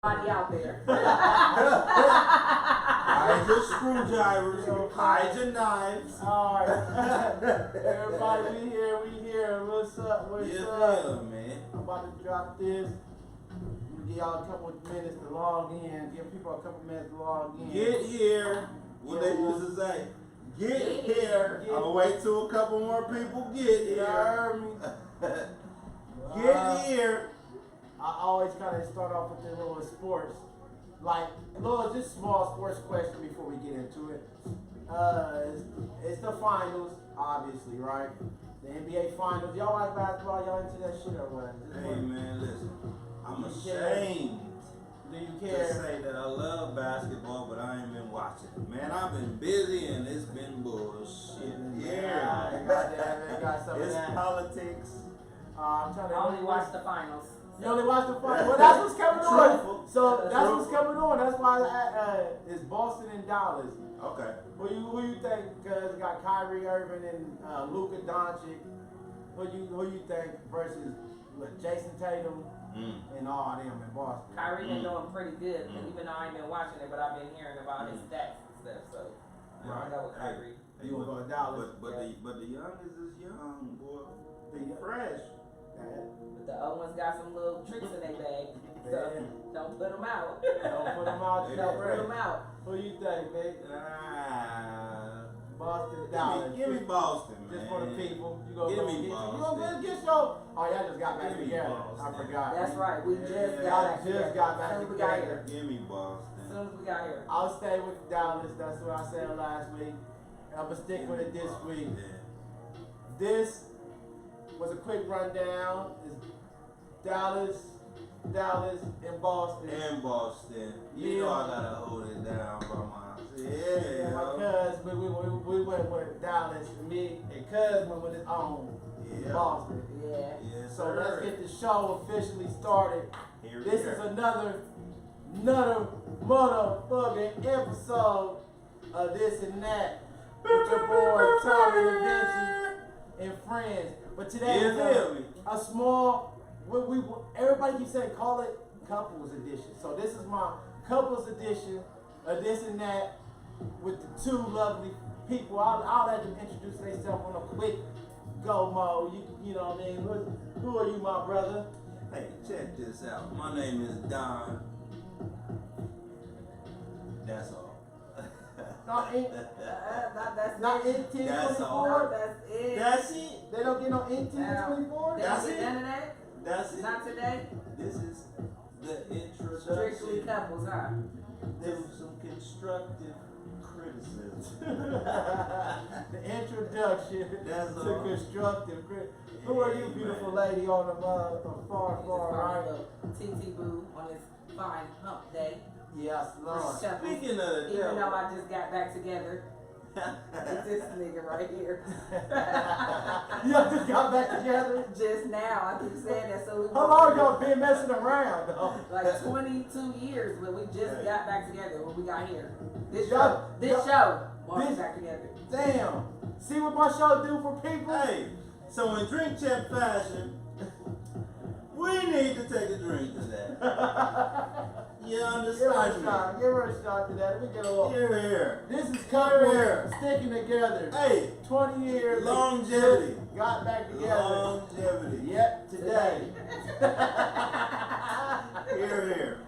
Body out there. Hide your screwdrivers, hide your knives. Alright. Everybody, we here. What's up? Yeah, man. I'm about to drop this. I'm give y'all a couple of minutes to log in. Give people a couple minutes to log in. Get here. What they used to say. Get here. I'm gonna wait till a couple more people get You here. heard me? Get here. I always kind of start off with the little sports, like a little just small sports question before we get into it. It's the finals, obviously, right? The NBA finals. Y'all watch basketball? Y'all into that shit or what? Hey man, listen. I'm You ashamed Do you to care? say that I love basketball, but I ain't been watching it. Man, I've been busy and it's been bullshit. Yeah, I got that. I got some of It's that. politics. I'm trying to I only watch the finals. You only watch the finals. Well, that's what's coming on. Truthful. So that's what's Truthful. coming on. That's why it's Boston and Dallas. Okay. Who you think? Because it got Kyrie Irving and Luka Doncic. Who you think versus Jason Tatum and all them in Boston? Kyrie been doing pretty good, even though I ain't been watching it, but I've been hearing about his stats and stuff. So I go with Kyrie. You gonna go to Dallas? But the youngest is young, boy. The Fresh. But the other ones got some little tricks in their bag, so Yeah. don't put them out. Don't put them out. Don't put them out. Who you think, big? Boston, Dallas. Give me Boston, man. Just for the people. You gonna Give go me get you Boston. gonna get your. Oh, y'all just got back Give me together. Boston. I forgot. That's right. We just Y'all got back just together. got back As soon as we got together. here. Give me As Boston. soon as we got here. I'll stay with Dallas. That's what I said last week. I'm gonna stick with it this week. This was a quick rundown. It's Dallas, and Boston. And Boston. You Yeah. know I gotta hold it down by my And my cuz, we went with Dallas. And me and cuz went with his own Yeah. Boston. Yeah. Yes, So sir. let's get the show officially started. Here, This here. is another motherfucking episode of This and That with your boy Tommy Da Vinci and friends. But today You is feel me? a small, everybody keeps saying call it couples edition. So this is my couples edition of This and That with the two lovely people. I'll let them introduce themselves on a quick go mode. You know what I mean? Who are you, my brother? Hey, check this out. My name is Don. That's all. Not in, That's not it. in That's all. 1024. That's it. That's it. They don't get no in 1024. They That's don't get it. none of that? That's it. Not today? This is the Strictly introduction couples, huh? to some constructive criticism. The introduction That's to all. constructive criticism. Who are you, Amen. beautiful lady on the far He's just right? from TT Boo on his fine hump day. Yes, Lord. Shuffles. Speaking of the Even though devil. I just got back together. It's this nigga right here. Y'all just got back together. Just now, I keep saying that so we How long y'all been messing around, though? Like 22 years, but we just got back together when we got here. This Y'all- show brought us this- back together. Damn. See what my show do for people? Hey, so in drink champ fashion, we need to take a drink to that. You Give her a understand me? shot. Give her a shot to that. We get a little. Here, here. This is couples Here. sticking together. Hey, 20 years. longevity. Got back together. Longevity. Yep, today. Here, here.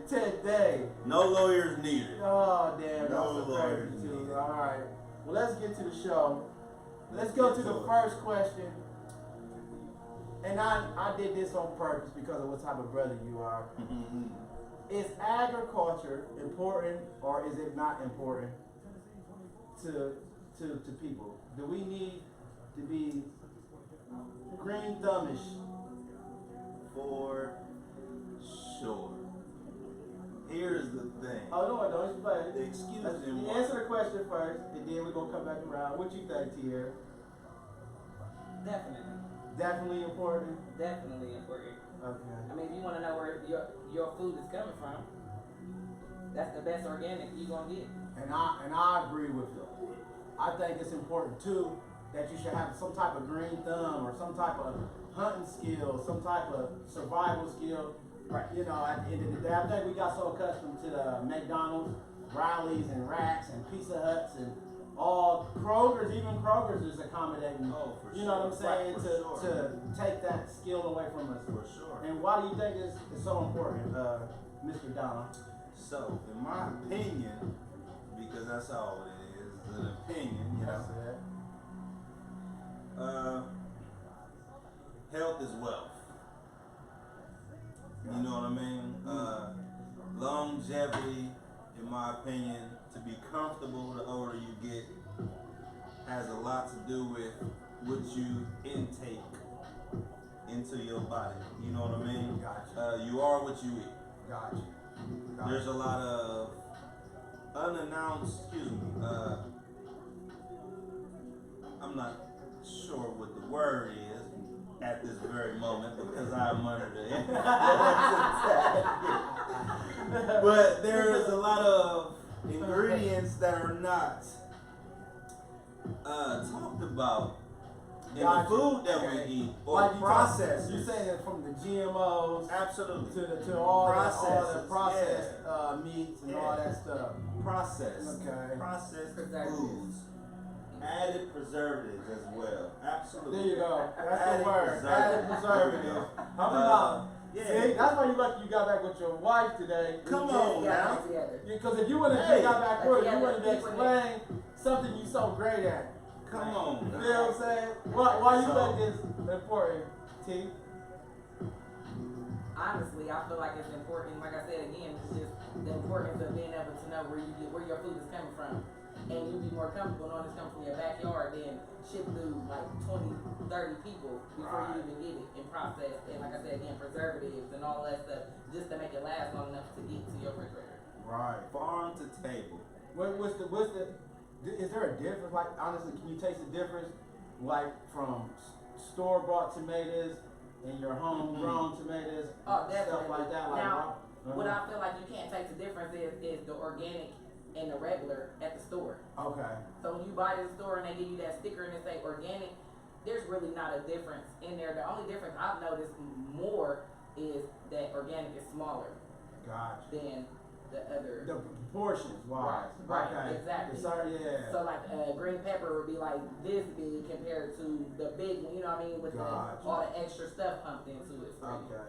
Today. No lawyers needed. Oh, damn. No That's lawyers crazy, too. needed. All right. Well, let's get to the show. Let's go to the first question. And I did this on purpose because of what type of brother you are. Is agriculture important or is it not important to people? Do we need to be green thumbish? For sure. Here's the thing. Oh, no, don't explain it. Excuse Let's me. answer the question first, and then we're gonna come back around. What you think, Tierra? Definitely. Definitely important. Definitely important. Okay. I mean, if you want to know where your food is coming from, that's the best organic you gonna get. And I agree with you. I think it's important too that you should have some type of green thumb or some type of hunting skill, some type of survival skill Right. You know, at the end of the day, I think we got so accustomed to the McDonald's, Rallies, and Racks, and Pizza Huts, and all Kroger's. Even Kroger's is accommodating. Oh, for You know what I'm sure. saying? For To sure. take that skill away from us. For sure. And why do you think it's so important, Mr. Donald? So, in my opinion, because that's all it is an opinion, you know. That's it. Health is wealth. You know what I mean? Longevity, in my opinion, to be comfortable the older you get, has a lot to do with what you intake into your body. You know what I mean? Gotcha. You are what you eat. Gotcha. There's a lot of unannounced, I'm not sure what the word is at this very moment because I'm under the influence. But there is a lot of ingredients that are not talked about in Gotcha. the food that Okay. we eat Like or you processed. You saying that from the GMOs Absolutely. to all the Processes, processed meats and all Yeah. that stuff. Processed. Okay. Processed Preservatives. foods. Added preservatives as well. Absolutely. There you go. That's Added the word. Added preservative. How about yeah. See, that's why you lucky you got back with your wife today. Come We on just got now. back together. Because if you wouldn't have Hey. got back with her, Yeah, you wouldn't have people explained something you so great at. Come on. You know what I'm saying? Why you So- think this important, T? Honestly, I feel like it's important. Like I said again, it's just the importance of being able to know where your food is coming from. And you'd be more comfortable knowing it's coming from your backyard than shipped through like 20, 30 people before you even get it and processed. And like I said again, preservatives and all that stuff just to make it last long enough to get to your refrigerator. Right. Farm to table. Is there a difference? Like, honestly, can you taste the difference? Like, from store-bought tomatoes and your homegrown tomatoes? Oh, definitely. Stuff like that. Like, Now, uh-huh. what I feel like you can't taste the difference is the organic and the regular at the store. Okay. So when you buy to the store and they give you that sticker and it say organic, there's really not a difference in there. The only difference I've noticed more is that organic is smaller Gotcha. than the other. The proportions, wise. Right, Okay. exactly. Sorry, yeah. So like green pepper would be like this big compared to the big one, you know what I mean, with Gotcha. all the extra stuff pumped into it. For you. Okay.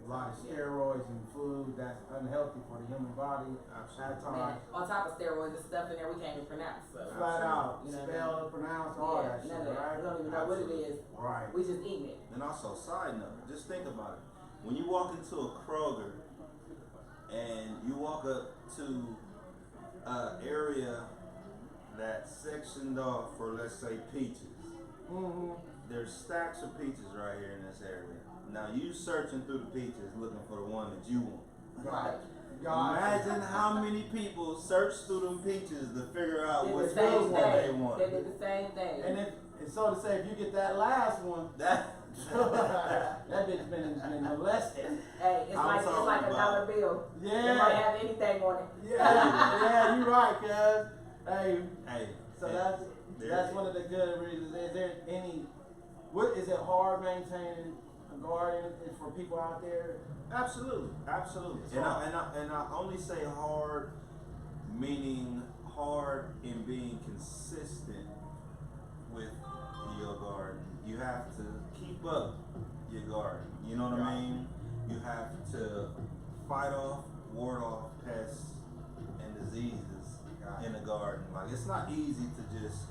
A lot of steroids in food that's unhealthy for the human body. At Man, times. on top of steroids, there's stuff in there we can't even pronounce. So. Flat out. You know what I Spell, pronounce, all that shit, none of that. right? We don't even know what it is. Right. We just eating it. And also, side note, just think about it. When you walk into a Kroger and you walk up to an area that's sectioned off for, let's say, peaches. Mm-hmm. There's stacks of peaches right here in this area. Now you searching through the peaches looking for the one that you want. Right. Imagine how many people search through them peaches to figure out Did which the same one they thing. want. They did the same thing. And so to say, if you get that last one, That that bitch been molested. Hey, it's I'm like talking a dollar about- bill. Yeah. It might have anything on it. Yeah, you right, cuz. Hey, hey, so hey, that's there- one of the good reasons. Is there any? What is it hard maintaining a garden for people out there? Absolutely, absolutely. It's And hard. I only say hard, meaning hard in being consistent with your garden. You have to keep up your garden. You know what I mean? You have to fight off, ward off pests and diseases in the garden. Like, it's not easy to just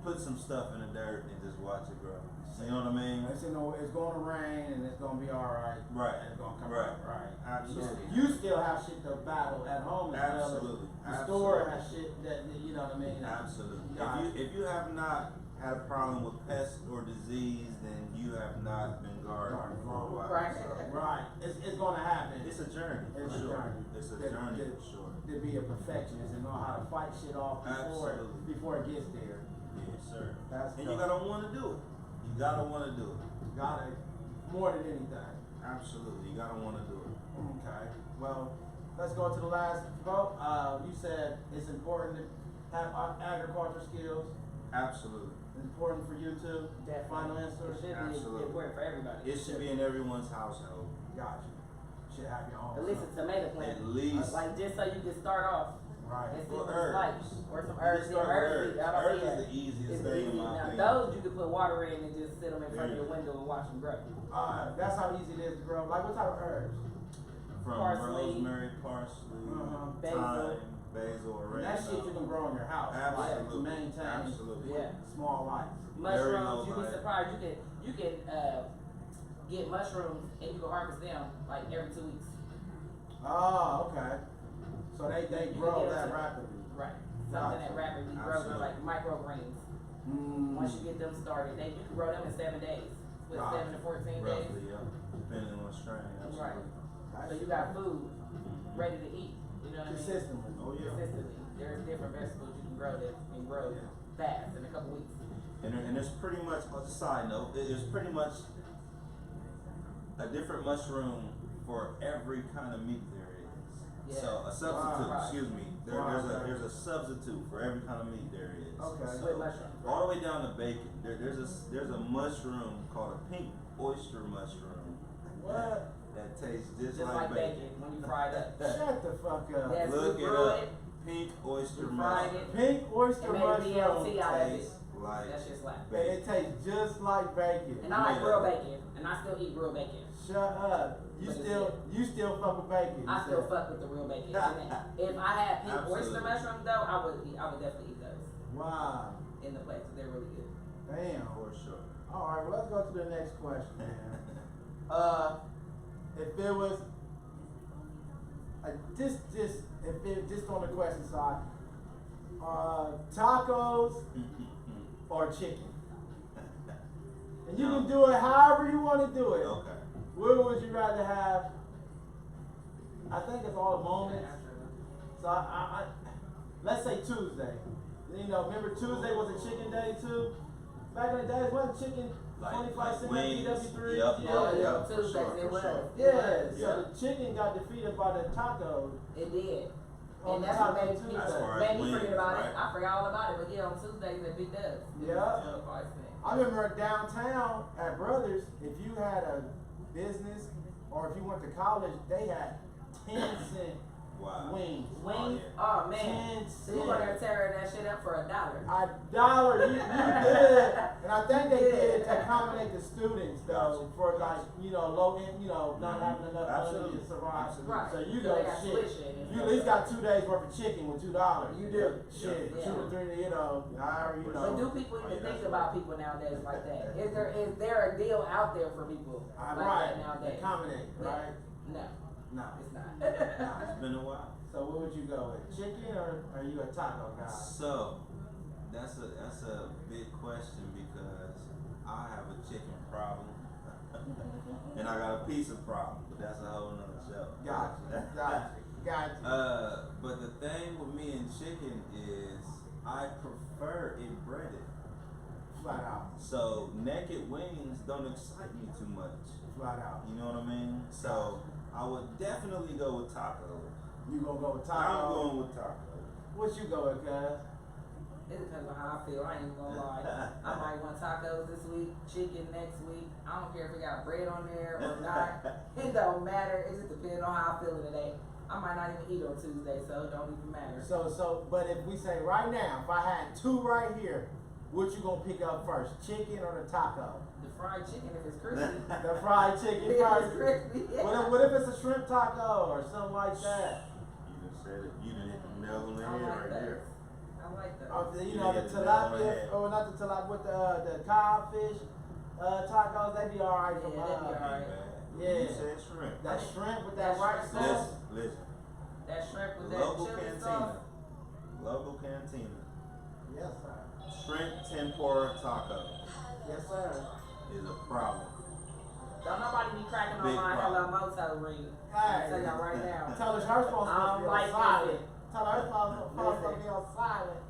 put some stuff in the dirt and just watch it grow. You know what I mean? It's going to rain and it's going to be all right. Right. It's going to come Right. out right. Absolutely. You still have shit to battle at home as well. Absolutely. The store has shit that you know what I mean. Absolutely. Yeah. If you have not had a problem with pest or disease, then you have not been gardening for a while. Right. So Right. It's going to happen. it's a journey for It's a sure. journey. It's a That- journey that- for sure. To be a perfectionist and know how to fight shit off Absolutely. before it gets there. Yes, sir. That's And you dope. gotta want to do it. You gotta want to do it. Got it. More than anything. Absolutely. You gotta want to do it. Okay. Well, let's go to the last vote. You said it's important to have agriculture skills. Absolutely. It's important for you too. Definitely. Final It answer. should be Absolutely. important for everybody. It should be in everyone's household. Gotcha. should have your own. At least a tomato plant. At least. Like just so you can start off Right. and see Or what it's like. herbs. Or some You herbs. can start with Herbs, I don't Herbs see is that. the easiest It's thing easy. in my Now opinion. those you can put water in and just sit them in front of There your you go. window and watch them grow. That's how easy it is to grow. Like what type of herbs? From Parsley. rosemary, parsley, Basil. thyme, basil, And oregano. that shit you can grow in your house. Absolutely. Like, maintain Absolutely. Yeah. small life. Mushrooms, you'd be light. surprised. You can get mushrooms and you can harvest them like every 2 weeks. Oh, okay. So they You grow can get that it to- rapidly. Right. Something that rapidly grows. They're Absolutely. like microgreens. Mm. Once you get them started, you can grow them in 7 days. With Gotcha. 7 to 14 days. Roughly, yeah. Depending on strain, Right. absolutely. So you got food ready to eat. You know what I mean? Consistently. Oh yeah. Consistently. There's different vegetables you can grow that can grow fast in a couple weeks. And there's pretty much, as a side note, there's pretty much a different mushroom for every kind of meat there is. Yeah. So a substitute, Wow. excuse me, there's a substitute for every kind of meat there is. Okay. So, With mushrooms. all the way down to bacon, there's a mushroom called a pink oyster mushroom What? that tastes just Just like bacon when you fry it up. Shut the fuck up. Yes, Look we it brew up. it, Pink oyster we fried mushroom. it, Pink oyster and made a mushroom. BLT out of it. Tastes like That shit's like. And it tastes just like bacon. And I like Yeah. grilled bacon, and I still eat grilled bacon. Shut up. You But it's still fuck with bacon. I you still said. fuck with the real bacon. And if I had pink oyster Absolutely. mushrooms though, I would definitely eat those Wow. in the plate. They're really good. Damn. for sure. Alright, well let's go to the next question, man. If it was just on the question side, tacos or chicken? And you can do it however you want to do it. Okay. What would you rather have? I think it's all the moments. So I let's say Tuesday. You know, remember Tuesday was a chicken day too? Back in the days, wasn't chicken 25 cents at wings. PW3? Yep, Yeah, yep, for Tuesdays sure, it for was. sure. Yeah, It so Yeah. the chicken got defeated by the taco. It did. On And the that's what Taco made Tuesday. me, As far as made me wings, forget about right? it. I forgot all about it, but yeah, on Tuesdays at Big Dubs. Yeah. 25 cents. I remember downtown at Brothers, if you had a business or if you went to college, they had 10-cent Wow. wings. Wings? Oh, Oh man. 10 So you go there tearing that shit up for $1. $1, you did. And I think they did to accommodate the students though, for like, you know, low end, you know, not having enough money Absolutely. to survive. Absolutely. Right. So you So go, they got shit, tuition and you at least got 2 days worth of chicken with $2. You do. Shit, Yeah. 2 to 3, you know, however, you But do know. people Oh, even yeah, think that's about right. people nowadays like that? Is there a deal out there for people like Right, that nowadays? accommodate, Yeah. right? No, No. it's not. It's been a while. So what would you go with? Chicken or are you a taco guy? So that's a big question because I have a chicken problem and I got a pizza problem, but that's a whole nother show. Gotcha. But the thing with me and chicken is I prefer it breaded. Flat out. So naked wings don't excite me too much. Flat out. You know what I mean? So I would definitely go with taco. You gonna go with I'm taco? going with taco. What you go with, cuz? It depends on how I feel. I ain't even gonna lie. I might want tacos this week, chicken next week. I don't care if it got bread on there or not. It don't matter. It just depends on how I feel today. I might not even eat on Tuesday, so it don't even matter. But if we say right now, if I had 2 right here, what you gonna pick up first? Chicken or the taco? The fried chicken, if it's crispy. The fried chicken. If it's crispy, yeah. What if it's a shrimp taco or something like that? You done said it. You done hit the nail on the I head like right those. there. I like those. You know, the Yeah, the nail on the tilapia, head. or not the tilapia, with the codfish tacos, they be alright for Yeah, they be mine. alright. Yeah. You said shrimp. That shrimp with that white That sauce. Listen. That shrimp with that Local chili cantina. sauce. Local cantina. Yes, sir. Shrimp tempura taco Yes, sir. is a problem. Don't nobody be cracking on Big my problem. Hello Moto ring. Hey. I'll tell y'all right now. Tell us her supposed I to don't be on like silent. it. Tell her supposed to be on silent.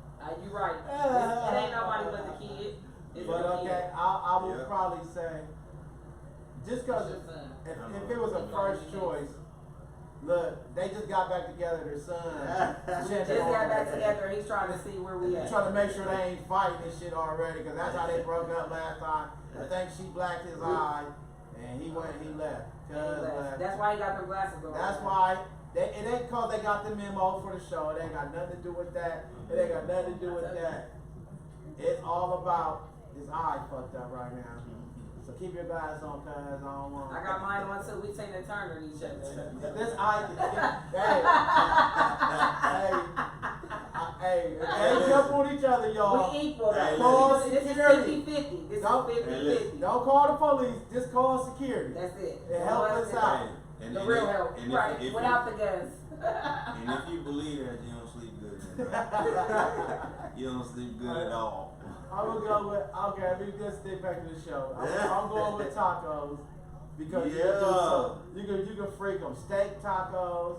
You right. It ain't nobody but the kid. It's But the okay, kid. I would Yeah. probably say, just cause It's your son. if it was a first choice, look, they just got back together, their son. Just got back together. He's trying to see where we at. Trying to make sure they ain't fighting this shit already, cause that's how they broke up last time. I think she blacked his eye, and he left. That's why he got them glasses on. That's why. It ain't cause they got the memo for the show. It ain't got nothing to do with that. It ain't got nothing to do with that. It's all about his eye fucked up right now. So keep your guys on, cuz I don't want. I got mine on too. We take a turn on each other. This eye hey, hey, jump on each other, y'all. We equal. Hey, This is 50-50. This is 50-50. Don't call the police. Just call security. That's it. It help us out. And The real help. and Right. if Without the guns. And if you believe that, you don't sleep good. Man. You don't sleep good at all. I'm gonna go with, okay, let me just stick back to the show. I'm going with tacos because you can freak them. Steak tacos.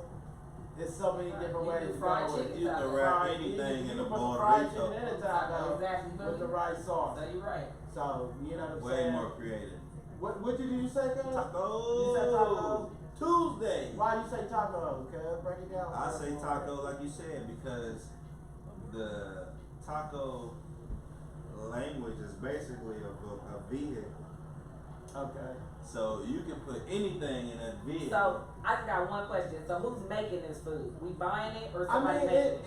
There's so many different ways to fried go with it. chicken You can tacos. wrap anything in a put bowl fried of chicken in a burrito. taco Exactly. with the right sauce. So you're right. So, you know what I'm Way saying? more creative. What did you say, cuz? Tacos. You said tacos? Tuesday. Why you say tacos, cuz? Break it down. I say taco like you said because the taco language is basically a vehicle. Okay. So you can put anything in a vehicle. So I just got one question. So who's making this food? We buying it or I somebody mean, making it?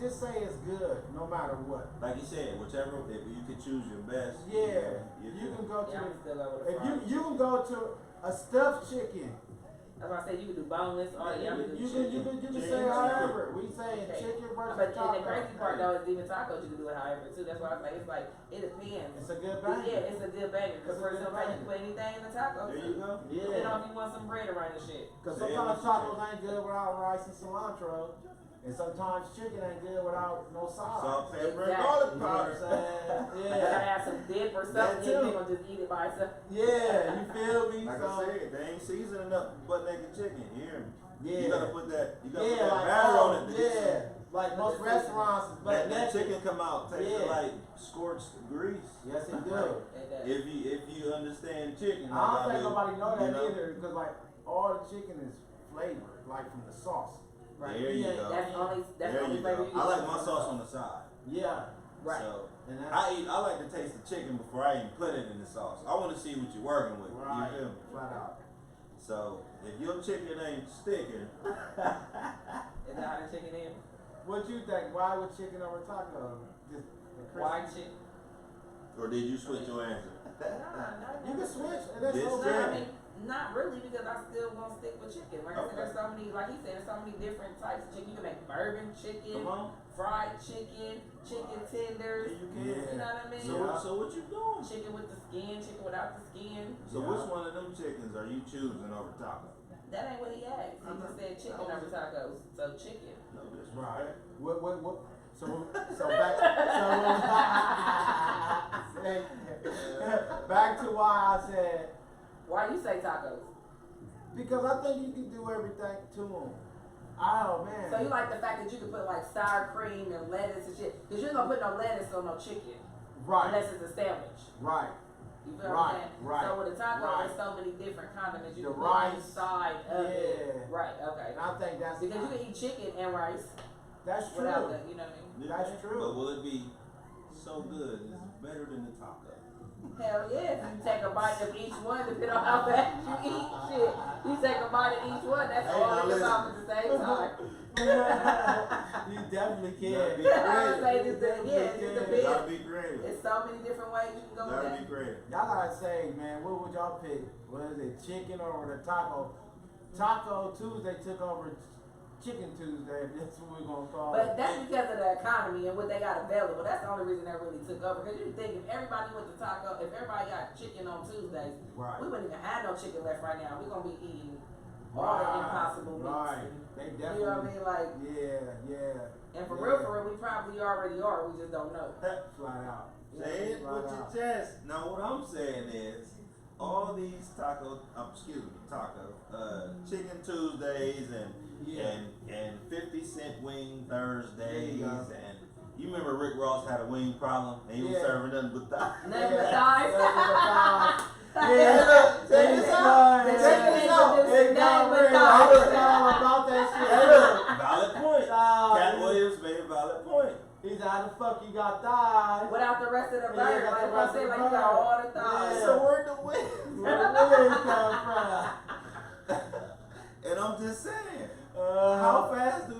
just say it's good, no matter what. Like you said, whichever, if you could choose your best. Yeah, you you can go to Yeah, I'm still over the if fries. you can go to a stuffed chicken. That's why I said you can do boneless or yeah, I'm gonna do You chicken. can Chicken. say however. We saying Okay. chicken versus But taco. the crazy part though is even tacos you can do it however too. That's why I was like it's like it depends. It's a good bang. Yeah, it's a good banger. Cause It's a for good example, you banger. can put anything in the tacos. There you go. You know Yeah. if you want some bread around the shit. Because Say it sometimes with tacos chicken. ain't good without rice and cilantro. And sometimes chicken ain't good without no sauce. Salt, pepper, and Exactly. garlic You know what I'm powder. saying? You gotta Yeah. have some dip or That something. too. If they gonna just eat it by itself. Yeah, you feel me? Like So, I said, they ain't seasoning up butt naked chicken. You hear me? yeah. You gotta put that. You gotta put Yeah, that like, batter on it. To get yeah. Like most restaurants, some- but Let that chicken come out tasting Yeah. like scorched grease. Yes, it do. It does. If you understand chicken, I don't like think do, nobody know that you know? either, because like all the chicken is flavored, like from the sauce. Right. There you Yeah, go. That's only There the only you flavor go. you I like get. my sauce on the side. Yeah, Right. So and that's I like to taste the chicken before I even put it in the sauce. I want to see what you're working with. right, You feel me? flat out. So if your chicken ain't sticking, Is that how the chicken is? What you think? Why would chicken over taco? Just the crispy- Why chicken? or did you switch your answer? You can switch, and that's This No, okay. I mean, not really because I still gonna stick with chicken. Like I said, Okay. there's so many, like he said, there's so many different types of chicken. You can make bourbon chicken, Come on. fried chicken, chicken tenders. Yeah, you can. Yeah. You know what I mean? So, so what you doing? Chicken with the skin, chicken without the skin. So Yeah. which one of them chickens are you choosing over taco? That ain't what he asked. He just said chicken over tacos. So chicken. No disrespect. Right. What? So back to why I said, Why you say tacos? because I think you can do everything to them. Oh man. So you like the fact that you can put like sour cream and lettuce and shit. Cause you ain't gonna put no lettuce on no chicken. right, Unless it's a sandwich. right. You feel Right, what I'm saying? right, So with a taco, right. there's so many different condiments you The can put rice, inside of it. yeah. Right, okay. And I think that's Because you can eat chicken and rice that's true. without the, you know what I mean? That's true. But will it be so good? Is it better than the taco? Hell yeah, if you take a bite of each one, depending on how fast you eat, shit. You take a bite of each one, that's Hey, all now in your listen. mouth at the same time. You definitely You gotta can. be That's what I'm creative. saying, just the, yeah, it's just You the gotta bit. be creative. It's so many different ways you can You go with gotta that. be creative. Y'all gotta say, man, what would y'all pick? What is it, chicken or the taco? Taco Tuesday took over Chicken Tuesday, if that's what we're gonna call But it. that's because of the economy and what they got available. That's the only reason that really took over. Because you think if everybody went to taco, if everybody got chicken on Tuesdays, Right. we wouldn't even have no chicken left right now. We're gonna be eating all the impossible meats. Right. They You know what I definitely. mean? Like, Yeah. and for Yeah. real, we probably already are. We just don't know. Flat out. Say it Flat with your out. chest. Now what I'm saying is, all these Chicken Tuesdays Yeah. and 50-cent wing Thursdays There you go. and you remember Rick Ross had a wing problem and he was Yeah. serving nothing but thighs. Nothing but Yeah. thighs. Yeah, look, check this out. The Check chicken this ain't out. producing It got nothing but real. thighs. I was all about that shit. Hey, look, valid point. Nah, Cat Williams made a valid point. He's how the fuck you got thighs. Without the rest of the Yeah, burger, got the like rest I said, of like the you got burger. all the thighs. Yeah. So where'd the wing? Where the wings come from?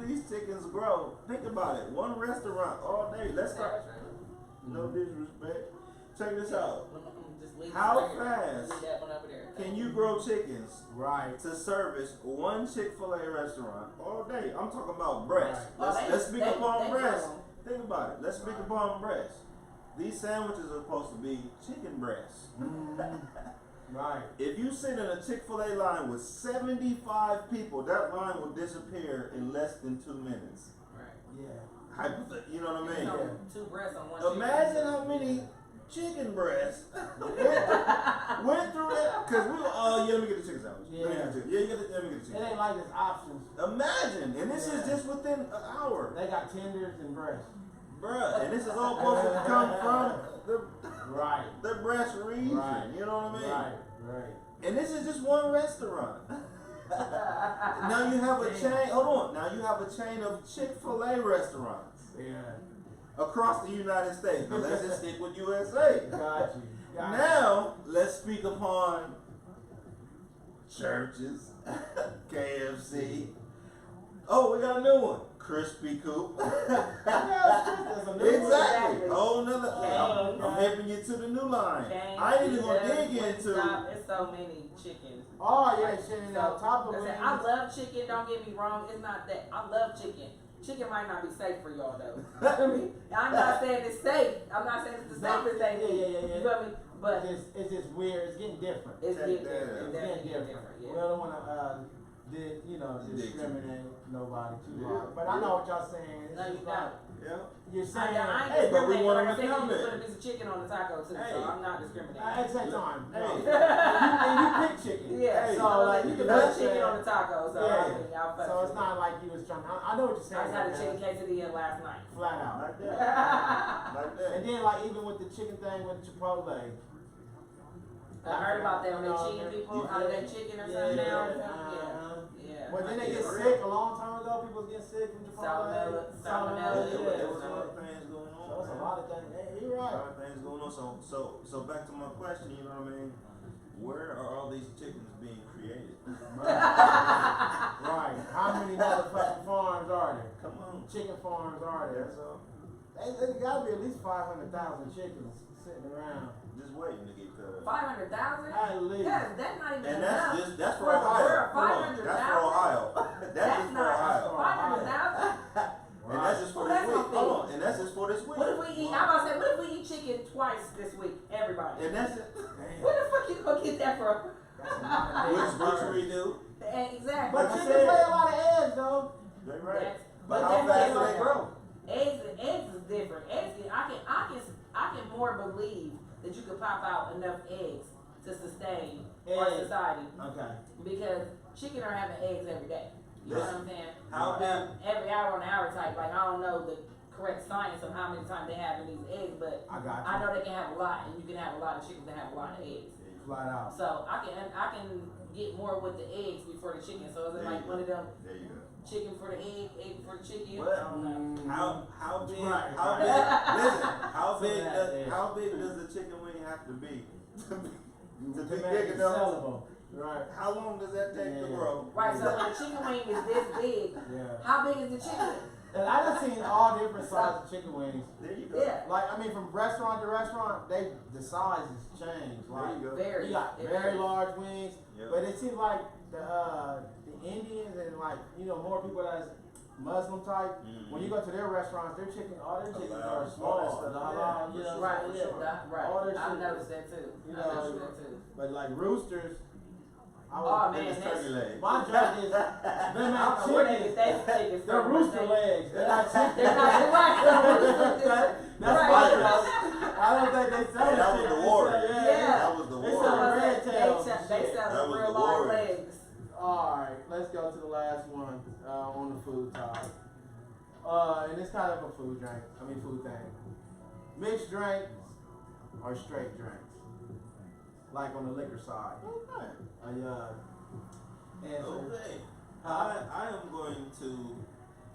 these chickens grow. Think about it. One restaurant all day. Let's start. No disrespect. Check this out. Just leave How it right here. fast Leave that one over there. Can you grow chickens Right. to service one Chick-fil-A restaurant all day? I'm talking about breast. Right. Let's speak upon breast. grow. Think about it. Let's speak upon breast. These sandwiches are supposed to be chicken breasts. Right. If you sit in a Chick-fil-A line with 75 people, that line will disappear in less than 2 minutes. Right. Yeah. You know what I mean? So, 2 breasts on one Imagine chicken. how many chicken breasts went through that. Cause we were, yeah, let me get the chicken sandwich. Yeah. Let me get the chicken. Yeah, let me get the It chicken. ain't like there's options. Imagine, and this is Yeah. just within an hour, They got tenders and breasts. bruh. And this is all supposed to come from Right. the breast region. Right. You know what I mean? Right. And this is just one restaurant. Now you have a chain. Hold on. Now you have a chain of Chick-fil-A restaurants Yeah. across the United States. Now let's just stick with USA. Got you. Now let's speak upon churches, KFC. Oh, we got a new one, Crispy Coop. Exactly. Oh, another. I'm helping you to the new line. I ain't even gonna dig into. It's so many chickens. Oh yeah, shit in So, on top of it. listen, I love chicken. Don't get me wrong. It's not that I love chicken. Chicken might not be safe for y'all though. I mean, I'm not saying it's safe. I'm not saying it's the safest thing. Yeah. You feel me? But It's just weird. It's getting different. it's Check getting that different. out. It's It's getting definitely getting different. different. We don't want to discriminate nobody too Yeah. hard. But I know what y'all saying. It's No, just you like don't. Yeah. you're I saying. ain't Hey, but we discriminating. want Like I them to said, you comment. can put a piece of chicken on the taco too, Hey. so I'm not discriminating. At the same time, Hey. and you pick chicken. Yeah, Hey. so like you can that's put chicken it. on the taco, so Yeah. I mean, y'all fuck So it's with not like you was trying. I know what you're it. I saying. just had a man. chicken quesadilla last night. Flat out. Like that. Like that. And then like even with the chicken thing with Chipotle. I heard about that when they You know, cheating people yeah. out of their chicken or Yeah, something now. uh-huh. Yeah. But then they get Yeah. sick a long time ago. People was getting sick from Chipotle. Salmonella. Yeah, Yeah. there was a lot of things going on. So it's a lot of things. Hey, you're A right. lot of things going on. So back to my question. You know what I mean? Where are all these chickens being created? Right. How many motherfucking farms are there? Come on. Chicken farms are there? That's all. They gotta be at least 500,000 chickens sitting around. Just waiting to get cut up. 500,000? At least. Yeah, that's not even And enough. that's for For the Ohio. world, Hold on. That's for 500,000? Ohio. That's just for not Ohio. 500,000. And that's just for Well, this that's week. not Hold fair. on. And that's just for this week. What if we eat? I'm about to say, what if we eat chicken twice this week? Everybody. And that's it. Damn. Where the fuck you gonna get that from? That's a lot of Which days. we do. Exactly. But Like I chickens said- lay a lot of eggs though. They right. That's- But but how then fast they do they like- grow? Eggs is different. I can more believe that you could pop out enough eggs to sustain our Eggs. society Okay. because chicken are having eggs every day. You know what I'm saying? How big? Every hour on the hour type. Like I don't know the correct science of how many times they have in these eggs, but I got you. I know they can have a lot, and you can have a lot of chickens that have a lot of eggs. Flat out. So I can get more with the eggs before the chicken. So is it There like you one of them There you go. chicken for the egg for the chicken? What? I don't know. How big? Right, How right. big? Listen. How So big? that is- How big does the chicken wing have to be to be To big make it enough? sellable. Right. How long does that take to Yeah. grow? Right, so when the chicken wing is this big, Yeah. how big is the chicken? And I done seen all different sizes of chicken wings. There you go. Yeah, Like I mean, from restaurant to restaurant, the size has changed. There Like you go. very. you got It very varies. large wings, Yep. but it seems like the Indians and like more people that's Muslim type. Mhm. When you go to their restaurants, all their chickens Halal, are all small. that stuff, The yeah, halal, for you know, sure, Right, for yeah. sure. All their I've shit- noticed that too. You I know, noticed that too. But like roosters, I Oh, was, man, It's turkey leg. my joke is them I ain't don't know where they chickens. get that chicken They're from. rooster legs. They're not chickens. They're not right. That's Right. my joke. I don't think they sell Hey, that chicken. was the They war. sell- Yeah. That was the They war. sell red tails They and sell shit. That the was real the long war. legs. Alright, let's go to the last one on the food topic. And it's kind of a food thing. Mixed drinks or straight drinks? Like on the liquor side. Okay. Answer. Okay. I am going to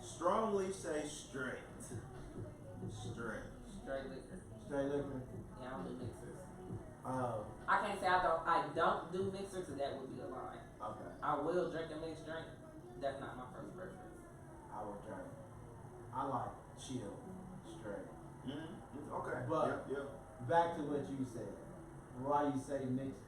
strongly say straight. Straight. Straight liquor. Straight liquor. Yeah, I don't do mixers. Oh, I can't say I don't do mixers, because that would be a lie. okay. I will drink a mixed drink. That's not my first preference. I would drink. I like chill, straight. Okay. But- yep. Back to what you said. Why you say mixed?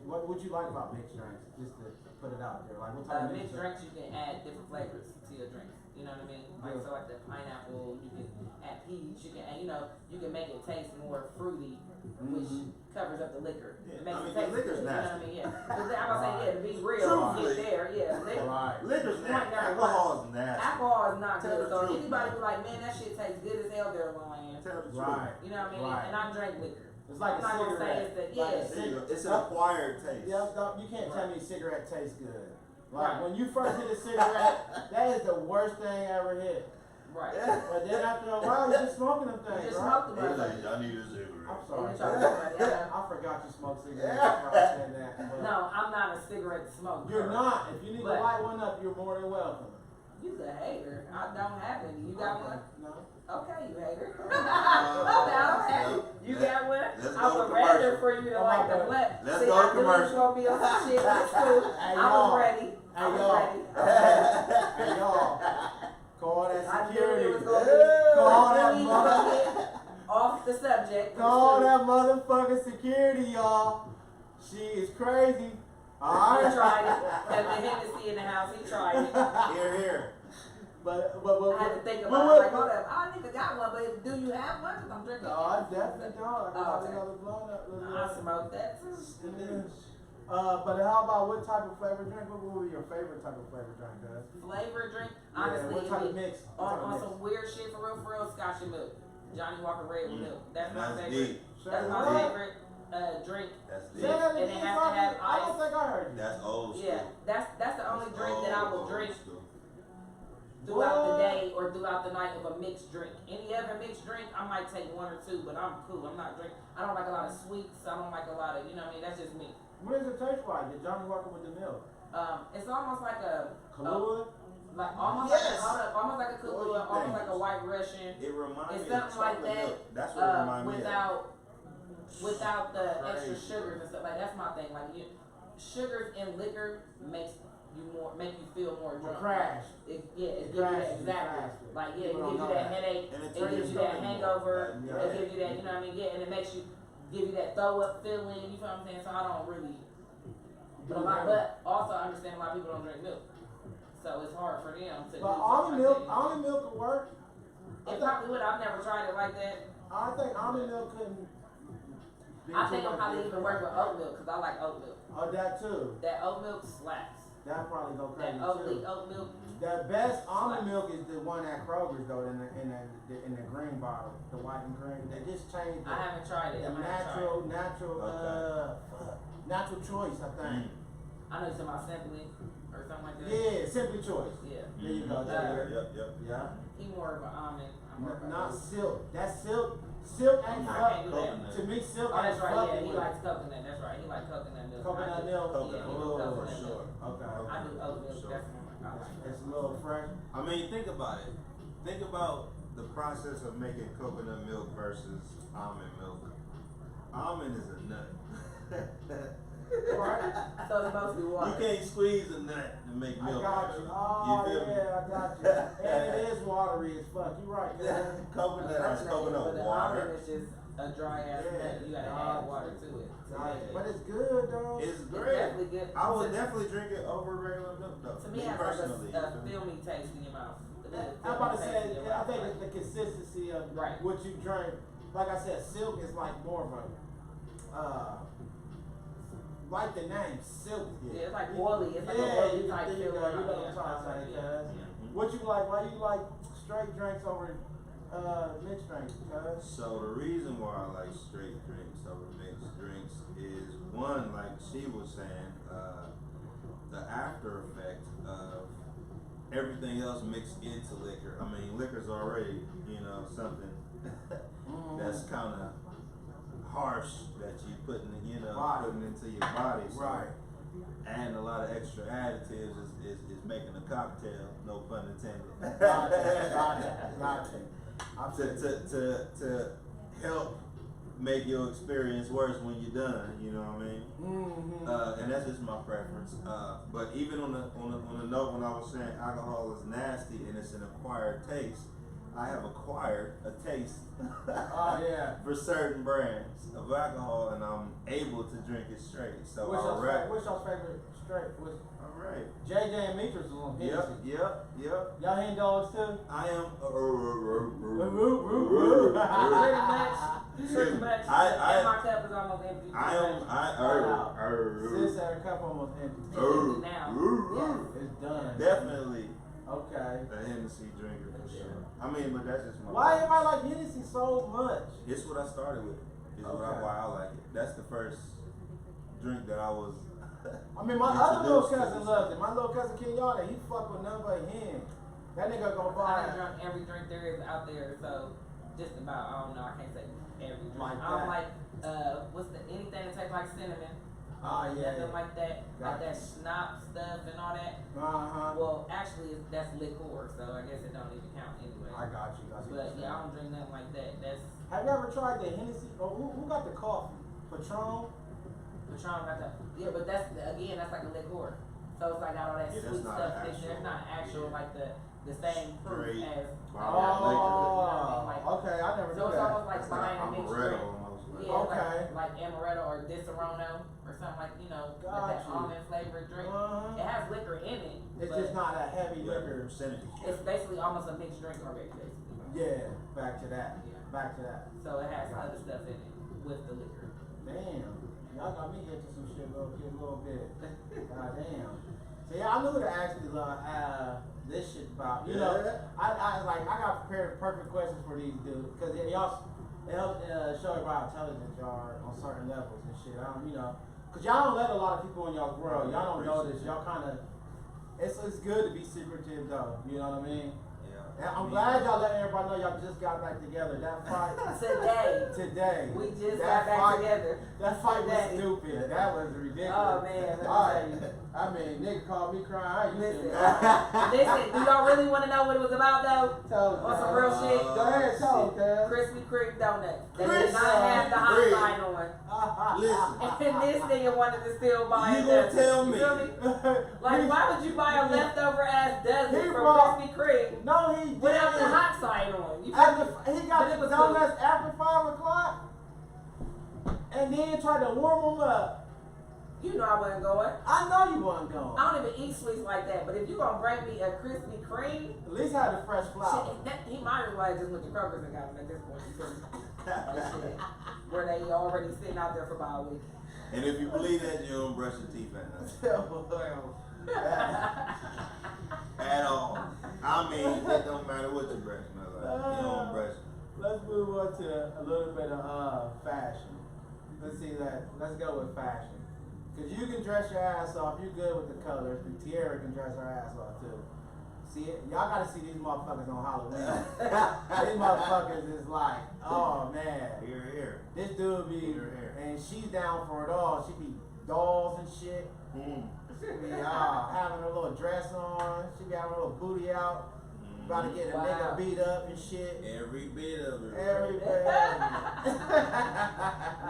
What would you like about mixed drinks? Just to put it out there, like what type of Mixed drinks, you can add different flavors to your drinks. You know what I mean? Like, Yeah. so like the pineapple, you can add peach, you can add, you can make it taste more fruity, which covers up the liquor. Yeah, It makes I mean, it taste liquor's good, you know what I nasty. mean? Yeah. But I'm gonna say, yeah, to be real, Truthfully. get there, yeah. Right. Liquor's Point nasty. number Alcohol is nasty. Alcohol is not Tell good, the so truth, anybody man. who like, man, that shit tastes good as hell, they're lying. Tell the truth. Right. You know what I mean? Right. And I drink liquor. It's like I'm a not gonna say cigarette. it's the, Like a yeah. There you go. It's an acquired taste. Yeah, you can't tell me cigarette tastes good. Like Right. when you first hit a cigarette, that is the worst thing ever hit. Right. But then after a while, you're just smoking them You things, just right? smoke the He's like, motherfucker. I need a cigarette. I'm sorry. You try to get money. I forgot you smoke cigarettes. That's why I said that. But No, I'm not a cigarette smoker. you're not. If you need But- to light one up, you're more than welcome. You's a hater. I don't have any. You got one? No. Okay, you hater. I don't have it. You got one? Let's I go to would rather commercial. for you to Oh, like my the bad. black. Let's See, go to I knew it was commercial. gonna be on some shit, but it's cool. Hey, I was y'all. ready. I Hey, was y'all. ready. Hey, y'all. Call that I knew security. it was gonna be. Call I that knew we was gonna mother. get off the subject. Call that motherfucking security, y'all. She is crazy. He Alright. tried it. Had the Hennessy in the house. He tried it. Here. But I had to think about it. Like, hold up. I nigga got one, but do you have one? 'Cause I'm drinking. No, I definitely don't. I Oh, got okay. another blunt up. I smoked that too. But how about what type of flavor drink? What would be your favorite type of flavor drink, guys? Flavor drink, Yeah, honestly, what type it of be mix? What type of on mix? some weird shit for real, Scotch and milk. Johnny Walker Red with milk. That's my That's favorite. deep. That's my What? favorite drink. That's Say deep. that And it again, has to Bobby. have I don't ice. think I heard you. That's old school. Yeah, that's the only drink that I will Old drink school. throughout the What? day or throughout the night of a mixed drink. Any other mixed drink, I might take one or two, but I'm cool. I'm not drinking. I don't like a lot of sweets. I don't like a lot of, you know what I mean? That's just me. What does it taste like? The Johnny Walker with the milk? It's almost like a Kahlua? like almost Yes. like almost like a What Kahlua, you almost think? like a White Russian. It reminds It's me of something like chocolate that, milk. That's what it reminds me of. without the extra Crazy. sugars and stuff. Like that's my thing. Like sugars in liquor make you feel more drunk. Crash. It It gives you that crashes exactly. faster. Like yeah, it People gives don't you know that that. headache. And it It turns gives you your that stomach hangover. more. Yeah. It gives you that, you know what I mean? Yeah, and it makes you give you that throw up feeling. You feel what I'm saying? So I don't really. But also I understand a lot of people don't drink milk, so it's hard for them to. But do almond something milk, like that. almond milk could work. It probably would. I've never tried it like that. I think almond milk couldn't. be I too think it'll much probably even different. work with oat milk because I like oat milk. Oh, that too. That oat milk slaps. That probably go crazy That too. oat milk. The best almond milk is the one at Kroger's though, in the green bottle, the white and green. They just changed I haven't tried it. the I'm gonna try it. natural choice, I think. I know it's in my simply or something like that. Yeah, Simply Choice. Yeah. There you go. Yep. Yeah. He more of an almond. I'm more of a Not oat. Silk. That's Silk. Silk ain't I fuck. can't do that. To me, Silk Oh, ain't that's right. fucking Yeah, he with likes coconut. That's right. He likes coconut milk. coconut I do- milk. Coconut Yeah, he milk, do Oh, for coconut sure. milk. Okay. I do oat milk. Sure. That's one I like. It's a little fresh. I mean, think about it. Think about the process of making coconut milk versus almond milk. Almond is a nut. Right? So it's mostly You water. can't squeeze a nut to make I milk. got you. Oh, feel me? yeah, I got you. And it is watery as fuck. You right, man. Coconut has But coconut the water. almond is just a dry ass Yeah. nut. You gotta Nah, add water to it. So Nah, yeah. But it's good, though. It's It's great. definitely good. I would To- definitely drink it over regular milk though. To me, it has like personally. a filmy taste in your mouth. I'm about to say, I think it's the consistency of Right. what you drink. Like I said, Silk is like more of a, like the name, Silk. Yeah, it's like oily. It's like Yeah, a oily you- type there you feel. go. You know Yeah, what I'm trying to say, yeah. cuz. What you like? Why you like straight drinks over mixed drinks, cuz? So the reason why I like straight drinks over mixed drinks is one, like she was saying, the after effect of everything else mixed into liquor. I mean, liquor's already, something that's kind of harsh that you putting into your body. So Right. adding a lot of extra additives is making a cocktail. No pun intended. Gotcha. I'm saying. to help make your experience worse when you're done. You know what I mean? Mm-hmm. And that's just my preference. But even on the note when I was saying alcohol is nasty and it's an acquired taste, I have acquired a taste Oh yeah. for certain brands of alcohol, and I'm able to drink it straight. So What's I your favorite straight? What's all right. JJ and Mitras was on Hennessy. Yep. Y'all hen dogs too? I am. Pretty much. I- And my cup is almost empty. Sis had a cup almost empty. It's empty now. It's done. Definitely Okay. a Hennessy drinker for sure. I mean, but that's just my. Why everybody like Hennessy so much? It's what I started with. It's Okay. why I like it. That's the first drink that I was. I mean, my other little introduced to cousin this. loves it. My little cousin Kenyatta, he fuck with none but hen. That nigga gonna I buy done drunk every drink there is out there, so just about, I don't know, I can't say every drink. Like I don't that. like, what's the, anything that tastes like cinnamon. Ah, yeah. Nothing like that, like that Gotcha. schnapps stuff and all that. Uh-huh. Well, actually, that's liqueur, so I guess it don't even count anyway. I got you. But yeah, I don't drink nothing like that. That's Have you ever tried the Hennessy? Oh, who got the coffee? Patron? Patron got that. Yeah, but that's again, that's like a liqueur. So it's like got all that Yeah, that's sweet not stuff. actual- It's not actual yeah. like the same fruit Straight as. bottled not liquor, you know what I mean? Oh, Like, okay. I never so knew it's that. almost like It's buying a like mixed amaretto drink. almost. Yeah, Okay. like amaretto or Disaronno or something like, you know, like that Got you. almond flavored drink. It Uh-huh. has liquor in it. It's but just not a heavy Yeah, liquor. percentage. It's basically almost a mixed drink already, basically. Yeah, back to that. Yeah. Back to that. So it has other stuff in it with the liquor. Damn. Y'all got me into some shit a little bit. God damn. So yeah, I knew to ask you this shit about. You know, I was like, I got prepared perfect questions for these dudes because it helps show you how intelligent you are on certain levels and shit. You know, because y'all don't let a lot of people in y'all's world. Y'all don't know this. Y'all kind of. It's good to be secretive though. You know what I mean? Yeah. And I'm glad y'all let everybody know y'all just got back together. That fight today. We just That got back fight- together. That fight was Today. stupid. That was ridiculous. Oh man, Alright. I mean, nigga called me crying. I used Listen, to. listen, do y'all really want to know what it was about though? Tell us, On some man. real shit? Go ahead, tell us, cuz. Krispy Kreme donuts. They did Krispy not have the hot Kreme. sign on. Listen, And this nigga wanted to still buy You a gonna dozen. tell You me? feel me? Like, why would you buy a leftover ass dozen He from brought- Krispy Kreme No, he did. without the hot sign on? You feel me? After, he got But it the was donuts after 5 o'clock. And then tried to warm them up. You know I wasn't going. I know you wasn't going. I don't even eat sweets like that. But if you gonna bring me a Krispy Kreme, At least have the fresh flour. shit, he might as well just went to Kroger's and got them at this point. You feel me? Like, shit, where they already sitting out there for about a week. and if you believe that, you don't brush your teeth at night. At all. I mean, it don't matter what you brush, man. Like, you don't brush. Let's move on to a little bit of fashion. Let's go with fashion. Cause you can dress your ass off. You good with the colors. And Tierra can dress her ass off too. See it? Y'all gotta see these motherfuckers on Halloween. These motherfuckers is like, oh man. Here. This dude be, Here. and she's down for it all. She be dolls and shit. She be having her little dress on. She be having her little booty out. About to get a Wow. nigga beat up and shit. Every bit of it. Every bit.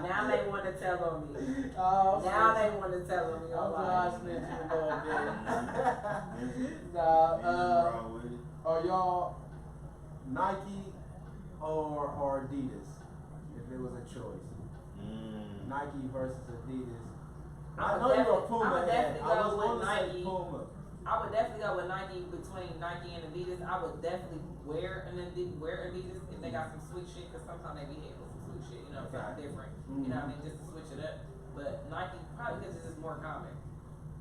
Now they want to tell on me. Oh, Now they want to tell on me. I'm online. not snitching a little bit. Nothing Nah, wrong with it. are y'all Nike or Adidas? If it was a choice, Nike versus Adidas. I know you're a Puma head. I was going to say Puma. I would definitely go with Nike between Nike and Adidas. I would definitely wear Adidas if they got some sweet shit, because sometimes they be hitting with some sweet shit, you know, something different. You know what I mean? Just to switch it up. But Nike, probably because it's just more common.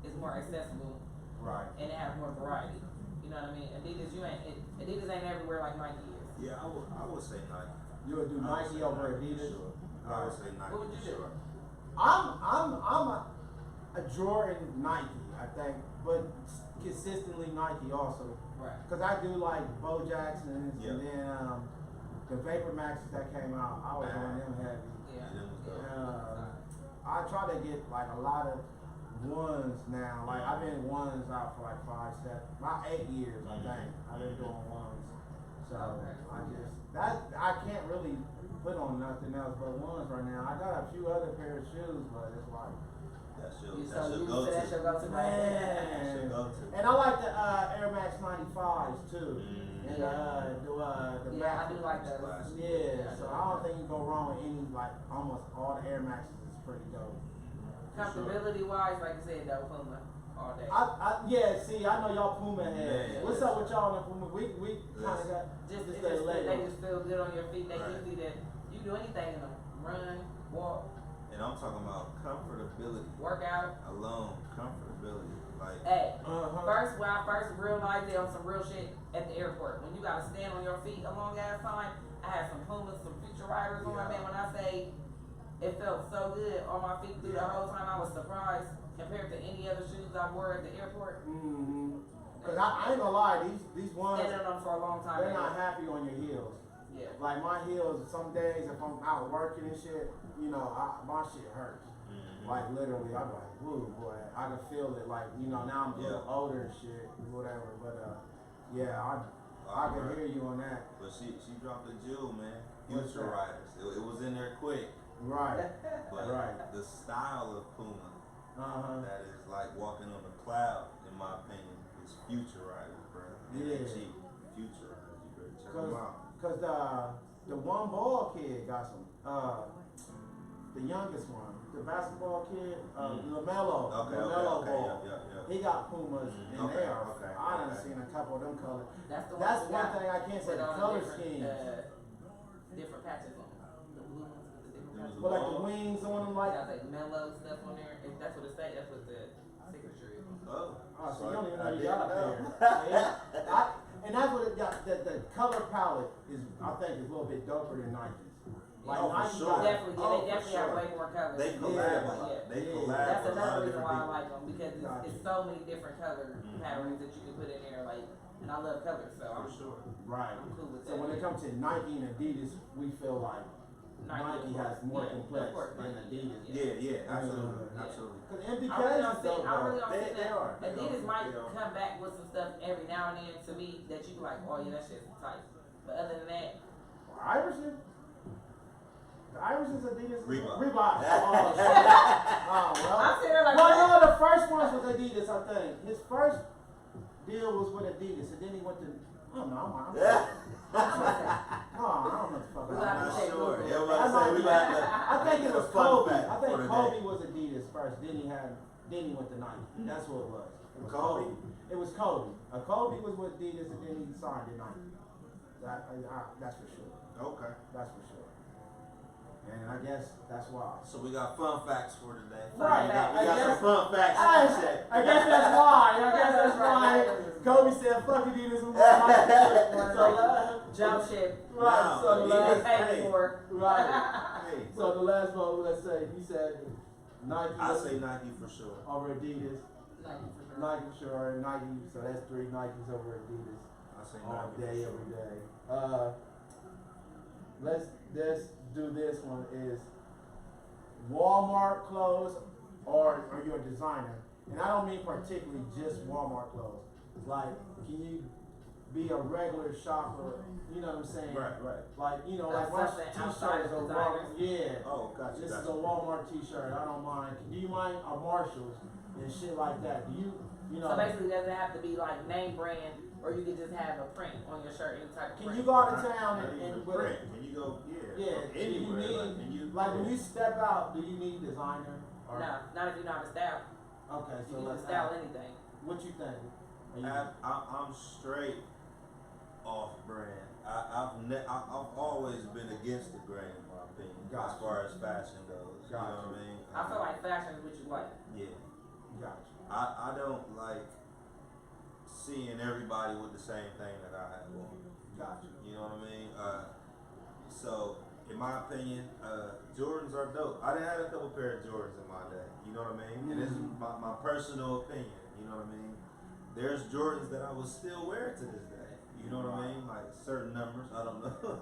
It's more accessible. Right. And it has more variety. You know what I mean? Adidas ain't everywhere like Nike is. Yeah, I would say Nike. You would do I would Nike say over Nike, Adidas? Sure. I would say Nike. What would you do? Sure. I'm a Jordan Nike, I think, but consistently Nike also. Right. Cause I do like Bo Jackson's Yeah. and then the Vapor Maxes that came out. I was on them heavy. Yeah. them was dope. I try to get like a lot of ones now. Like I've been ones out for like 8 years, I think. I've been doing ones. So I can't really put on nothing else but ones right now. I got a few other pair of shoes, but it's like, That's your You so used to go-to. that's your go-to, right? That's your man. go-to. And I like the Air Max 95s too. Mm. And the Yeah, I Max. do like those. Classic. Yeah, so I don't think you go wrong with any, like almost all the Air Maxes is pretty dope. Comfortability wise, like you said, though, Puma all day. Yeah, see, I know y'all Puma heads. Yeah. What's up with y'all in Puma? We kind of got Just just it that just label. they just feel good on your feet. They Right. give you that you do anything in them. Run, walk, And I'm talking about comfortability work out. alone. Comfortability. Like, Hey, Uh-huh. first when I first realized it on some real shit at the airport, when you gotta stand on your feet a long ass time, I had some Pumas, some Future Riders on my Yeah. man. When I say it felt so good on my feet through the whole time, I was surprised compared to any other shoes I wore at the airport. Mm-hmm. Cause I ain't gonna lie, these ones, Standing on them for a long time. they're not happy on your heels. Yeah. Like my heels, some days if I'm out working and shit, you know, my shit hurts. mhm. Like literally, I'm like, woo, boy, I can feel it. Like, you know, now I'm a little Yeah. older and shit, whatever. But yeah, I can hear you on that. But she dropped a jewel, man. What's Future that? Riders. It was in there quick. Right. But Right. the style of Puma Uh-huh. that is like walking on a cloud, in my opinion, is Future Riders, bro. It ain't Yeah. cheap. Future Riders. You better check them out. Cause the one ball kid got some. The youngest one, the basketball kid, LaMelo. Okay, LaMelo okay, Ball. yeah. He got Pumas, Mhm. and Okay, they are. okay, I done okay. seen a couple of them colors. That's the That's ones one that thing I can't say. put The on color different, schemes, different patches on them. The blue ones with the different Them patches. was but like the balls? wings on them, Yeah, like. like mellow stuff on there. If that's what it say, that's what the signature is. Oh, Oh, so you sorry. don't even know I you didn't got know. there. Yeah. And that's what it got. The color palette is, I think, is a little bit doper than Nike's. Like Oh, for Nike sure. got. Definitely, yeah, Oh, they for definitely sure. have way more colors. They Yeah. collab a lot. Yeah. They Yeah. collab That's with a lot another of reason different why I people. like them because Gotcha. it's so many different color Mhm. patterns that you can put in there. Like, and I love colors, so For I'm sure. Right. cool with So that. when it comes to Nike and Adidas, we feel like Nike has more yeah, complex of course, than Nike, Adidas. Yeah, absolutely, Yeah. absolutely. Cause I MBK really don't is see. dope, I really though. don't see They that. are. They Adidas are. might They are. come back with some stuff every now and then to me that you be like, oh yeah, that shit's tight. But other than that, Iverson? The Iverson's Adidas? Reebok. Reebok. Oh, shit. Oh, well. I'm sitting there like, Well, what? no, the first ones was Adidas, I think. His first deal was with Adidas, and then he went to, I don't know, I'm Yeah. no, I don't know what the fuck. We I got I'm to not take sure. Google. Everybody say we got to. I think it was a fun Kobe. fact I for think the Kobe day. was Adidas first. Then he went to Nike. That's what it was. It was Kobe? It was Kobe. Kobe was with Adidas, and then he signed to Nike. That's for sure. Okay. That's for sure. And I guess that's why. So we got fun facts for today. Right. We got I some guess- fun facts. I guess that's why. I guess that's why. Kobe said, "Fuck Adidas, we want Nike." So, Jump ship. right. No, So the You Adidas- get last, paid for. right. Hey, So the last vote, let's say he said Nike I say Nike for sure. over Adidas. Nike for sure. Nike for sure. Nike. So that's 3 Nikes over Adidas I say all Nike day, for every sure. day. Let's do this one is Walmart clothes or you're a designer. And I don't mean particularly just Walmart clothes. Like, can you be a regular shopper? You know what I'm saying? Right. Like, you know, Like like my something outside t-shirt is of a designers? Walmart. Yeah. Oh, gotcha. This is gotcha. a Walmart t-shirt. I don't mind. Do you mind a Marshalls and shit like that? Do you know? So basically, it doesn't have to be like name brand, or you could just have a print on your shirt, any type of Can print. you go out of Not town even and with print. Can you go? Yeah, do you Anywhere. need, Like, can you? like when you step out, do you need designer? Or, No, not if you know how to style. Okay, You so can let's style anything. what you think? Are you- I'm straight off brand. I've always been against the grain, in my opinion, Gotcha. as far as fashion goes. You know Gotcha. what I mean? I feel like fashion is what you like. Yeah. Gotcha. I don't like seeing everybody with the same thing that I have on. Gotcha. You know what I mean? So in my opinion, Jordans are dope. I done had a couple pair of Jordans in my day. You know what I mean? And this is my personal opinion. You know what I mean? There's Jordans that I would still wear to this day. You know what I mean? Like certain numbers. I don't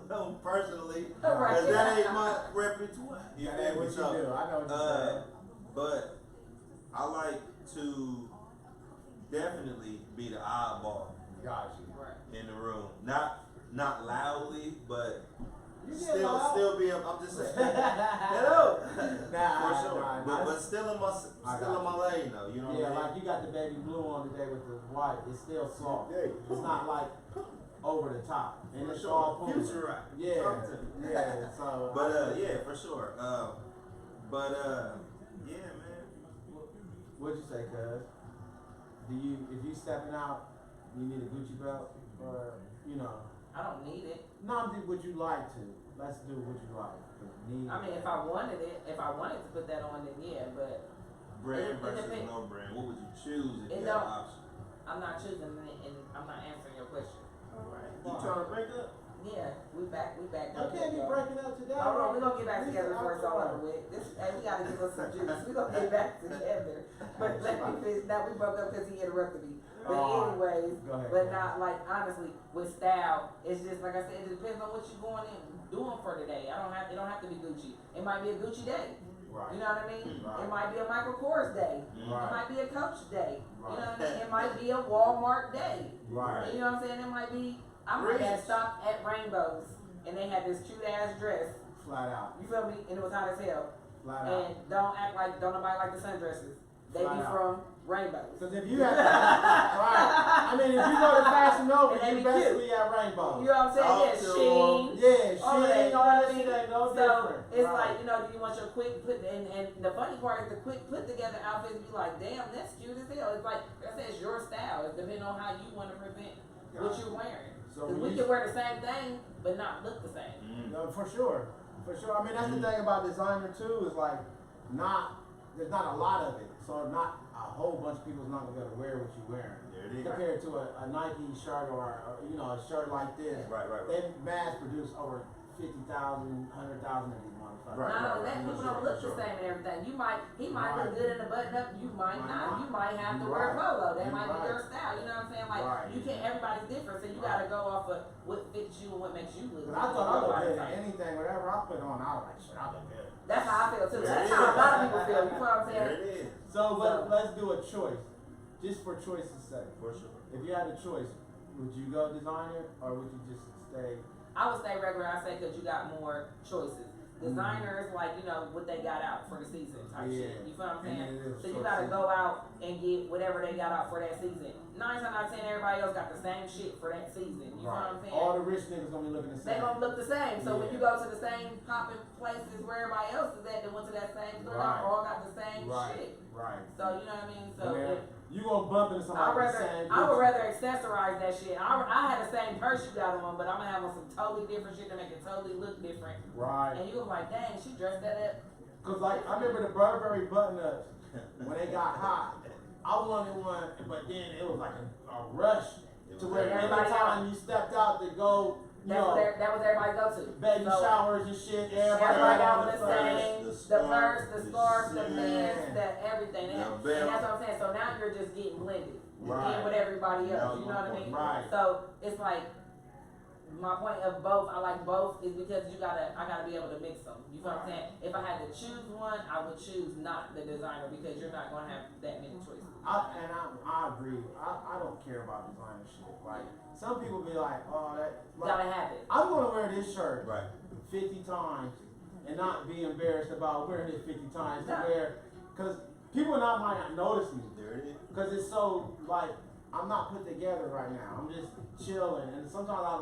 know personally, Right. because that ain't my repertoire. You That feel ain't me? what you So, do. I know what you're saying. but I like to definitely be the oddball Gotcha. Right. in the room. Not loudly, but still be. I'm just saying. Hello. Nah, For sure. But still in my lane though. You know what I yeah, mean? like you got the baby blue on today with the white. It's still soft. It's not like over the top, and For it's sure. all Puma. Future rock. Yeah, Talk to me. yeah. So, But yeah, for sure. Yeah, man. what'd you say, cuz? If you stepping out, you need a Gucci belt, or you know? I don't need it. No, would you like to? Let's do what you like. Need I mean, if I wanted to put that on, then yeah, but Brand It versus depends. no brand. What would you choose if It you had don't- an option? I'm not choosing it, and I'm not answering your question. You trying to break up? Yeah, we back I up. can't be y'all. breaking up today. Hold on, we're gonna get back This together is before it's all after over with. We gotta give us some juice. We're gonna get back together. But let me finish. Now we broke up because he interrupted me. But anyways, Go ahead, but go not like honestly with style. It's just like I said. It depends on what you're going in doing for today. It don't have to be Gucci. It might be a Gucci day. Right. You know what I mean? Right. It might be a Michael Kors day. Right. It might be a Coach day. You know Right. what I mean? It might be a Walmart day. Right. You know what I'm saying? It might be. I might have stopped at Rainbows and they had this cute ass dress. Flat out. You feel me? And it was hot as hell. Flat out. And don't nobody like the sundresses. They Flat be out. from Rainbows. Because if you have right, I mean, if you go to Fashion Nova, And they you be best cute. be at Rainbow. You know what I'm saying? Talk Yeah, to Sheen. Yeah, All of that, Shein, you know all what I that mean? shit ain't no So different. it's Right. like, you know, do you want your quick put and the funny part is the quick put together outfits be like, damn, that's cute as hell. It's like I said, it's your style. It's depending on how you want to present what you're wearing. So Because we can wear the same thing but not look the same. No, for sure. For sure. I mean, that's the thing about designer too, is like, there's not a lot of it. So not a whole bunch of people's not gonna be able to wear what you're wearing. There it is. Compared to a Nike shirt or a shirt like this. Right. They mass produce over 50,000, 100,000 of these motherfuckers. Right. Not only that, people don't look Sure. the same and everything. He might look Right. good in the button up, you might Might not. not. You might have to You're wear right. polo. That You're might be right. your style. You know what I'm saying? Like Right. you can't. Everybody's different, so you gotta go off of what fits you and what makes you look. But I thought I looked good in Right. anything, whatever I put on, I was like, shit, I look good. That's how I feel too. There That's it how a is. lot of people feel. You know what I'm There saying? it is. So, let's do a choice. Just for choice's sake. For sure. If you had a choice, would you go designer or would you just stay? I would say regular. I say because you got more choices. Designers like what they got out for the season type Yeah. shit. You feel what I'm And saying? it is So you short gotta season. go out and get whatever they got out for that season. 9 times out of 10, everybody else got the same shit for that season. You know what I'm saying? All the rich niggas gonna be looking the They same. gonna look the same. So when Yeah. you go to the same popping places where everybody else is at, they went to that same store. Right. They all got the same Right. shit. Right. So you know what I mean? So And then if, you gonna bump into somebody with the same. I would Gucci. rather accessorize that shit. I had the same purse you got on, but I'm gonna have on some totally different shit to make it totally look different. Right. And you gonna be like, dang, she dressed that up. Cause like I remember the Burberry button ups when they got hot. I wanted one, but then it was like a rush to where every Everybody time you stepped out to go, you know, That was everybody go to. baby So, showers and shit. Everybody Everybody got on on the the same, the the scarf, purse, the the scarf, the shoes. pants, the everything. And The that's belt. what I'm saying. So now you're just getting blended Right. in with everybody Now else. You know what I mean? Right. So it's like my point of both. I like both is because I gotta be able to mix them. You know what I'm saying? If I had to choose one, I would choose not the designer because you're not gonna have that many choices. I agree. I don't care about designer shit. Like some people be like, oh that. You Like, gotta have it. I'm gonna wear this shirt Right. 50 times and not be embarrassed about wearing it 50 times to No. wear, cause people might not notice me. There it is. Cause it's so like I'm not put together right now. I'm just chilling, and sometimes a lot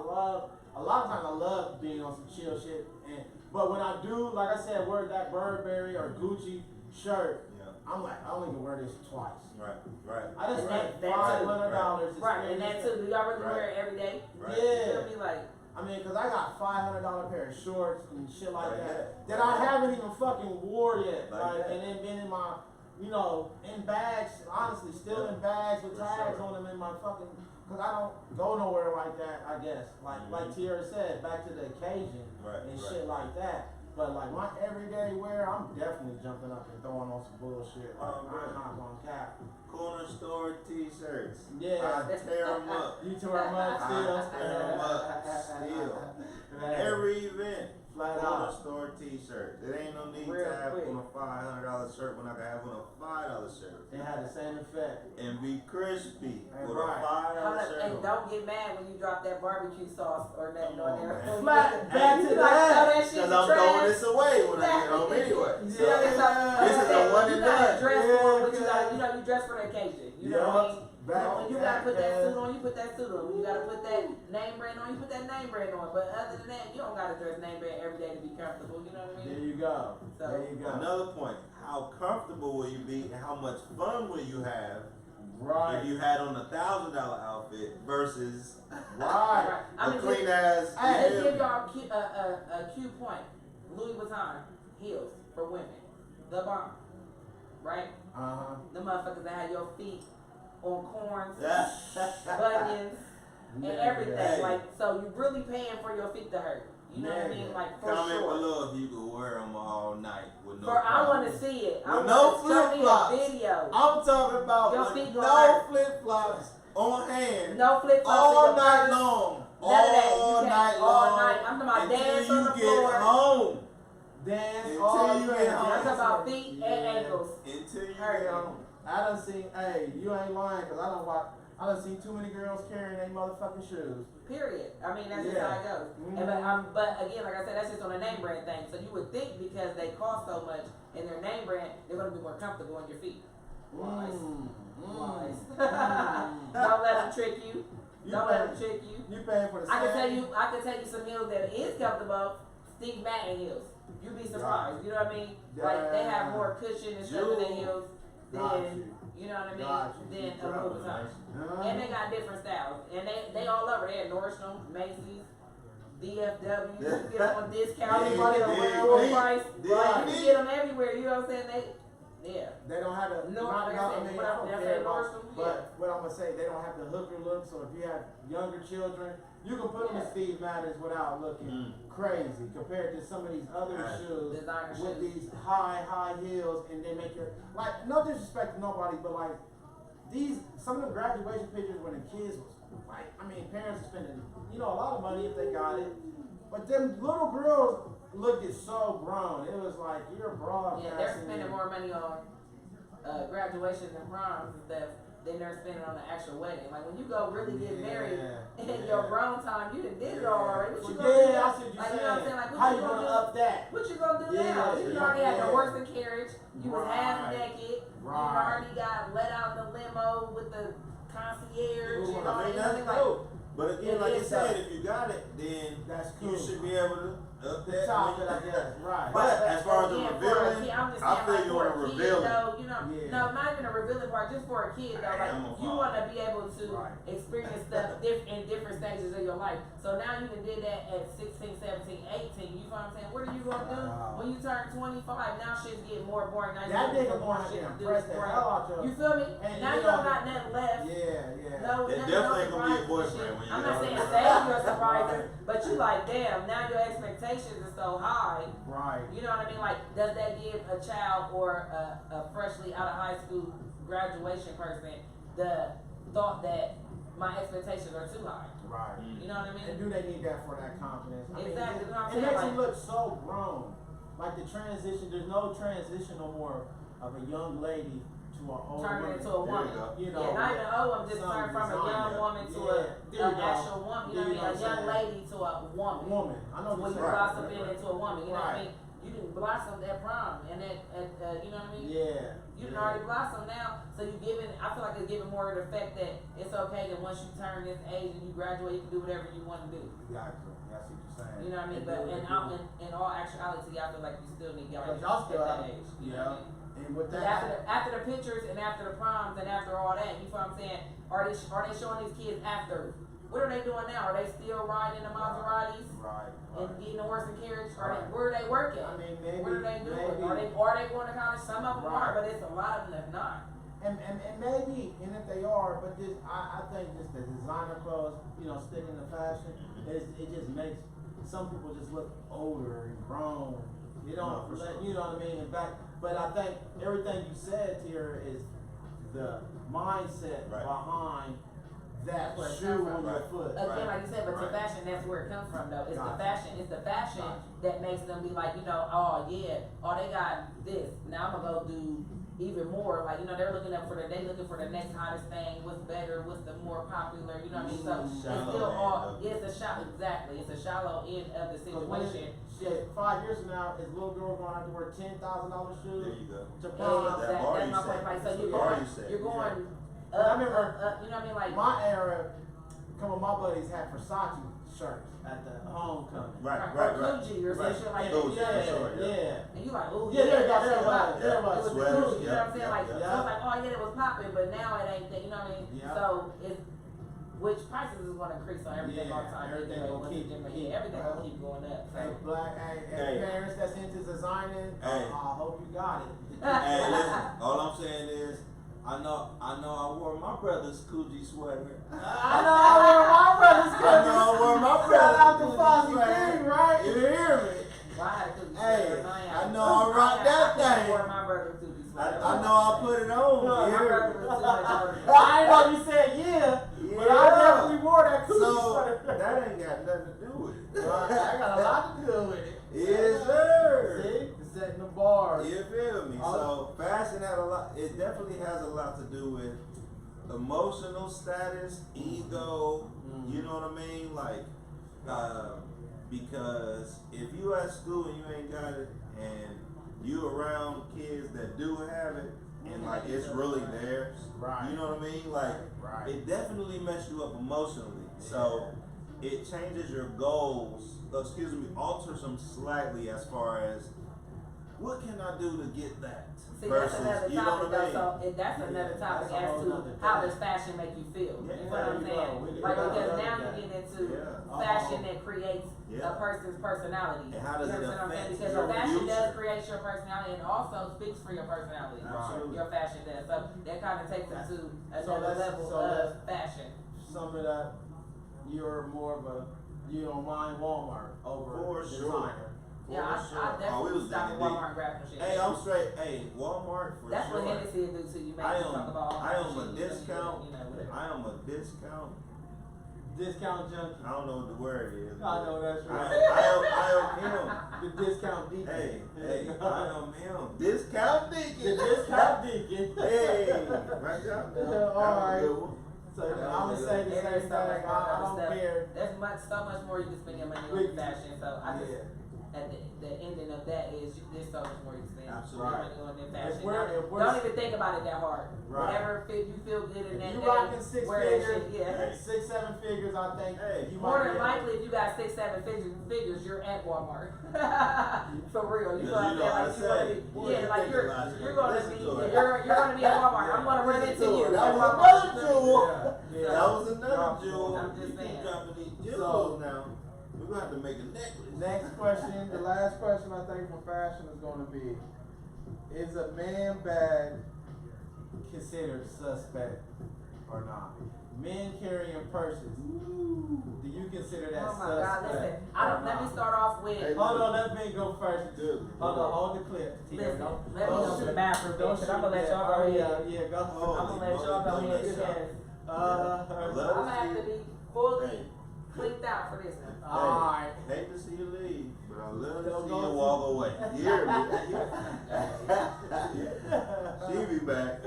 of times I love being on some chill shit. But when I do, like I said, wear that Burberry or Gucci shirt, Yeah. I'm like I only can wear this twice. Right. Right. I just And spent that too. $500. Right, and that too. Do y'all really Right. wear it every day? Right. You Yeah. feel me? Like, I mean, cause I got $500 pair of shorts and shit like Like that that. I haven't even fucking wore yet. Like that. And then been in my, in bags. Honestly, still in bags with For tags sure. on them in my fucking. Cause I don't go nowhere like that. I guess like Tierra said, back to the occasion Right. and Right. shit like that. But like my everyday wear, I'm definitely jumping up and throwing on some bullshit. Like, Oh, I'm man. not gonna cap. Corner store t-shirts. Yeah. I tear them up. You tore them up still. I tear 'em up still. Man. Every event. Flat Corner out. store t-shirt. There ain't no need Real to have quick. on a $500 shirt when I can have on a $5 shirt. It had the same effect. And be crispy Hey, with right. a $5 Hold up, shirt. and don't get mad when you drop that barbecue sauce or nothing Come on on, there. man. Flat back You to like that. throw that shit in Because the I'm throwing trash. this away when I get home Exactly. anyway. You So, know, it's like, this is a one you and gotta done. dress for what you Yeah, got. You know, you dress for the occasion. You know what I mean? Back When you back, gotta put that man. suit on, you put that suit on. When you gotta put that name brand on, you put that name brand on. But other than that, you don't gotta dress name brand every day to be comfortable. You know what I There mean? you go. So- There you go. Another point, how comfortable will you be and how much fun will you have if Right. you had on a $1,000 outfit versus Right. I a mean, clean ass. Hey, let's give y'all a cue point. Louis Vuitton heels for women, the bomb, right? Uh-huh. The motherfuckers that have your feet on corns, Yeah. bunions, and everything. Hey. Like, so you really paying for your feet to hurt. You know what I mean? Nigga. Like, for Comment sure. below if you could wear them all night with no For I want to problems. see it. I With want no to show me flip-flops. a video. I'm talking about Your with feet gonna no hurt. flip flops on hand No flip flops in all your night purse. long. None of that. You All can't- night all long. night. I'm talking about until dance you on the get floor. home. Dance Until all you night. get home. I'm talking about feet Yeah. and ankles. Until you Hurt. get home. I done seen, hey, you ain't lying, cause I done seen too many girls carrying their motherfucking shoes. Period. I mean, that's just Yeah. how it goes. Mhm. And but again, like I said, that's just on a name brand thing. So you would think because they cost so much in their name brand, they're going to be more comfortable on your feet. Lies. Lies. Don't let them trick you. You Don't let paying- them trick you. You paying for the I can same? tell you some heels that is comfortable. Steve Madden heels. You'd be surprised. You know what I mean? Like they have more cushion and stuff in their heels Got than you know what I mean? Got you. Than a Louis Vuitton. Uh-huh. And they got different styles. And they all over there. Nordstrom, Macy's, DFW. You can get them on discount. You can get them Yeah, on full yeah, price. yeah. Like, you can get them everywhere. You know what I'm saying? Yeah. They don't have the No, like I said, what I I- don't did I care say about, Nordstrom? but Yeah. what I'm gonna say, they don't have the hooker look. So if you have younger children, you can put them in Yeah. Steve Maddens without looking crazy compared to some of these other Right. shoes Designer with shoes. these high heels, and they make your like no disrespect to nobody, but like these some of the graduation pictures when the kids was like, I mean, parents are spending a lot of money if they got it, but them little girls looked it so grown. It was like you're broadcasting. Yeah, they're spending more money on graduations and proms and stuff than they're spending on the actual wedding. Like when you go really get married in your grown time, you done did it all already. What you gonna do? Yeah, I now? see what you're Like, saying. you know what I'm saying? Like, what How you you gonna gonna do? up that? What you gonna do Yeah, now? You already had yeah. the horse and carriage. You was half Right. naked. You Right. already got let out in the limo with the concierge Ooh, and all I mean, that. that's Like, dope. But again, It like you is said, dope. if you got it, then That's you cool. should be able to up The that. top of it, I guess. Right. But as far as the again, for a revealing, kid, I'm just I saying, feel like, you for want a to kid, reveal it. though, you know, Yeah. no, not even a revealing part, just for a kid though, like I'm a you father. want to be able to Right. experience stuff in different stages of your life. So now you done did that at 16, 17, 18. You know what I'm saying? What are you gonna do Wow. when you turn 25? Now shit's getting more boring. Now you That got nigga more wanna shit to do. impress the Right. hell out your. You feel me? And Now you you don't know- got nothing left. Yeah. No, It nothing definitely else ain't gonna be a surprises boyfriend shit. when you I'm get not older. saying stay your surprises, Right. but you like, damn, now your expectations are so high. Right. You know what I mean? Like, does that give a child or a freshly out of high school graduation person the thought that my expectations are too high? Right. You know what I And mean? do they need that for that confidence? I mean, Exactly, what I'm it saying, makes like- you look so grown. Like the transition, there's no transition no more of a young lady to an old Turning woman. into a There you woman. go. You know, Yeah, not even oh, I'm just some turned from a design young that. woman to Yeah, there you an go. actual woman. You know what I mean? You know A what I'm young saying? lady to a woman. Woman. I know When what you you're blossom saying. into a woman, you know what I Right. mean? You didn't blossom at prom, and you know what I mean? Yeah. You done already blossomed now, so you giving. I feel like it's giving more of the effect that it's okay that once you turn this age and you graduate, you can do whatever you want to do. Exactly. I see what you're saying. You know what I mean? They But do what they do. in all actuality, I feel like you still need But guidance y'all at still that have, age. You you know what I know, mean? and with But that, after the pictures and after the proms and after all that, you feel what I'm saying? Are they showing these kids after? What are they doing now? Are they still riding the Maseratis right. and getting the horse and carriage? Right. Where are they working? I mean, maybe, What are they doing? maybe, Are they going to college? Some of them Right. are, but it's a lot of them that's not. and maybe, and if they are, but this, I think just the designer clothes, sticking to fashion, it just makes some people just look older and grown. You No, don't, for sure. you know what I mean? In fact, but I think everything you said here is the mindset Right. behind that That's where it shoe come on from. your Right. foot. Again, like you said, but Right. the fashion, that's where it comes from though. It's Gotcha. the fashion. It's the fashion Gotcha. that makes them be like, oh yeah, oh they got this. Now I'm gonna go do even more. Like, they're looking for the next hottest thing, what's better, what's the more popular, you know what I mean? So it's Shallow still end all, of it. yeah, it's a shallow end of the Because when situation. shit, 5 years from now, is little girl going to have to wear $10,000 There shoes you go. to Yeah, prom? That bar that's you my said. point. Like, so The bar you said. you're going I up, remember up, you know what I mean? Like, My era, some of my buddies had Versace shirts at the homecoming. Right, or right, right. Gucci or some Right. shit like Those, that. sure, yeah. And you like, ooh, Yeah, there you go, that there shit it was, poppin'. there it was. It was Sweaters, cool, you know what I'm yep, saying? yep, Like, yep. so it's like, oh yeah, it was popping, but now it ain't that, you know what I mean? Yep. So it's, which prices is gonna increase on everything Yeah, all the time. everything anyway, gonna once keep- you get- keep, yeah, everything bro. gonna keep going up. So. Hey, Hey. parents that's into designing, Hey. I hope you got it. Hey, listen, all I'm saying is, I know I wore my brother's Coogee sweater. I know I wear my brother's I know I wore my Shout out to brother's Fozzie sweater. King, right? You hear me? Well, I had a Coogee Hey, sweater, so I know I rock that thing. I wore my brother's Coogee sweater. I know I put it on. No, You My hear brother me? was too much older. I ain't know you said yeah, but I Yeah. definitely wore that Coogee So sweater. that ain't got nothing to do with it. I got a lot to do with it. Yes, sir. See, setting the bar. You feel me? So fashion had a lot. It definitely has a lot to do with emotional status, ego. You know what I mean? Like, because if you at school and you ain't got it, and you around kids that do have it, and like it's really theirs. Right. You know what I mean? Like, Right. it definitely messes you up emotionally. So it changes your goals. Alters them slightly as far as what can I do to get that See, that's versus another you know topic what I mean. though, so that's another topic That's a as whole to nother how thing. does fashion make you feel. Yeah, You know what I'm there you saying? go. We Like, can because talk now about you that. get into Yeah. fashion that creates Yeah. a person's personality. And how does You it understand what I'm saying? affect Because your your fashion future? does create your personality and also speaks for your personality. Absolutely. Your fashion does. So that kind of takes us to another level so of let's- fashion. Sum it up. You're more of a you don't mind Walmart over For sure. designer. Yeah, For sure. I definitely was stop at digging Walmart and grab some shit. Hey, I'm straight. Hey, Walmart for That's sure. what Hennessy will do to you. Make I you am- talk about all I kinds am of a shit, you know, discount. whatever. I am a discount. Discount junkie. I don't know what the word is. I know that's right. I am him. The discount deacon. Hey, There hey, you I go. am him. Discount The deacon. discount deacon. Hey, right out Yeah, there. all right. Good one. So I'm gonna say the There same is thing. so much more I other don't stuff. care. There's so much more you can spend your money on in fashion. So I just, at the ending of that is there's so much more you can spend Absolutely. your money on in fashion. If we're- Don't even think about it that hard. Right. Whatever fit you feel good in If that you day. rocking six wear that figures, shit, yeah. Hey. 6-7 figures, I think Hey. you More might than be likely, if you got 6-7 figures, you're at Walmart. For real, you know Because what I'm you know saying? how Like to you say, wanna be, yeah, you like think you're about it. gonna Listen be, to it. you're gonna be at Walmart. I'm gonna run into you. That at was Walmart. another jewel. Yeah. That was another Drop jewel. I'm just You saying. keep dropping these So- jewels now. We're gonna have to make a necklace. Next question, the last question I think for fashion is going to be: is a man bag considered suspect or not? Men carrying purses, do you consider that Oh my suspect? God, listen. or Let me not? start off with. Hey, Hold on, let me go first. Dude. Hold on, hold the clip. Tia, Listen, don't- let me don't go to shoot- the bathroom, don't bitch, and I'm gonna shoot let that. y'all go Oh, ahead. yeah, go. I'm gonna let y'all go ahead Holy because I I'm love gonna have to be fully cleaned out for this one. Alright. Hate to see you leave, but I love to Don't see go you to- walk away. You hear me? She be back.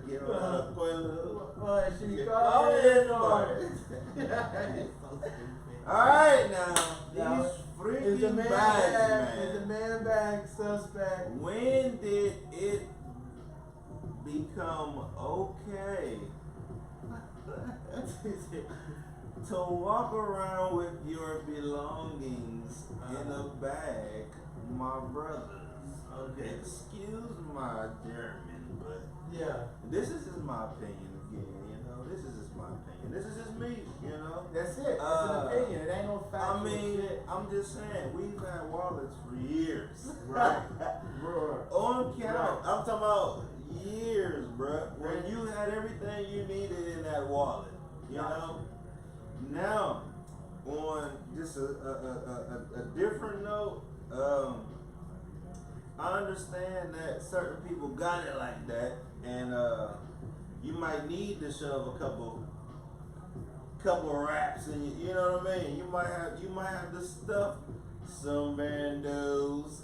Give her a toilet. Well, she be Oh, calling. yeah, Alright now, Now, these Is the freaking man bags, bag, is the man. man bag suspect? When did it become okay to walk around with your belongings in a bag, my brothers? Okay, excuse my German, but Yeah, this is just my opinion again, you know. This is just my opinion. This is just me, you know. that's it. It's an opinion. It ain't no I factual mean, shit. I'm just saying, we've had wallets for years. Right. Bruh. On count. Right. I'm talking about years, bruh. When you had everything you needed in that wallet, you know. Now, on just a different note, I understand that certain people got it like that, and you might need to shove a couple wraps in you know what I mean? You might have to stuff some bandos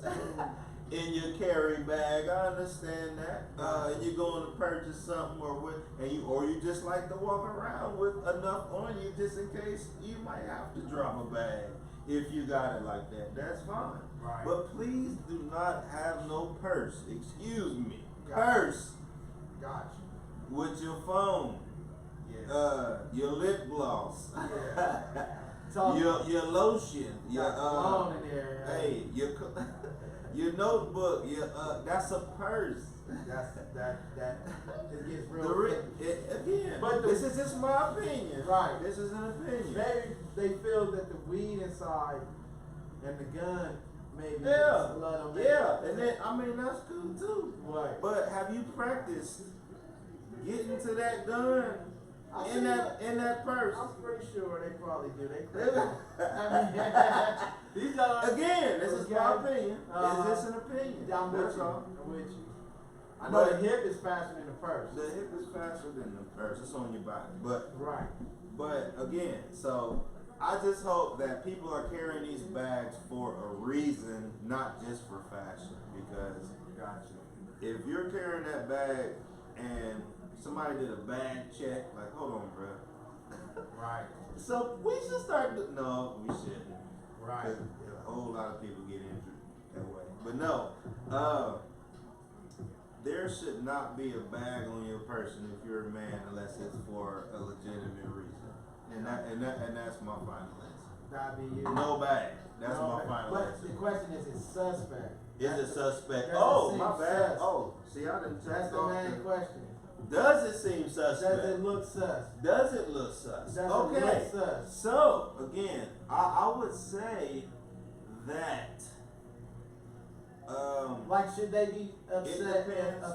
in your carry bag. I understand that. And you're going to purchase something or you just like to walk around with enough on you just in case you might have to drop a bag. If you got it like that, that's fine. Right. But please do not have no purse. Excuse me. Gotcha. Purse Gotcha. with your phone, Yeah. your lip gloss, Yeah. So your lotion, your cologne in there. hey, your notebook, that's a purse. That it gets real. Again, But this is just my opinion. Right. This is an opinion. Maybe they feel that the weed inside and the gun maybe Yeah, let them. yeah, and then I mean that's cool too. Right. But have you practiced getting to that gun in that purse? I'm pretty sure they probably do. I mean, these are Again, this is my opinion. Uh-huh. Is this an opinion? I'm with That's you. all. I'm with you. I know But- the hip is faster than the purse. The hip is faster than the purse. It's on your body. Right. But again, so I just hope that people are carrying these bags for a reason, not just for fashion. Because Gotcha. if you're carrying that bag and somebody did a bag check, like, hold on, bro. Right. So we should start. No, we shouldn't. Right. 'Cause a whole lot of people get injured that way. But no, there should not be a bag on your person if you're a man unless it's for a legitimate reason. And that's my final answer. That'd be you. No bag. That's No, my final but answer. the question is suspect. Is That's it the- suspect? does it Oh, seem my bad. sus? Oh, see, I didn't That's check the off main the- question. Does it seem Does suspect? it look sus? Does it look sus? Does it Okay. look sus? So again, I would say that Like, should they be upset depends.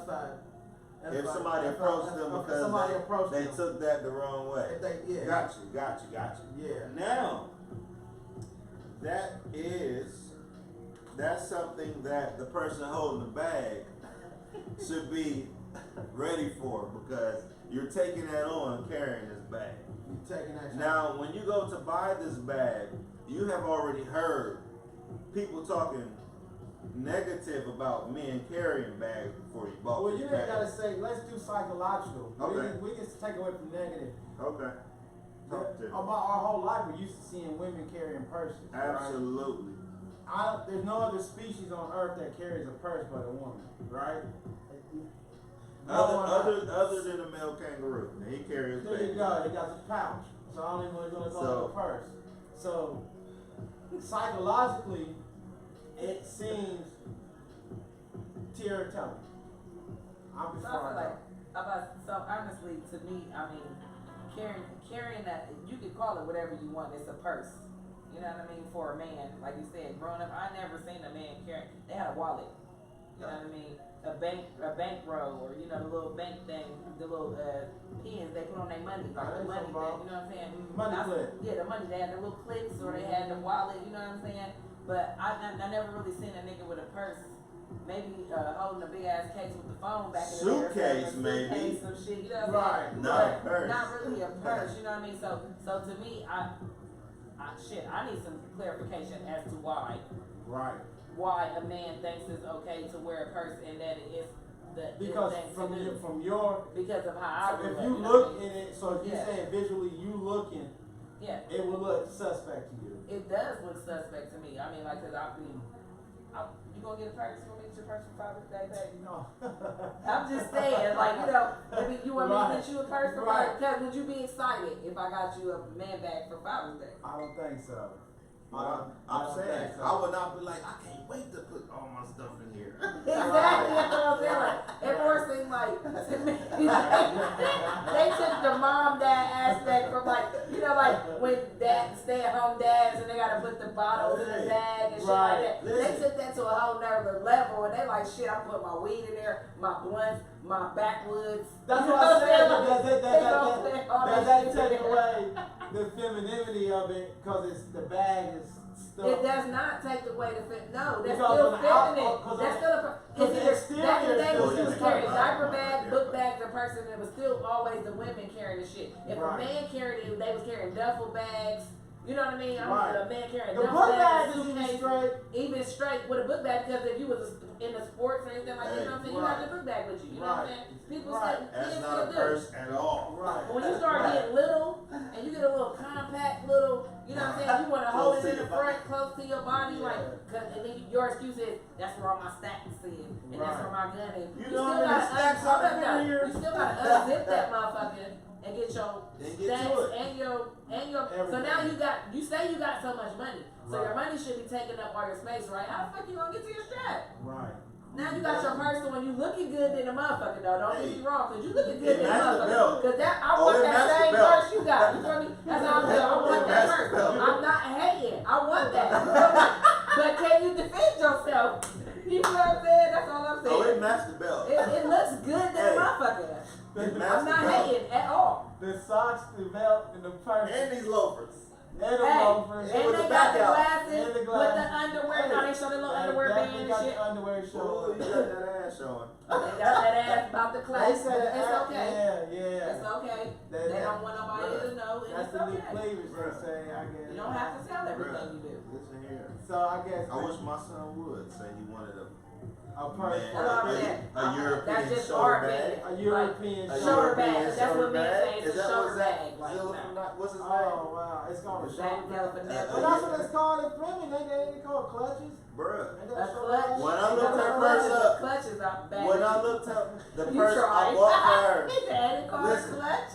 If somebody approached them because somebody approached they them? took that the wrong way. If they, yeah. Gotcha. Yeah. Now, that's something that the person holding the bag should be ready for because you're taking that on carrying this bag. You taking that shot? Now, when you go to buy this bag, you have already heard people talking negative about men carrying bags before you bought Well, this you ain't bag. gotta say, let's do psychological. Okay. We can take away from negative. Okay. Talk to me. Our whole life we're used to seeing women carrying purses. right? Absolutely. There's no other species on earth that carries a purse but a woman, right? No one else. Other than a male kangaroo. Now, he carries There you baby. go. They got the pouch. So I don't even want to go So- to the purse. So psychologically, it seems tear-tummy. I'm So just I feel far like, so honestly, to me, I mean, carrying that, you could call it whatever you want. It's a purse. You know what I mean? For a man, like you said, growing up, I never seen a man carrying. They had a wallet. You know what I mean? A bankroll, or the little bank thing, the little pins they put on their money, like the money thing. You know what I'm saying? Money clip. Yeah, the money. They had the little clips, or they had the wallet. You know what I'm saying? But I never really seen a nigga with a purse. Maybe holding a big ass case with the phone back in the day. Suitcase, maybe. Suitcase, some shit. You know what I'm Right. saying? Not a But purse. Not really a purse. You know what I mean? So to me, I need some clarification as to why Right. a man thinks it's okay to wear a purse and that it is the Because thing from to do. your Because of how I so grew if up, you know look what I in mean? it, so if you Yeah. say visually you looking, Yeah, it will look suspect to you. it does look suspect to me. I mean, like, cause you gonna get a purse? You gonna get your purse for Father's Day, baby? No. I'm just saying, like, maybe you want me to get you a purse for Right. Father's Day? Cause would you be excited if I got you a man bag for Father's Day? I don't think so. I'm don't saying, think so. I would not be like, I can't wait to put all my stuff in here. Exactly, that's what I'm saying. Like, it more seemed like to me, they took the mom dad aspect from like when stay at home dads and they gotta put the bottles in the bag and shit Right. like that. They took that to a whole nother level and they like shit. I put my weed in there, my blunts, my backwoods. That's You what know I'm saying. Like, Does they gonna put all that shit in take there. away the femininity of it because it's the bag is stuff. It does not take away the fit. No, that's Because still on the out- feminine. because That's on- still a. because It's the either exterior back in the day still when she was is carrying covered. diaper bag, book bags, a person, it was still always the women carrying the shit. If Right. a man carried it, they was carrying duffel bags. You know what I mean? I Right. mean, a man carrying The duffel book bags, bag is even suitcase, straight. even straight with a book bag, because if you was in the sports or anything like that, you know what I'm saying? You Right. have the book bag with you. You know what I'm Right. saying? People Right. say That's kids not still a do. purse at all. Right. But when you start Right. getting little and you get a little compact little, you know what I'm saying? You want to hold Close it to in the your body. front, close to your body, Yeah. like, and then your excuse is that's where all my stacks is, and that's Right. where my gun is. You still know how many gotta stacks hold I up, got though. here? You still gotta unzip that motherfucker and get your And get stacks to it. and your. So Everything. now you say you got so much money, so your Right. money should be taking up all your space, right? How the fuck you gonna get to your strap? Right. Now you got your purse, so when you looking good in the motherfucker though, don't get me wrong, cause you looking good It in the matched the motherfucker. belt. Cause that I Oh, want it that matched the same belt. purse you got. You feel me? That's how I'm saying. I want It that matched the purse. belt. I'm not hating. I want that. You feel me? But can you defend yourself? You know what I'm saying? That's all I'm Oh, it saying. matched the belt. It looks good to Hey. the motherfucker. It matched I'm the not belt. hating at all. The socks, the belt, and the purse, And these loafers. and the Hey, loafers. and with they the got back the out. glasses And the with glass. the underwear. Now they show the little They underwear definitely band and got shit. the underwear Oh, showing. you got that ass showing. They got that ass about the They class. said It's okay. Yeah. It's okay. That- They don't want nobody Bruh. to know, and That's it's the new okay. cleavage Bruh. they say, I guess. You don't have to tell everything you do. Listen here. So I guess I wish my son would say he wanted a a purse. man, That's what I'm a, saying. a European That's just shoulder our bag. opinion. A European A Shoulder shoulder bag. European That's what shoulder men bag? say. It's Is a that shoulder what's that? bag. Like, Zilla nah. from that- what's his name? Oh wow, it's called a Zach shoulder bag. Galifianakis. But that's what it's called in Fleming. They call it clutches. Bruh. Ain't A that shoulder clutch. bag? When I looked Because her the purse clutches- up, the clutches are bad. When I looked up the You purse tried. I bought for her, He said it called a Listen. clutch.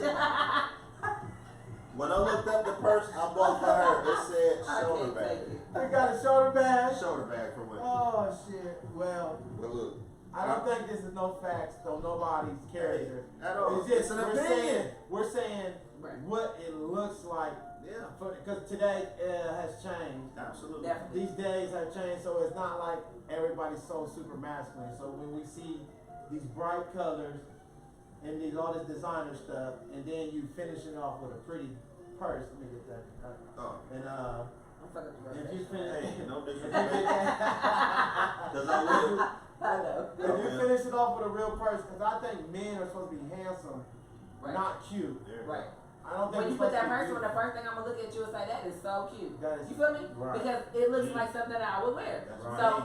when I looked up the purse I bought for her, it said I shoulder can't bag. take it. They got a shoulder bag. Shoulder bag for women. Oh shit. Well, But look, I don't think this is no facts on nobody's character. at all. It's just It's an we're opinion. saying Right. what it looks like Yeah, because today has changed. absolutely. Definitely. These days have changed, so it's not like everybody's so super masculine. So when we see these bright colors and these all this designer stuff, and then you finish it off with a pretty purse. Let me get that. Oh, And I'm fucking with if that. you finish, hey, no if you disrespect. finish- Cause I will. I know. if you finish it off with a real purse, because I think men are supposed to be handsome, Right. not cute. There. Right. I don't think When you we're put that supposed purse to on, be the first thing I'm gonna look at you and say that is so cute. That is You feel me? right. Because it looks like something that I would wear. That's Right. So,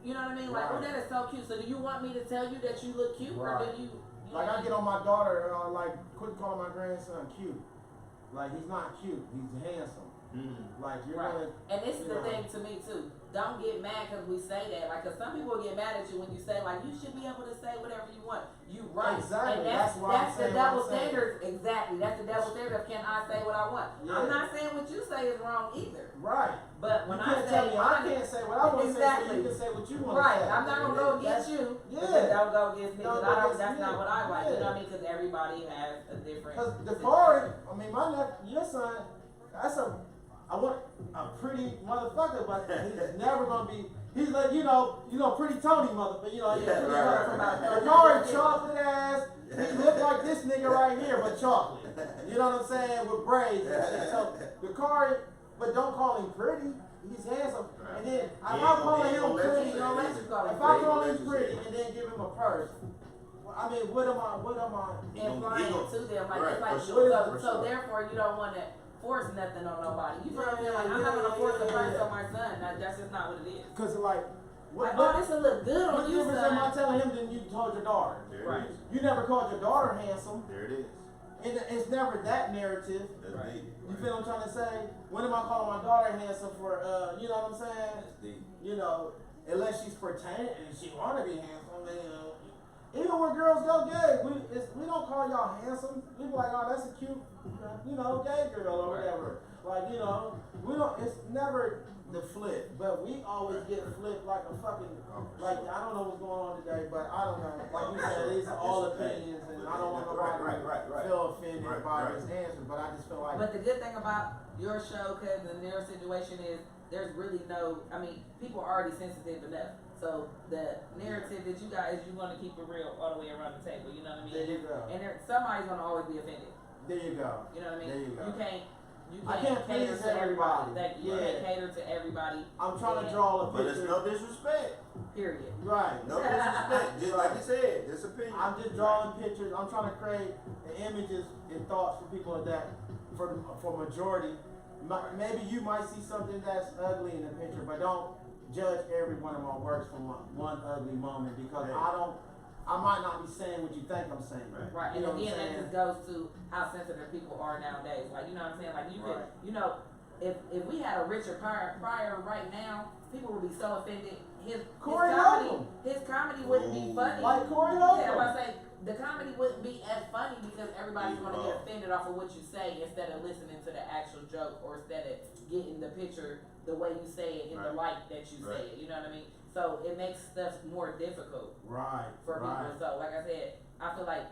you know what I mean? Like, oh, Right. that is so cute. So, do you want me to tell you that you look cute, Right. or do you? Like I get on my daughter, like quit calling my grandson cute. Like he's not cute, he's handsome. Like you're Right. gonna, And this is you the know. thing to me too. Don't get mad because we say that. Like, cause some people get mad at you when you say like you should be able to say whatever you want. You right. Exactly. And that's That's why I'm the saying what double I'm saying. standard. Exactly. That's the double standard of can I say what I want. Yeah. I'm not saying what you say is wrong either. right. But when you I can't say tell me I mine- can't say what I want to say, so Exactly. you can say what you want Right, to say. I'm not gonna go against you. Yeah. But then don't go against me. Don't Cause go I don't, against that's me. not what I like. You know Yeah. what I mean? Because everybody has a different. Because DeForest, I mean, your son, that's I want a pretty motherfucker, but he's never gonna be. He's like, you know, pretty Tony motherfucker. You know, he's Yeah, pretty right, motherfucker. right. Akari chocolate ass. He look like this nigga right here, but chocolate. You know what I'm saying? With braids and shit. So Akari, but don't call him pretty. He's handsome. And then if I call him pretty, He gonna let you call him if I pretty. call him pretty and then give him a purse, well, I mean, what am I? implying to them, like Right, it's like for so, sure, so, for so sure. therefore you don't want to force nothing on nobody. You know what I'm saying? Like I'm Yeah, not gonna force a yeah, purse yeah. on my son. That's just not what it is. Cause like, Like, oh, this will look good what on you, difference am I son. telling him than you told your daughter? There Right. it is. You never called your daughter handsome, There it is. and it's never that narrative. That's Right. deep. You feel what I'm trying to say? When am I calling my daughter handsome for? You know what I'm saying? That's deep. You know, unless she's pretending and she wanna be handsome, then, even when girls go gay, we don't call y'all handsome. We be like, oh, that's a cute, gay girl or whatever. Like, we don't. It's never the flip, but we always get flipped like a fucking. Like I don't know what's going on today, but I don't know. Like you said, these are all opinions, and I don't want nobody to feel offended by his answer. But I just feel like. But the good thing about your show, cause the their situation is there's really no. I mean, people are already sensitive enough. So the narrative that you guys, you want to keep it real all the way around the table. You know what I mean? There you go. And somebody's gonna always be offended. There you go. You know what I mean? There you go. You can't. You I can't can't cater please to everybody. everybody. Thank you. You Yeah. can't cater to everybody. I'm trying to Yeah. draw a But it's picture. no disrespect. Period. Right. No disrespect. Just like you said, this opinion. I'm just drawing pictures. I'm trying to create images and thoughts for people that, for majority. Maybe you might see something that's ugly in the picture, but don't judge every one of my works from one ugly moment because Hey. I might not be saying what you think I'm saying. Right, You know and what I'm again, that saying? just goes to how sensitive people are nowadays. Like, you know what I'm saying? Like, you could, Right. you know, if we had a Richard Pryor right now, people would be so offended. Corey His comedy wouldn't be Ooh. funny. Like Corey Yeah, Holcomb. I say the comedy wouldn't be as funny because everybody's He's gonna wrong. get offended off of what you say instead of listening to the actual joke or instead of getting the picture the way you say it in the Right. light that you Right. say it. You know what I mean? So it makes stuff more difficult Right. for right. people. So like I said, I feel like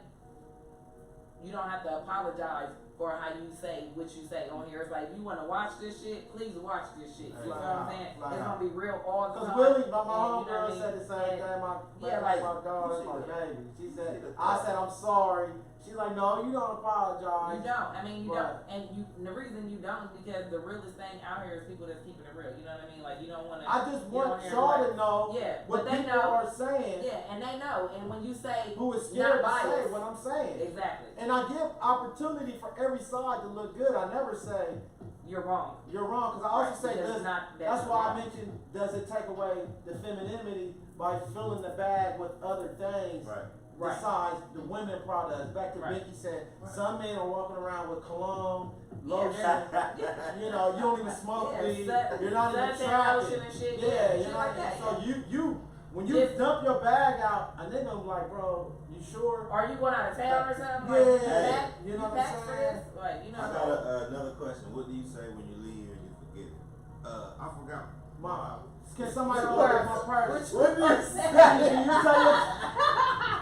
you don't have to apologize for how you say what you say on here. It's like, if you want to watch this shit, please watch this shit. You know what I'm saying? Flat It's out. gonna be real all the Cause time. Willie, my And, you know what I homegirl mean? said the same And- thing. yeah, like- My daughter, You see my that? baby. She You said, see that? I said I'm sorry. She's like, no, you don't apologize. You don't. I mean, you Right. don't. And the reason you don't is because the realest thing out here is people that's keeping it real. You know what I mean? Like, you don't want to. I just get want on here y'all and to know Yeah, what but they people know. are saying. Yeah, and they know. And when you say Who is scared to not say biased, what I'm saying. exactly, And I give opportunity for every side to look good. I never say you're wrong. you're wrong. Cause I also say Because this. not- That's why I wrong. mentioned, does it take away the femininity by filling the bag with other things Right. Right. besides the women products? Back to Right. Vicky said, Right. some men are walking around with cologne, Yeah, lotion. yeah. You know, you don't even smoke Yeah, weed. sun- You're not even suntan trapping. lotion and shit. Yeah, Yeah, you're shit not. like that, So yeah. you when you Just- dump your bag out, a nigga be like, bro, you sure? Are you going out of town or something? Yeah, Like, hey, you know you what I'm pack for saying? this? Like, you know. I got another question. What do you say when you leave and you forget it? I forgot. My, can somebody Which hold up purse? my purse? Which What do you purse? say?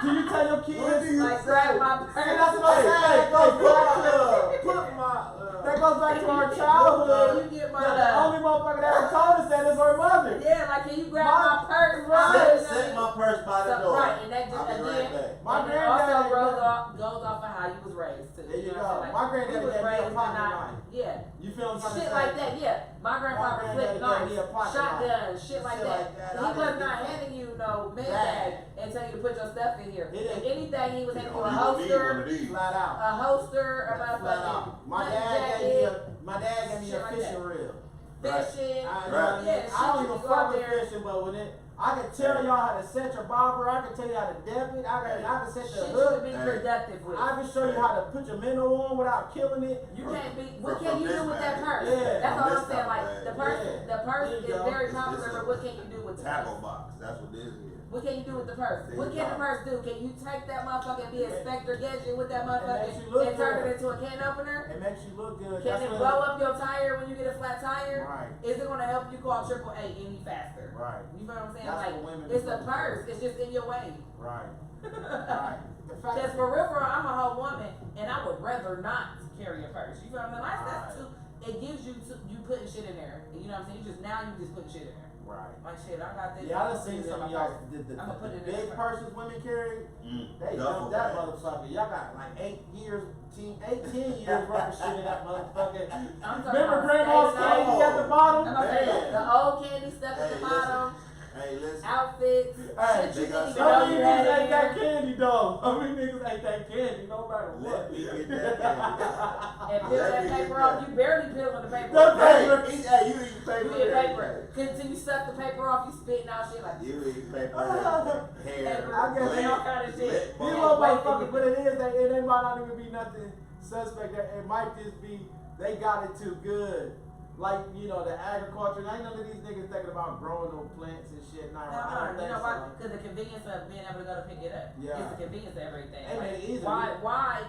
Do you tell your What do kids? you Like, say? grab my See, purse. that's what I'm saying. That goes back to Put my. that goes back to our childhood. You get my, That the only motherfucker that ever told us that is our mother. Yeah, like, can you grab My- my purse? right. Set my purse by the So, door. right, and that just, I'll be right again, back. My and it also granddaddy- goes off of how you was raised too. There you know go. what I'm saying? My Like, granddaddy we was gave me a raised to pocket not- knife. Yeah. You feel what I'm trying to Shit say? like that, yeah. My grandfather My flipped granddaddy gave me a knives, pocket shotguns, knife. shit like Shit that. like that. He I was didn't not get handing you no man Bag. bag and tell you to put your stuff in here. He If didn't. anything, he was handing you a You need one of holster, these. Flat out. a holster, a Flat motherfucking out. My hunting dad gave me jacket, a Shit like fishing that. reel. fishing. I, Right. Yeah, I don't shit even you go fuck out with there. fishing, but when I can tell y'all how to set your bobber, I can tell you how to dip it, I can set the Shit you hook, could be Hey. productive with. I can show you how to put your minnow on without killing it. You can't be. What From can you this do with that bag. purse? Yeah. That's From all this I'm saying. type Like of the bag. purse, Yeah. the purse There you is go. very It's popular. a But what can you do with the Tackle purse? box. That's what this is. What can you do with the purse? There What you can go. the purse do? Can you take that motherfucker and be It- Inspector Gadget with that makes motherfucker you look and turn good. it into a can opener? It makes you look good. Can That's it what blow up your tire when you get a flat tire? Right, Is it gonna help you call AAA any faster? right, You know what I'm saying? That's Like what women it's do. the purse. It's just in your way. right, right. The fact Because for real, I'm a whole woman, and I would rather not carry a purse. You feel what I'm saying? Like that's too. It gives you putting shit in there. You know what I'm saying? You just putting shit in there. right. Like shit, I got this. Yeah, I done put seen this some in of my y'all, purse. the I'ma put it in big the purses women carry, they Duffel dumped that bag. motherfucker. Y'all got like 8 years, 10 years worth of shit in that motherfucker. I'm talking Remember about grandma's stay candy nice. at the bottom? I'm about to say Man. the old candy stuff at Hey, the bottom, Hey, listen. outfits, Hey, shit you they got didn't even some know Some of you you had niggas in ain't that there. candy though. Some of you niggas ain't that candy, no matter what. Let me get that candy. And peel Let that me paper get off. that. You barely peeling the paper That off. paper. Hey, you eat paper. You get paper. Until you suck the paper off, you spitting out shit like You eat paper. Hair. paper, I guess and all kind of shit. lip These balm. little motherfuckers, but it might not even be nothing suspect. It might just be they got it too good. Like, you know, the agriculture. Ain't none of these niggas thinking about growing no plants and shit. Nah, I don't You think know why? so. Because the convenience of being able to go to pick it up. Yeah. It's the convenience of everything. They made it easy. Why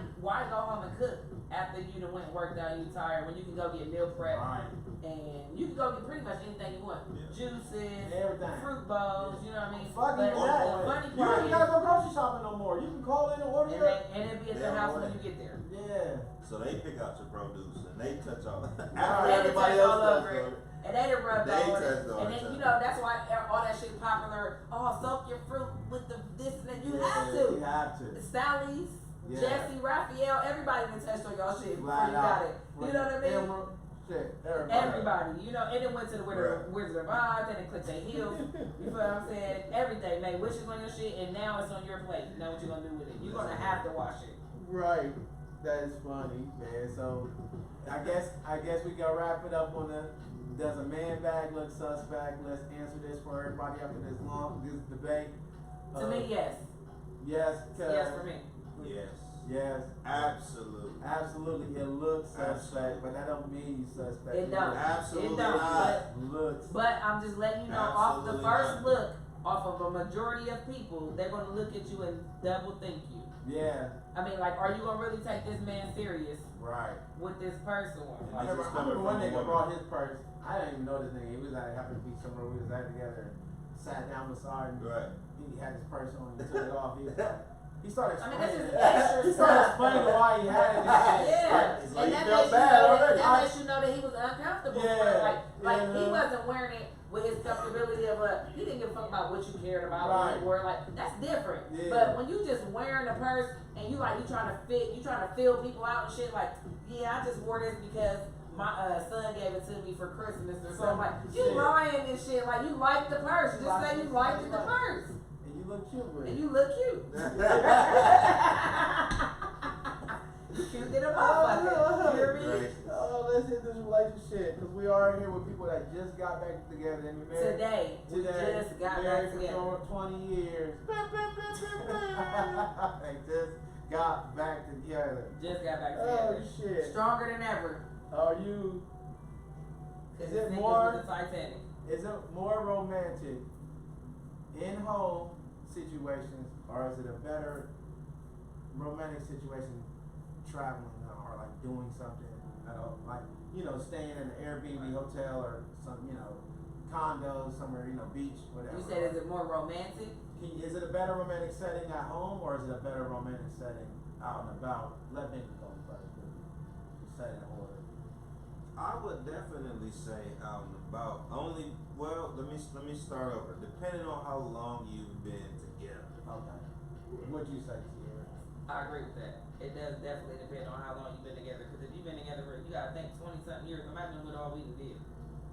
go home and cook after you done went and worked out and you tired when you can go get meal prep Right. and you can go get pretty much anything you want. Yeah. Juices, Everything. fruit bowls, you know what I mean? Fuck But even that. the funny You part ain't is, gotta go grocery shopping no more. You can call in and order and, it. and it'll be at They your don't house want when it. you get there. Yeah. So they pick out your produce and they touch all. Right. After They everybody touch else all does over it. it. And they done rubbed They all over touched it. on And it, then, you too. know, that's why all that shit popular. Oh, soak your fruit with the this and that. You have You to. have to. Sally's, Yeah. Jesse, Raphael, everybody been touched on y'all shit before Flat you got out. it. You know what I mean? Emerald, shit, Everybody, you know, and then went to the Right. Wizard of Oz, and then clicked their heels. You feel what I'm saying? Everything, made wishes on your shit, and now it's on your plate. You know what you're gonna do with it. You're gonna have to wash it. Right. That is funny, man. So I guess we can wrap it up on the does a man bag look suspect? Let's answer this for everybody after this debate. To me, yes. Yes, Yes for me. Yes. Yes. Absolutely. Absolutely, it looks suspect, Absolutely. but that don't mean you suspect. It don't. Absolutely It don't. not. Looks. But I'm just letting you know, off the Absolutely first not. look, off of a majority of people, they're gonna look at you and double think you. Yeah. I mean, like, are you gonna really take this man serious Right. with this person? I This remember, is I coming remember one from a nigga woman. brought his purse. I didn't even know this nigga. He was at happened to be somewhere we was at together and sat down beside him. Right. He had his purse on. He took it off. He was like, he started I mean, explaining. that's just extra He started stuff. explaining why he had it. And shit. Yeah, It's and like that you lets felt you bad know that, already. that lets you know that he was uncomfortable. Yeah, For it. Like he yeah. wasn't wearing it with his comfortability of he didn't give a fuck about what you cared about. Right. What you wore. Like that's different. Yeah. But when you just wearing a purse and you trying to fill people out and shit. Like, yeah, I just wore this because my son gave it to me for Christmas or something. Like you Shit. lying and shit. Like you like the purse. Just Like say it. you liked the purse. And you look cute with And it. you look cute. You cute than a motherfucker. You hear me? Right. Oh, let's hit this relationship because we are here with people that just got back together and we married. Today, we just got married back for together. over 20 years. They just got back together. Just got back Oh together. shit. Stronger than ever. Are you? Is it Niggas more? with the Titanic. Is it more romantic in home situations, or is it a better romantic situation traveling or like doing something at a, like staying in an Airbnb hotel or some condo somewhere beach whatever? You said, is it more romantic? Is it a better romantic setting at home or is it a better romantic setting out and about? Let me go first. Set it in order. I would definitely say out and about. Let me start over. Depending on how long you've been together. Okay. What'd you say, Sierra? I agree with that. It does definitely depend on how long you've been together. Because if you've been together for, you gotta think 20-something years. Imagine what all we done did.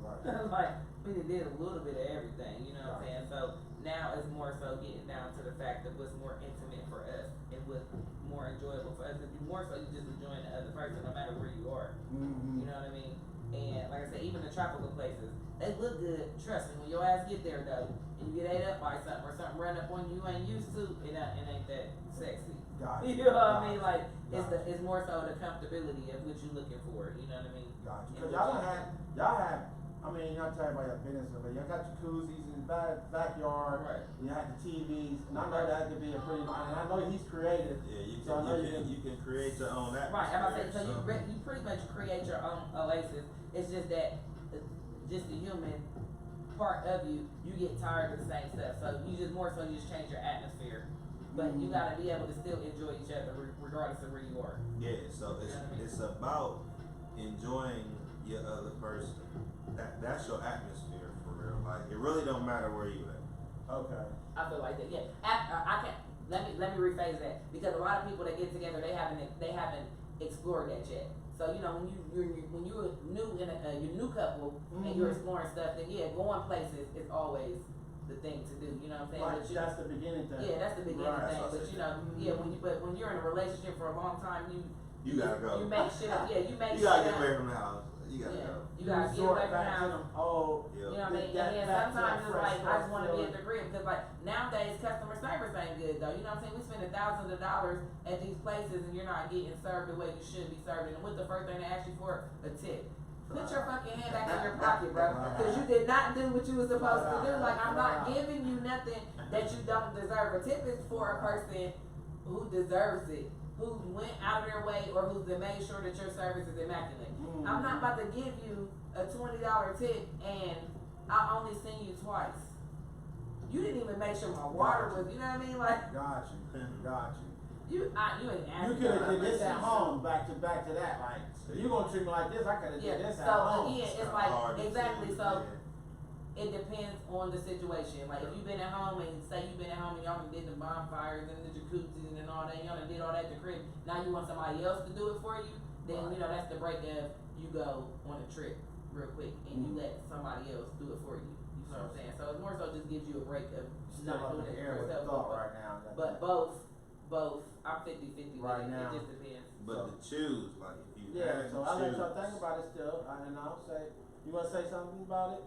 Right. Like, we done did a little bit of everything, you know what I'm saying? So now it's more so getting down to the fact of what's more intimate for us and what's more enjoyable for us. It's more so you just enjoying the other person no matter where you are. Mm-hmm. You know what I mean? And like I said, even the tropical places, they look good. Trust me, when your ass get there though, and you get ate up by something or something run up on you ain't used to, it ain't that sexy. Gotcha. You know what I mean? Gotcha. Like it's more so the comfortability of what you're looking for. You know what I mean? Gotcha. And Cause what y'all have. I mean, y'all talking about your business, but y'all got jacuzzis in the backyard. Right. You had the TVs, and I know that could be a pretty. And I know he's creative. Yeah, So I know you can create your own atmosphere. Right, I'm about to say, so you pretty much create your own oasis. It's just that, just the human part of you, you get tired of the same stuff. So you just change your atmosphere. But you gotta be able to still enjoy each other regardless of where you are. Yeah, so it's about enjoying your other person. That's your atmosphere for real. Like it really don't matter where you at. Okay. I feel like that. Yeah, I can't. Let me rephrase that because a lot of people that get together, they haven't explored that yet. So when you're new in your new couple and you're exploring stuff, then yeah, going places is always the thing to do. You know what I'm saying? Like, But that's the beginning thing. yeah, that's the beginning Right. thing. But yeah, when you're in a relationship for a long time, You gotta go. You make shit up. Yeah, you make You shit gotta get up. away from the house. You gotta Yeah, go. you gotta get resort away from the back to house. them old. Yeah. You know what I mean? That- And then back to sometimes that it's fresh like, I just want to be feeling. at the crib. Because, like, nowadays, customer service ain't good, though. You know what I'm saying? We spending thousands of dollars at these places, and you're not getting served the way you should be served. And what's the first thing they ask you for? A tip. Put your fucking hand back in your pocket, bro. Because you did not do what you was supposed to do. Like, I'm not giving you nothing that you don't deserve. A tip is for a person who deserves it, who went out of their way, or who's made sure that your service is immaculate. Mm. I'm not about to give you a $20 tip and I only seen you twice. You didn't even make sure my water was, you know what I mean? Like, Got you. you ain't asking. You could have did this at home, back to that. Like, if you gonna treat me like this, I could have Yeah, did this at so home. again, it's Hard like, to exactly, see, so It depends on the situation. Like if you've been at home and say you've been at home and y'all done did the bonfires and the jacuzzis and all that, y'all done did all that at the crib. Now you want somebody else to do it for you, then you know that's the break of you go on a trip real quick and you let somebody else do it for you. You know what I'm saying? So it more so just gives you a break of Still not up doing in the it air with yourself. thought right now. But both, I'm 50-50 with Right it. now. It just depends. But to choose, like if you Yeah, had so to I let choose, y'all think about it still, and I'll say, you wanna say something about it?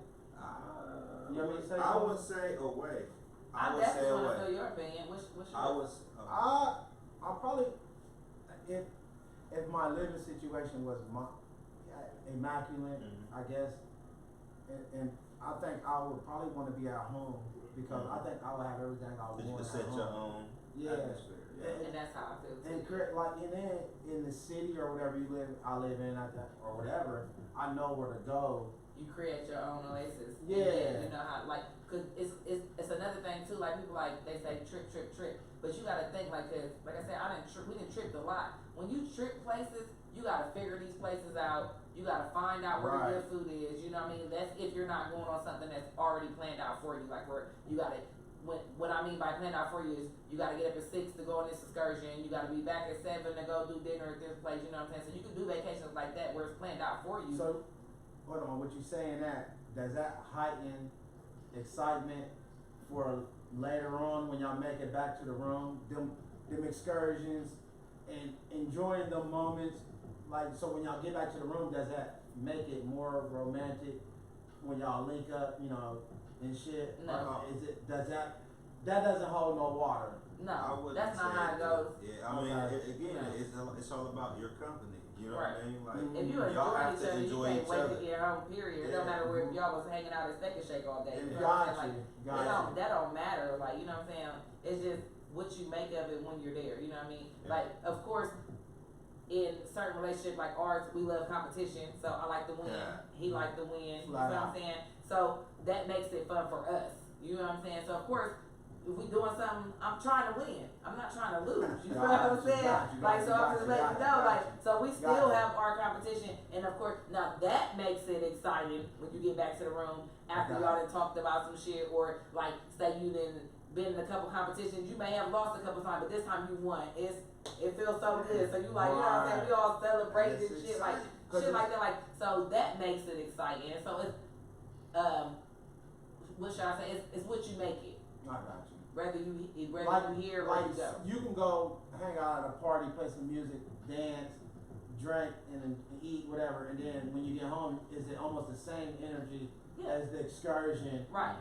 You want me to say I something? would say away. I would say definitely want to away. know your opinion. What's your I was. I probably, if my living situation was immaculate, I guess, and I think I would probably want to be at home because I think I would have everything I would You want can at set home. your own atmosphere. And that's how I feel too. And like and then in the city or whatever I live in or whatever, I know where to go. You create your own oasis. Yeah. And then you know how, like, cause it's another thing too. Like people they say trip, but you gotta think like, cause like I said, we didn't trip a lot. When you trip places, you gotta figure these places out. You gotta find out where the good food is. You know what I mean? That's if you're not going on something that's already planned out for you. Like where you gotta. What I mean by planned out for you is you gotta get up at 6 to go on this excursion. You gotta be back at 7 to go do dinner at this place. You know what I'm saying? So you can do vacations like that where it's planned out for you. So, hold on, what you saying does that heighten excitement for later on when y'all make it back to the room, them excursions and enjoying the moments, like, so when y'all get back to the room, does that make it more romantic when y'all link up, you know, and shit? No. Or does that doesn't hold no water? No, that's not how it goes. Yeah, I mean, it's all about your company. You know what I mean? Like, If you y'all enjoy have each to other, you enjoy can't each wait other. to get home, period. It don't matter where if y'all was hanging out at Steak and Shake all day. You know what I'm saying? Like, that don't matter. Like, you know what I'm saying? It's just what you make of it when you're there. You know what I mean? Yeah. Like, of course, in certain relationships like ours, we love competition. So I like to win. Yeah. He like to win. You know Flat what I'm out. saying? So that makes it fun for us. You know what I'm saying? So of course, if we doing something, I'm trying to win. I'm not trying to lose. You know what I'm saying? Like, so I'm just letting you know, like, so we still have our competition, and of course, now that makes it exciting when you get back to the room after y'all done talked about some shit, or like, say you done been in a couple competitions, you may have lost a couple times, but this time you won. It feels so good. So you like, you know what I'm saying? We all celebrate this shit, like, shit like that, like, so that makes it exciting. And so it's, what should I say? It's what you make it. I got you. Whether you hear or Like you go. you can go hang out at a party, play some music, dance, drink, and eat whatever, and then when you get home, is it almost the same energy as the excursion? Right.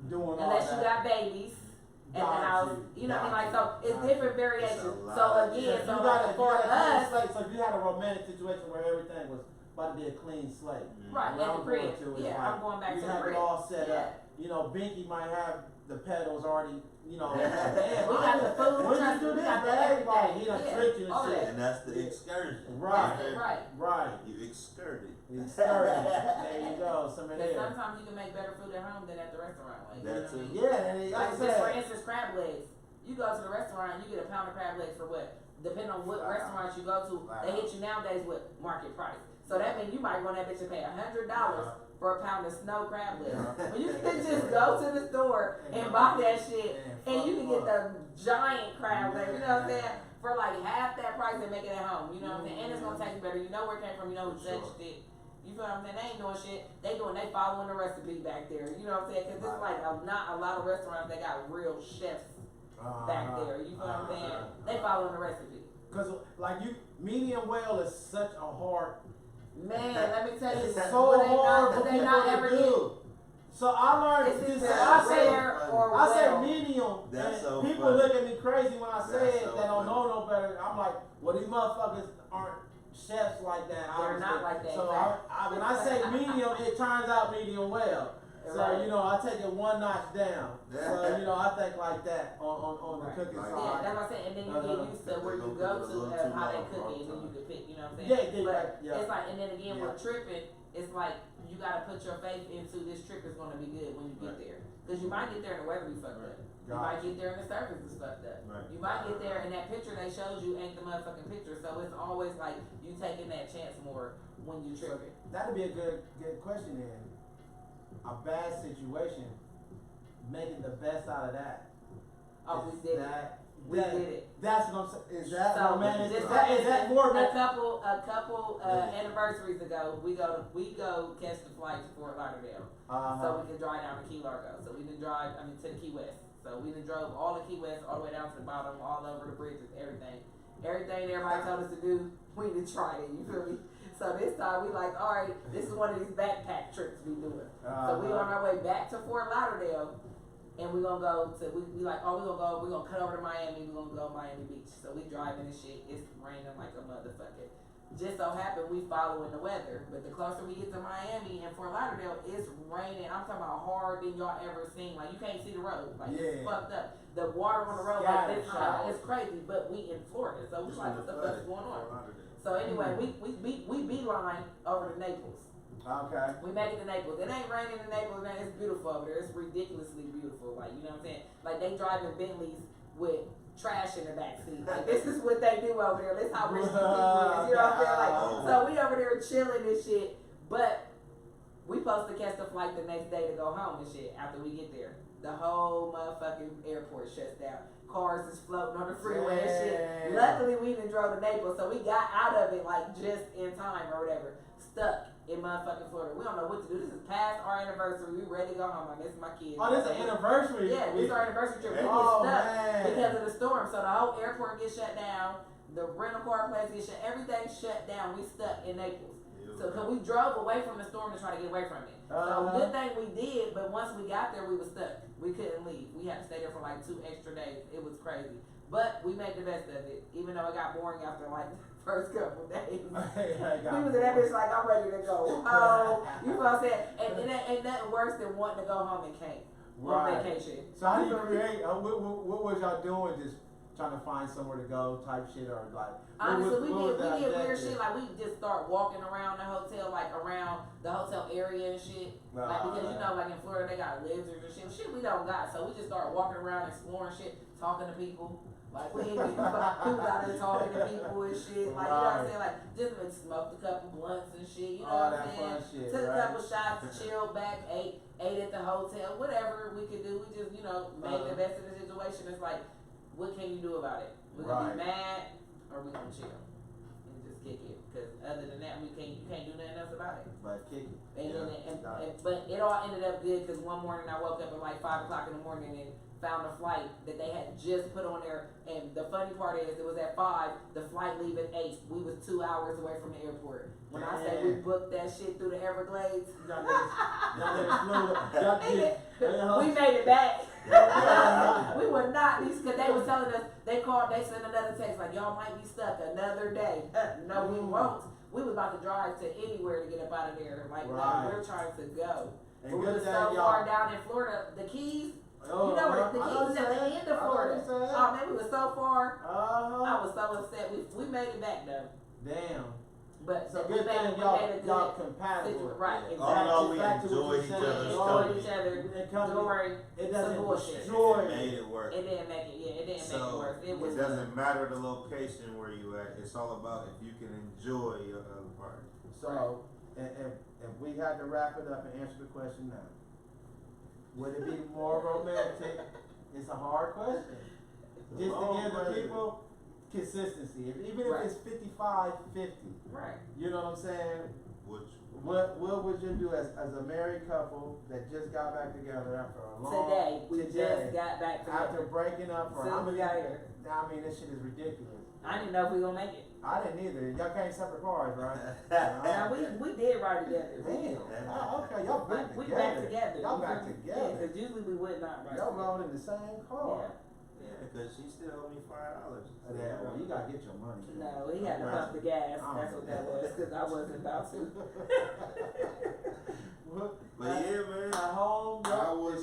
Doing Unless all you that. got babies in the Got house. you. You know what I mean? Like, so Got it's you. different variations. It's a So lot. again, Yeah, so you gotta for clean us, slate. So if you had a romantic situation where everything was about to be a clean slate. right, What at I'm the crib. going to is Yeah, like, I'm going back you to the have crib. it all set Yeah. up. You know, Binky might have the pedals already, you know. We got the food, When trust you do me, we this, got the everybody, everything. he done Yeah, tricked you and all shit. that. And that's the excursion. Right. That's it, right. Right. You excurted. It's sturdy. There you go. Some of Because there. sometimes you can make better food at home than at the restaurant. Like, you know That what I too. mean? Yeah, and like Like, I just for said, instance, crab legs. You go to the restaurant, you get a pound of crab legs for what? Depending on what Wow. restaurant you go to, Wow. they hit you nowadays with market price. So that means you might go on that bitch and pay $100 for a pound of snow crab legs. When you can just go to the store and buy that shit, and you can get the giant crab leg, you know what I'm saying? For like half that price and make it at home, you know what I'm saying? And it's gonna taste you better. You know where it came from, you know who touched it. You feel what I'm saying? They ain't doing shit. They following the recipe back there. You know what I'm saying? Cause it's like not a lot of restaurants that got real chefs back there. You feel what I'm saying? They following the recipe. Cause like medium well is such a hard. Man, let me tell you, It's what so they hard for they people not to ever do. So I learned It's this. either I up say, there or I say well. medium. That's and so people funny. look at me crazy when I say That's it. so They don't funny. know no better. I'm like, well, these motherfuckers aren't chefs like that. They're not like that, So exactly. when I say medium, it turns out medium well. So Right. you know, I take it one notch down. So you know, I think like that on Right. the cooking Like- Yeah, side. that's what I'm saying. And then you get used to where you go to how they cook it, and then you can pick. You know what I'm saying? Yeah, But right, yeah. it's like, and then again Yeah. with tripping, it's like you gotta put your faith into this trip is gonna be good when you get there. Cause you might get there and the weather be fucked up. You might get there and the service is fucked up. Right. You might get there and that picture they showed you ain't the motherfucking picture. So it's always like you taking that chance more when you tripping. That'd be a good question then. a bad situation, making the best out of that. Oh, Is we did it. that, We that- did it. That's what I'm saying. Is that So, romantic? just Is that more a romantic? couple anniversaries ago, we go catch the flight to Fort Lauderdale, so we can drive down to Key Largo. So we can drive, to the Key West. So we done drove all the Key West, all the way down to the bottom, all over the bridges, everything. Everything everybody told us to do, we done tried it, you feel me? So this time we like, alright, this is one of these backpack trips we doing. So we on our way back to Fort Lauderdale, and we gonna go to, we like, oh, we gonna cut over to Miami, we gonna go Miami Beach. So we driving and shit, it's raining like a motherfucker. Just so happen we following the weather, but the closer we get to Miami and Fort Lauderdale, it's raining. I'm talking about hard than y'all ever seen. Like you can't see the road, like it's fucked up. The water on the road like this high, it's crazy. But we in Florida, so we like, what the fuck is going on? So anyway, we beeline over to Naples. Okay. We make it to Naples. It ain't raining in Naples, man. It's beautiful over there. It's ridiculously beautiful. Like, you know what I'm saying? Like they driving Bentleys with trash in the backseat. Like this is what they do over there. This how rich these people is. You know what I'm saying? Like, so we over there chilling and shit. But we supposed to catch the flight the next day to go home and shit after we get there. The whole motherfucking airport shuts down. Cars is floating on the freeway and shit. Luckily we done drove to Naples, so we got out of it like just in time or whatever. Stuck in motherfucking Florida. We don't know what to do. This is past our anniversary. We ready to go home. I miss my kids. Oh, this is an anniversary. Yeah, this is our anniversary trip. We get Oh, stuck man. because of the storm. So the whole airport gets shut down. The rental car place gets shut. Everything shut down. We stuck in Naples. So, cause we drove away from the storm to try to get away from it. So good thing we did, but once we got there, we was stuck. We couldn't leave. We had to stay there for like 2 extra days. It was crazy. But we made the best of it, even though it got boring after like the first couple of days. We was in that bitch like, I'm ready to go home. You know what I'm saying? And it ain't nothing worse than wanting to go home and can't. On vacation. So how do you create? What was y'all doing? Just trying to find somewhere to go, type shit, or like? Honestly, we did weird shit. Like we just start walking around the hotel, like around the hotel area and shit. Like because you know, like in Florida they got lizards and shit. Shit we don't got, so we just start walking around, exploring shit, talking to people. Like we ain't getting people out there talking to people and shit. Like you know what I'm saying? Like just been smoked a couple blunts and shit. You know what I'm saying? Shit, took a couple shots, chilled back, ate at the hotel, whatever we could do. We just make the best of the situation. It's like, what can you do about it? We're gonna be mad or we gonna chill and just kick it. Because other than that, you can't do nothing else about it. But kick it. But it all ended up good because one morning I woke up at like 5 o'clock in the morning and found a flight that they had just put on there. And the funny part is, it was at 5. The flight leave at 8. We was 2 hours away from the airport. When I say we booked that shit through the Everglades, we made it back. We would not be, because they was telling us, they sent another text like, y'all might be stuck another day. No, we won't. We was about to drive to anywhere to get up out of there. Like, no, we're trying to go. And we were so far down in Florida, the Keys. You know what the Keys is at the end of Florida. Oh man, we were so far. I was so upset. We made it back though. Damn. But so we good made thing y'all compatible. Right, exactly. Oh no, we enjoyed each other's company. It doesn't bullshit. It made it work. It didn't make it. Yeah, it didn't make it work. It doesn't matter the location where you at. It's all about if you can enjoy your other party. So, if we had to wrap it up and answer the question now, would it be more romantic? It's a hard question. Just to give the people consistency. Even if it's 55-50. Right. You know what I'm saying? What would you do as a married couple that just got back together after a long just got back together. After breaking up for how many years? I mean, this shit is ridiculous. I didn't know if we were gonna make it. I didn't either. Y'all came separate cars, right? Now we did ride together. Damn. Okay, y'all back together. We back together. Y'all back together. Yeah, because usually we would not ride y'all together. rode in the same car. Yeah, because she still owe me $5. Yeah, well, you gotta get your money. No, he had to pump the gas. That's what that was, because I wasn't about to. But yeah, man. At home, I would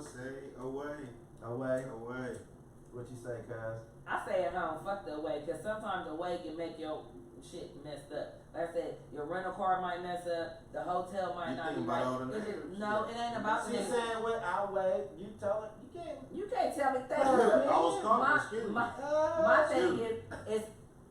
say away. Away. What you say, cuz? I say at home, fuck the away, because sometimes away can make your shit messed up. Like I said, your rental car might mess up, the hotel might not be right. No, it ain't about the She's saying what away, you tell it, you can't tell me things. I was talking, my thing is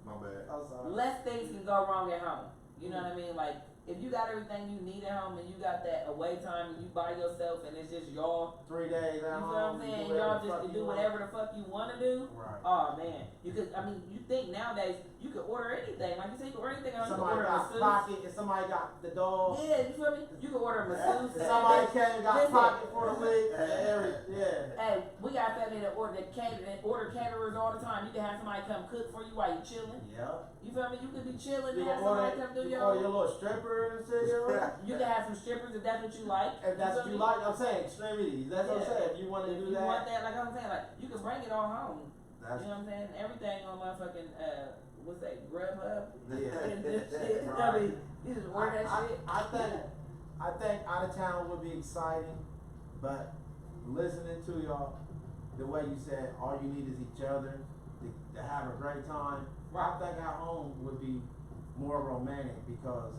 my bad. less things can go wrong at home. You know what I mean? Like, if you got everything you need at home and you got that away time and you by yourself and it's just y'all, 3 days you at know what I'm home. saying? Y'all just can do whatever the fuck you wanna do. Right. Oh man, you could. I mean, you think nowadays you could order anything. Like you say, you can order anything. You can Somebody order a got masseuse. pocket, and somebody got the dog. Yeah, you feel me? You can order a masseuse. Somebody came and got Listen. pocket for the week. Yeah. Hey, we got family that order caterers all the time. You can have somebody come cook for you while you chilling. Yep. You feel me? You could be chilling You and have can order, somebody come do you your. order your little stripper and shit, yo. You can have some strippers if that's what you like. If that's what feel you me? like, I'm saying extremities. That's what I'm Yeah. saying. If you want to If do you that, want that, like I'm saying, like you can bring it all home. that's You know what I'm saying? Everything on motherfucking what's that? Grubhub. yeah. And this shit. I Right. mean, you just order that shit. I think out of town would be exciting, but listening to y'all, the way you said all you need is each other to have a great time. I think at home would be more romantic because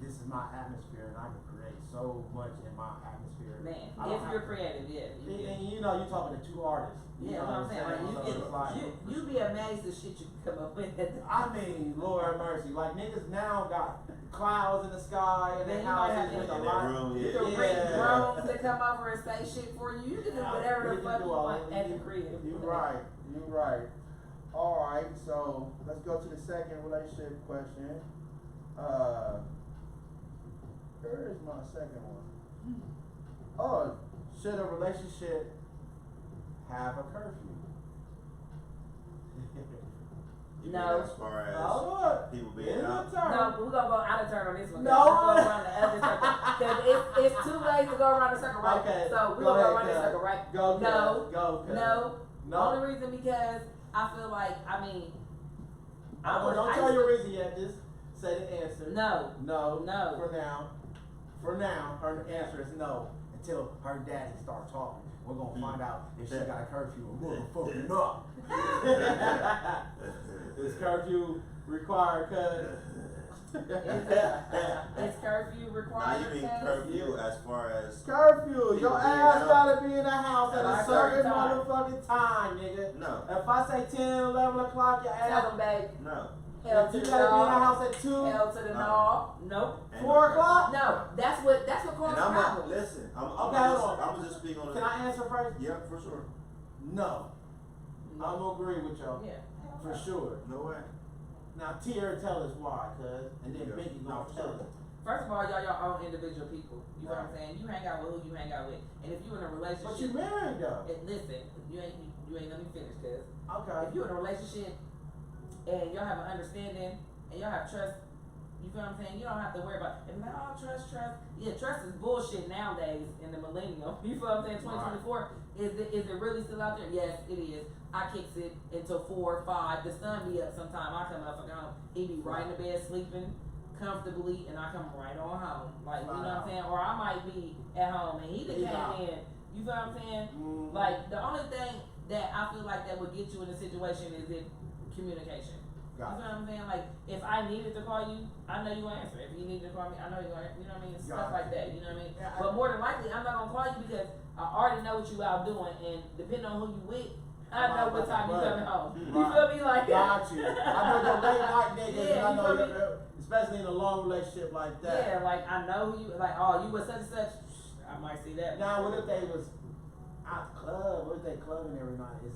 this is my atmosphere and I can create so much in my atmosphere. Man, I don't if have you're to- creative, yeah. You can. And you know, you're talking to two artists. You Yeah, know what I'm saying. Like, So it's like- you be amazed at shit you can come up with. I mean, Lord have mercy. Like niggas now got clouds in the sky and Man, their you might have houses to- with a In lot. their room, You yeah. can bring drones to come over and say shit for you. You can do whatever You the can fuck do you all want that. at the crib. You're right. You're right. All right. So let's go to the second relationship question. Where is my second one? Oh, should a relationship have a curfew? You No. mean as far as Hold on. people Give being it a out? turn. No, but we're gonna go out of turn on this one. No. We're gonna go around the other circle. Because it's 2 ways to go around the circle, right? Okay, So we're go gonna go ahead, around the cuz. circle, right? Go, No. cuz. Go, cuz. No. No. Only reason because I feel like, I mean, Don't tell your reason yet. Just say the answer. No. No. No. For now, her answer is no. Until her daddy start talking, we're gonna find out if she got a curfew or motherfucking up. Is curfew required? Cause Is curfew Now required? you mean cuz? curfew as far as curfew. People Your being ass out. gotta be in the house at At a a certain certain time. motherfucking time, nigga. no, If I say 10, 11 o'clock, your Tell ass. them, babe. no. Hell to You the gotta be in the no. house at 2. Hell to the No. no. Nope. Ain't 4 no o'clock? No. That's what causes And I'm problems. listen. I'm Okay, hold on. gonna just speak on Can it. I answer first? Yeah, for sure. No. I'm gonna agree with y'all. Yeah. For sure. No way. Now Tierra tell us why, cuz, and then Yeah. Biggie No, gonna for tell sure. us. First of all, y'all your own individual people. You know what I'm Right. saying? You hang out with who you hang out with, and if you in a relationship, But you married though. listen, you ain't let me finish, cuz. Okay. If you in a relationship and y'all have an understanding and y'all have trust, you feel what I'm saying? You don't have to worry about if like, oh, trust. Yeah, trust is bullshit nowadays in the millennium. You feel what I'm saying? 2024. Is it really still out there? Yes, it is. I kicks it until 4 or 5. The sun be up sometime. I come up and home. He be right in the bed sleeping comfortably, and I come right on home. Like, you know what I'm saying? Or I might be at home and he He's came out. in. You feel what I'm saying? Mhm. Like, the only thing that I feel like that would get you in a situation is if communication. You Got feel what I'm saying? Like, if I needed to call you, I know you gonna answer. If you needed to call me, I know you're gonna, you know what I mean? Stuff Got like that, you know what I mean? Yeah, But more than likely, I'm not gonna call you because I already know what you out doing, and depending on who you with, I know what time you coming home. You feel me? Like, Got you. I know your late night niggas, Yeah, and I you know feel your, especially in a long relationship like that. yeah, like I know who you, like, oh, you was such and such. I might see that. Now, what if they was out the club? What if they clubbing every night? Do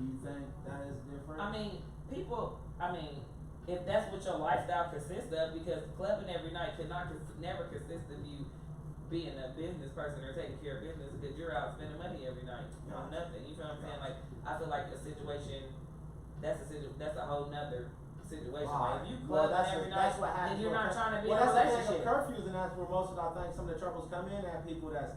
you think that is different? I mean, if that's what your lifestyle consists of, because clubbing every night never consist of you being a business person or taking care of business, because you're out spending money every night on nothing. You feel what I'm saying? Like, I feel like a situation, that's a whole nother situation. Like, if you clubbing every night, what happens. then you're not trying to be well, in a that's the thing relationship. with curfews, and that's where most of I think some of the troubles come in at people that's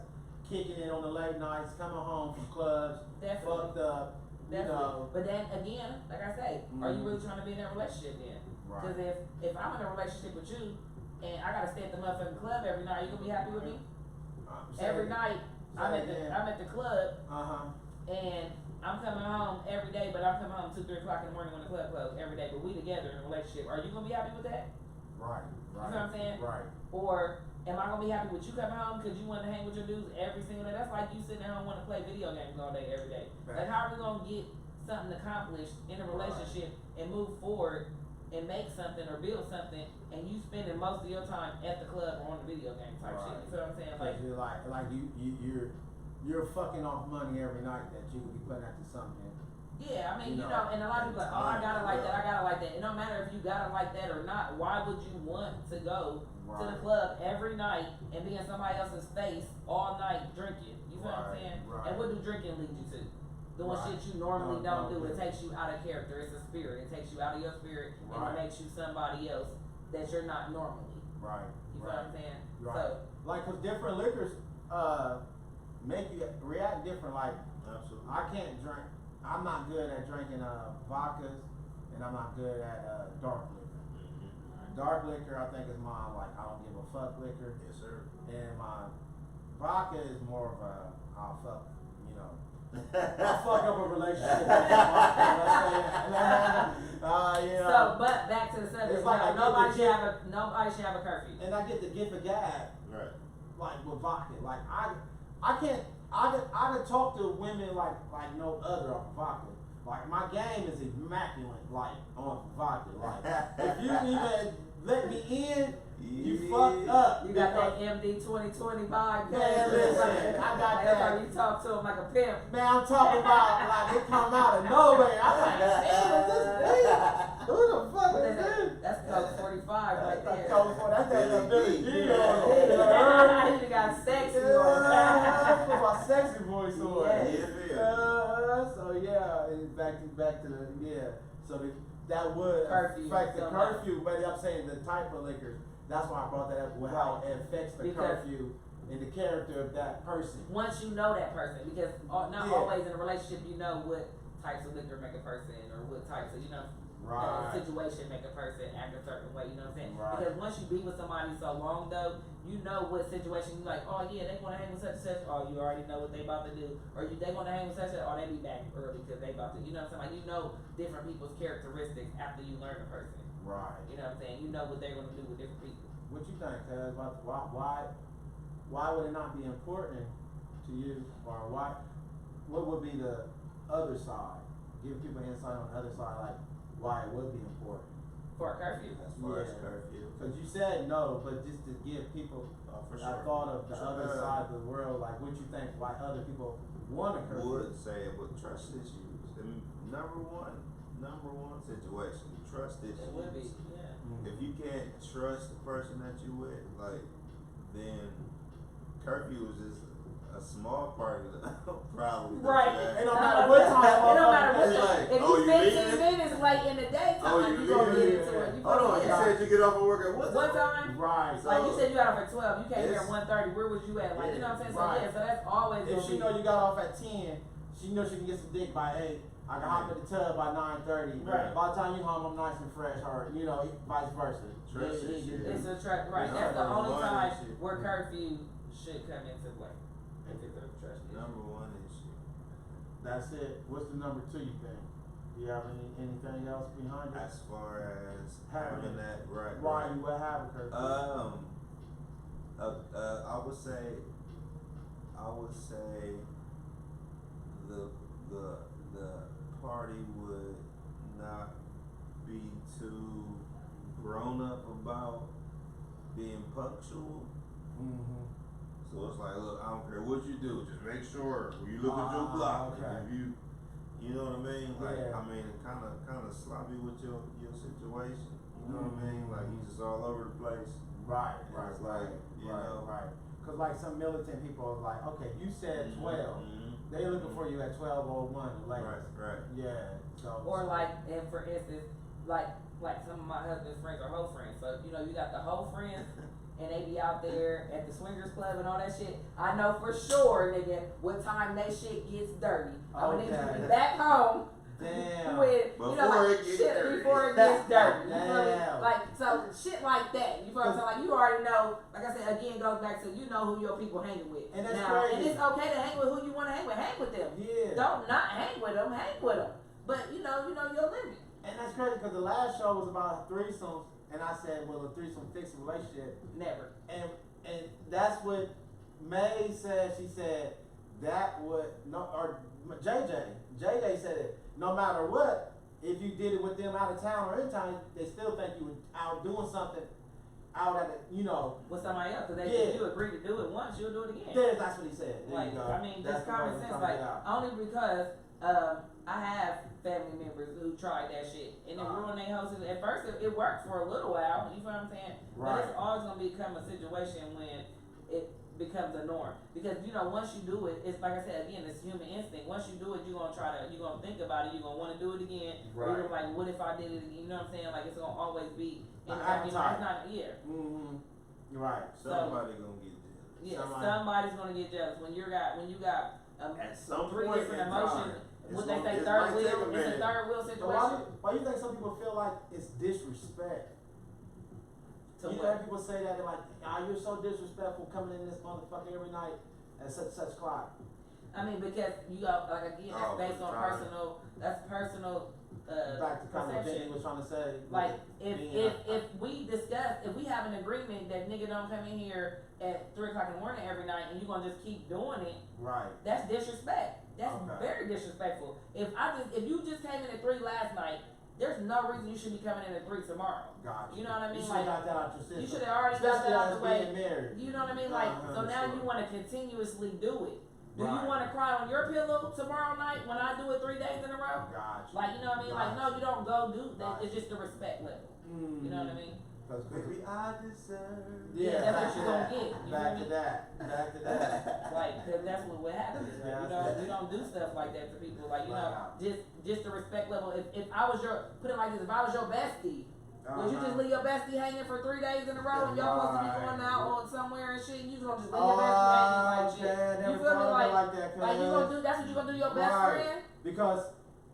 kicking it on the late nights, coming home from clubs, Definitely. fucked up. You know. But then again, like I say, are you really trying to be in that relationship then? Because if I'm in a relationship with you and I gotta stay at the motherfucking club every night, you gonna be happy with me? Every night I'm at the club and I'm coming home every day, but I'm coming home 2, 3 o'clock in the morning when the club closed every day. But we together in a relationship. Are you gonna be happy with that? Right. You know what I'm saying? Right. Or am I gonna be happy with you coming home because you want to hang with your dudes every single day? That's like you sitting at home wanting to play video games all day every day. Like, how are we gonna get something accomplished in a relationship and move forward and make something or build something, and you spending most of your time at the club or on the video game type shit. You feel what I'm saying? Like, you're you're fucking off money every night that you could be putting into something. yeah, I mean, you know, and a lot of people like, oh, I gotta like that, I gotta like that. It don't matter if you gotta like that or not. Why would you want to go to the club every night and be in somebody else's face all night drinking? You feel what I'm saying? Right. And what do drinking lead you to? Doing shit you normally don't do. It takes you out of character. It's a spirit. It takes you out of your spirit and it makes you somebody else that you're not normally. Right. You feel what I'm saying? Right. So, like, cause different liquors make you react different. Like, Absolutely. I can't drink. I'm not good at drinking vodkas, and I'm not good at dark liquor. Dark liquor, I think, is my like I don't give a fuck liquor. Yes, sir. And my vodka is more of a I'll fuck, you know. I'll fuck up a relationship. You know. so, but back to the subject. It's like I nobody get the should have a curfew. And I get the gift of gab, Right. like with vodka. Like I can't. I could talk to women like no other on vodka. Like my game is immaculate, like on vodka. Like if you even let me in, you fucked up. You got that MD 2020 vibe. Man, listen, I got That's how that. you talk to him like a pimp. Man, I'm talking about like it come out of nowhere. I'm like, damn, is this nigga? Who the fuck is this? That's code 45 right there. That's that little Billy G on Yeah, it. you got sexy Yeah, on I put my sexy voice on. Yeah. So yeah, and back to the So that would Curfew, affect the somehow. curfew, but I'm saying the type of liquors. That's why I brought that up with how it affects the Because- curfew and the character of that person. Once you know that person, because not always in a relationship you know what types of liquor make a person or what types of, situation make a person act a certain way, you know what I'm saying? Right. Because once you be with somebody so long though, you know what situation you like, oh yeah, they wanna hang with such and such, oh you already know what they about to do, or they wanna hang with such and such, oh they be back early because they about to, you know what I'm saying? Like you know different people's characteristics after you learn a person. Right. You know what I'm saying? You know what they're gonna do with different people. What you think, Cuz? Why would it not be important to you, or what would be the other side? Give people insight on the other side, like why it would be important. For a curfew. As far as curfew. Because you said no, but just to give people For a sure. thought of the Sure. other side of the world, like what you think, why other people want a curfew. Would say it with trust issues. The number one situation, trust issues. It would be, yeah. If you can't trust the person that you with, like, then curfew is just a small part of the problem. Right. It don't matter what time. It don't matter what It's time. like, If oh, you you 15 leaving? minutes late in the daytime, Oh, you you gonna get leaving? into it. You Hold on, gonna you get said you get off of work at what what time? time? Right. So- Like you said, you got off at 12. You came here Yes. at 1:30. Where was you at? Like you know what I'm saying? So Right. yeah, so that's always If gonna she be. know you got off at 10, she know she can get some dick by 8. I can hop in the tub by 9:30. Right. By the time you home, I'm nice and fresh, or vice versa. Trust Yeah, issue. It's a track, right? Yeah, That's the number only one time issue. where curfew should come into play. If it's a trust issue. Number one issue. That's it. What's the number 2 you think? Do you have anything else behind it? As far as Having having that right. Why you would have a curfew? I would say the party would not be too grown up about being punctual. Mm-hmm. So it's like, look, I don't care what you do, just make sure when you look at your block, okay. if you know what I mean? Like, Yeah. I mean, kind of sloppy with your situation. You know what I mean? Like, he's just all over the place. Right, And right, it's like, you know. right. Cause like some militant people are like, okay, you said 12. Mhm. They looking for you at 12:01 late. Right. Yeah. So. Or like, and for instance, like some of my husband's friends are hoe friends. So you know, you got the hoe friends, and they be out there at the swingers club and all that shit. I know for sure, nigga, what time that shit gets dirty. I would need to Okay. be back home. Damn. With Before like it gets shit dirty. before it gets dirty. You feel me? Damn. Like so shit like that. You feel what I'm saying? Like you already know. Like I said, again goes back to you know who your people hanging with. And that's now, crazy. and it's okay to hang with who you want to hang with. Hang with them. Yeah. Don't not hang with them. Hang with them. But you know your limit. And that's crazy because the last show was about threesomes, and I said, well, a threesome fixed relationship, Never. and that's what May said. She said that would no, or JJ said it. No matter what, if you did it with them out of town or in town, they still think you were out doing something out at it, you know. with somebody else, cause Yeah. if you agree to do it once, you'll do it again. There, that's what he said. There Like, you go. I mean, That's just the common way sense, it like, out. only because, I have family members who tried that shit, and it ruined their whole situation. At first, it worked for a little while, you feel what I'm saying? But Right. it's always gonna become a situation when it becomes a norm. Because, you know, once you do it, it's like I said, again, it's human instinct. Once you do it, you're gonna think about it, you're gonna wanna do it again. Or you're Right. like, what if I did it again? You know what I'm saying? Like, it's gonna always be, An in the back, you know, it's appetite. not, yeah. Mm-hmm. You're right. Somebody gonna get jealous. Yeah, Somebody- somebody's gonna get jealous when you got At some three point different in emotions. time, What they say, it third might take a wheel, it's a minute. third wheel So situation. why do you think some people feel like it's disrespect? To You what? hear people say that, they're like, ah, you're so disrespectful coming in this motherfucker every night at such clock. I mean, because you got, like, again, that's Oh, based on trying. personal, Back to kind of what Benny perception. was trying to say. Like, being if we have an agreement that nigga don't come in here at 3 o'clock in the morning every night and you gonna just keep doing it, right. that's disrespect. That's Okay. very disrespectful. If you just came in at 3 last night, there's no reason you should be coming in at 3 tomorrow. Gotcha. You know what I mean? You should Like, have got that out your system. you should have already got Especially that out as the way. being married. You know what I mean? Like, so now you Understood. wanna continuously do it. Do Right. you wanna cry on your pillow tomorrow night when I do it 3 days in a row? Gotcha. Like, you know what I mean? Like, no, you don't go do that. It's just the respect level. Mm-hmm. You know what I mean? Baby, I deserve. Yeah, back that's to what you that. gonna get. You Back feel to me? that. Back to that. Like, cause that's what happens. Yeah, You know, we don't do stuff like that to people. Like, you know, Wow. just the respect level. If I was put it like this, if I was your bestie, would you just leave your bestie hanging for 3 days in a row and y'all supposed to be going out on somewhere and shit and you gonna just leave your bestie hanging like shit? man, You never feel me? thought of it like that, Like you cuz. gonna do, that's what you gonna do to your best Right. friend? Because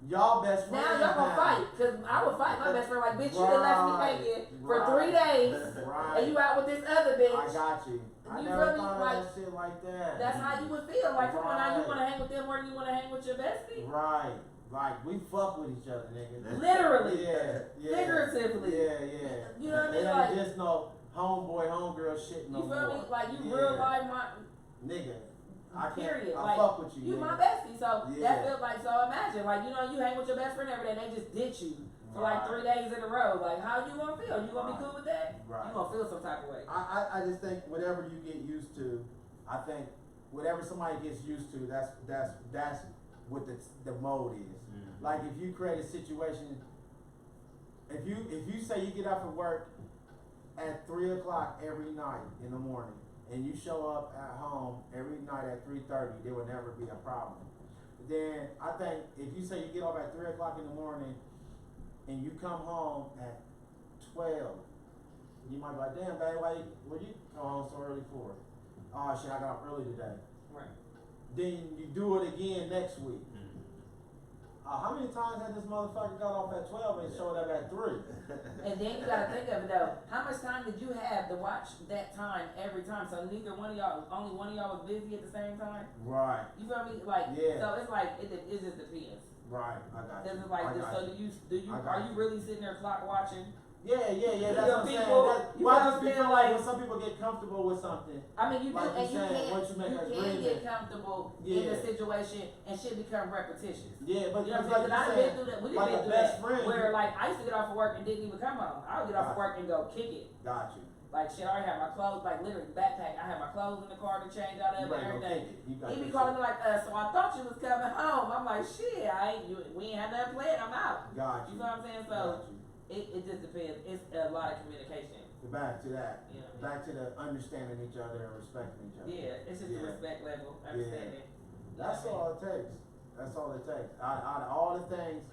y'all best friends Now y'all gonna fight, cause I would fight my best friend like, bitch, you done left me Right. hanging for Right. 3 days Right. and you out with this other I bitch. got you. I You never feel me? thought of Like, that shit like that. That's how you would feel. Like, come on now, you Right. wanna hang with them more than you wanna hang with your bestie? Right. Like, we fuck with each other, nigga. Literally. Yeah. Yeah. Figuratively. Yeah, yeah. You know what I mean? It ain't Like, just no homeboy, homegirl shit no you feel more. me? Like, you Yeah. real life my Nigga. I can't. period. I Like, fuck with you. you nigga. my bestie. So Yeah. that feels like, so imagine, like, you know, you hang with your best friend every day and they just ditch you for like Right. 3 days in a row. Like, how you gonna feel? You gonna Right. be cool with that? Right. You gonna feel some type of way. I just think whatever you get used to, I think whatever somebody gets used to, that's what the mode is. Mhm. Like if you create a situation, if you say you get up at work at 3 o'clock every night in the morning, and you show up at home every night at 3:30, there will never be a problem. Then I think if you say you get up at 3 o'clock in the morning, and you come home at 12, you might be like, damn, babe, what you come home so early for? Oh shit, I got up early today. Right. Then you do it again next week. Mhm. How many times has this motherfucker got off at 12 and showed up at 3? And then you gotta think of it though. How much time did you have to watch that time every time? So neither one of y'all, only one of y'all was busy at the same time? Right, You feel me? Like, Yeah. so it's like, it just depends. right, I got you. Cause it's like, I this, got so you. do you, I got are you really sitting there clock watching? Yeah, that's The what I'm saying. people- That, you well, I know just what be I'm feeling saying, like like- when some people get comfortable with something, I mean, you do, Like and you you saying, can, once you make an can agreement. get comfortable in Yeah. the situation and shit become repetitious. yeah, but You know it's what I'm saying? 'Cause like I done you been said, through that. We done like been a through best that. friend, Where like I used to get off of work and didn't even come home. I would get off of Gotcha. work and go kick it. got you. Like shit, I already had my clothes, like literally backpack. I had my clothes in the car to change out of You and ready to go everything. kick it. You got He be this calling shit. me like, so I thought you was coming home. I'm like, shit, we ain't had nothing planned. I'm out. Got You you. know what I'm saying? So Got you. it just depends. It's a lot of communication. Back to that. You know what I mean? Back to the understanding each other and respecting each other. Yeah, it's just Yeah. the respect level, understanding. That's You know what all it takes. That's all it takes. Out of all the things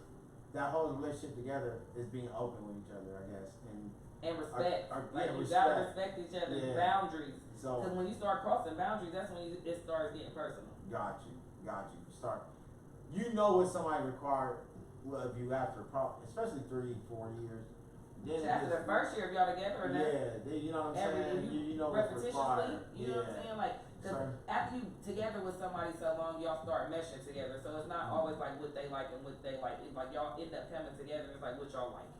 that hold a relationship together is being open with each other, I guess. And I mean? And respect. Or- Like yeah, you gotta respect. respect each other's Yeah. boundaries. so, Because when you start crossing boundaries, that's when it starts getting personal. got you. Start. You know what somebody required of you after, especially 3-4 years. Then it After the just- first year of y'all together, and that Yeah, you know what I'm every saying. You know what's required. repetitiously, you know what I'm Yeah. saying? Like, cause Sure. after you together with somebody so long, y'all start meshing together. So it's not always like what they like and what they like. It's like y'all end up coming together. And it's like what y'all like.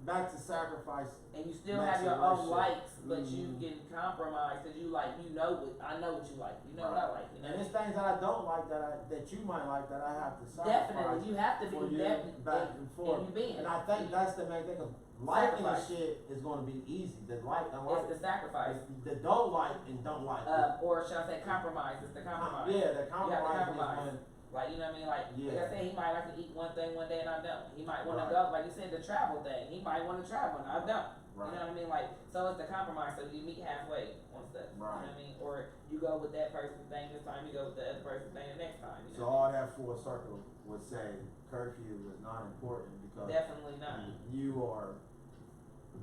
back to sacrifice. And you still Makes have your a own relationship. likes, but you can compromise because you like, I know what you like. You know what I like. You know And what I there's mean? things that I don't like that you might like that I have to sacrifice. Definitely, you have to for be you definitely back and forth. And you being. And I think that's the main thing. Cause liking the Sacrifice. shit is going to be easy. The like and like, It's the sacrifice. the don't like and don't like. Or should I say compromise? It's the compromise. Yeah, the You have to compromise is compromise. when. Like, you know what I mean? Like Yeah. I said, he might like to eat one thing one day and I don't. He might want Right. to go, like you said, the travel thing. He might want to travel and I don't. Right. You know what I mean? Like, so it's the compromise. So you meet halfway on stuff. You know Right. what I mean? Or you go with that person's thing this time, you go with the other person's thing the next time. You So know? all that full circle would say curfew is not important because Definitely not. you are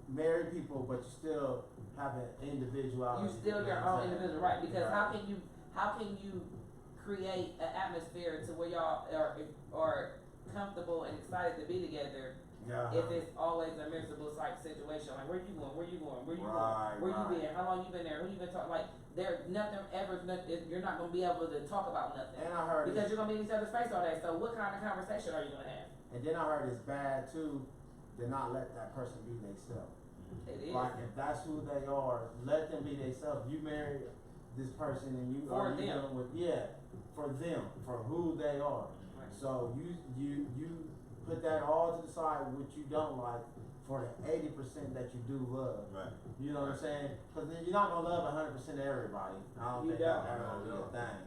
married people, but you still have an individuality. You still your own individual, right? Because how can you create an atmosphere to where y'all are comfortable and excited to be together Yeah. if it's always a miserable type situation? Like, where you going? Where you going? Where you Right, going? Where right. you been? How long you been there? Who you been talking? Like, there nothing ever. You're not gonna be able to talk about nothing And I heard because it's, you're gonna be in each other's face all day. So what kind of conversation are you gonna have? and then I heard it's bad too to not let that person be themselves. It is. Like if that's who they are, let them be themselves. You marry this person and you For are them. dealing with for them, for who they are. Right. So you put that all to the side what you don't like for the 80% that you do love. Right. You know what I'm saying? Because then you're not gonna love 100% of everybody. I don't You think don't. that's gonna be a thing.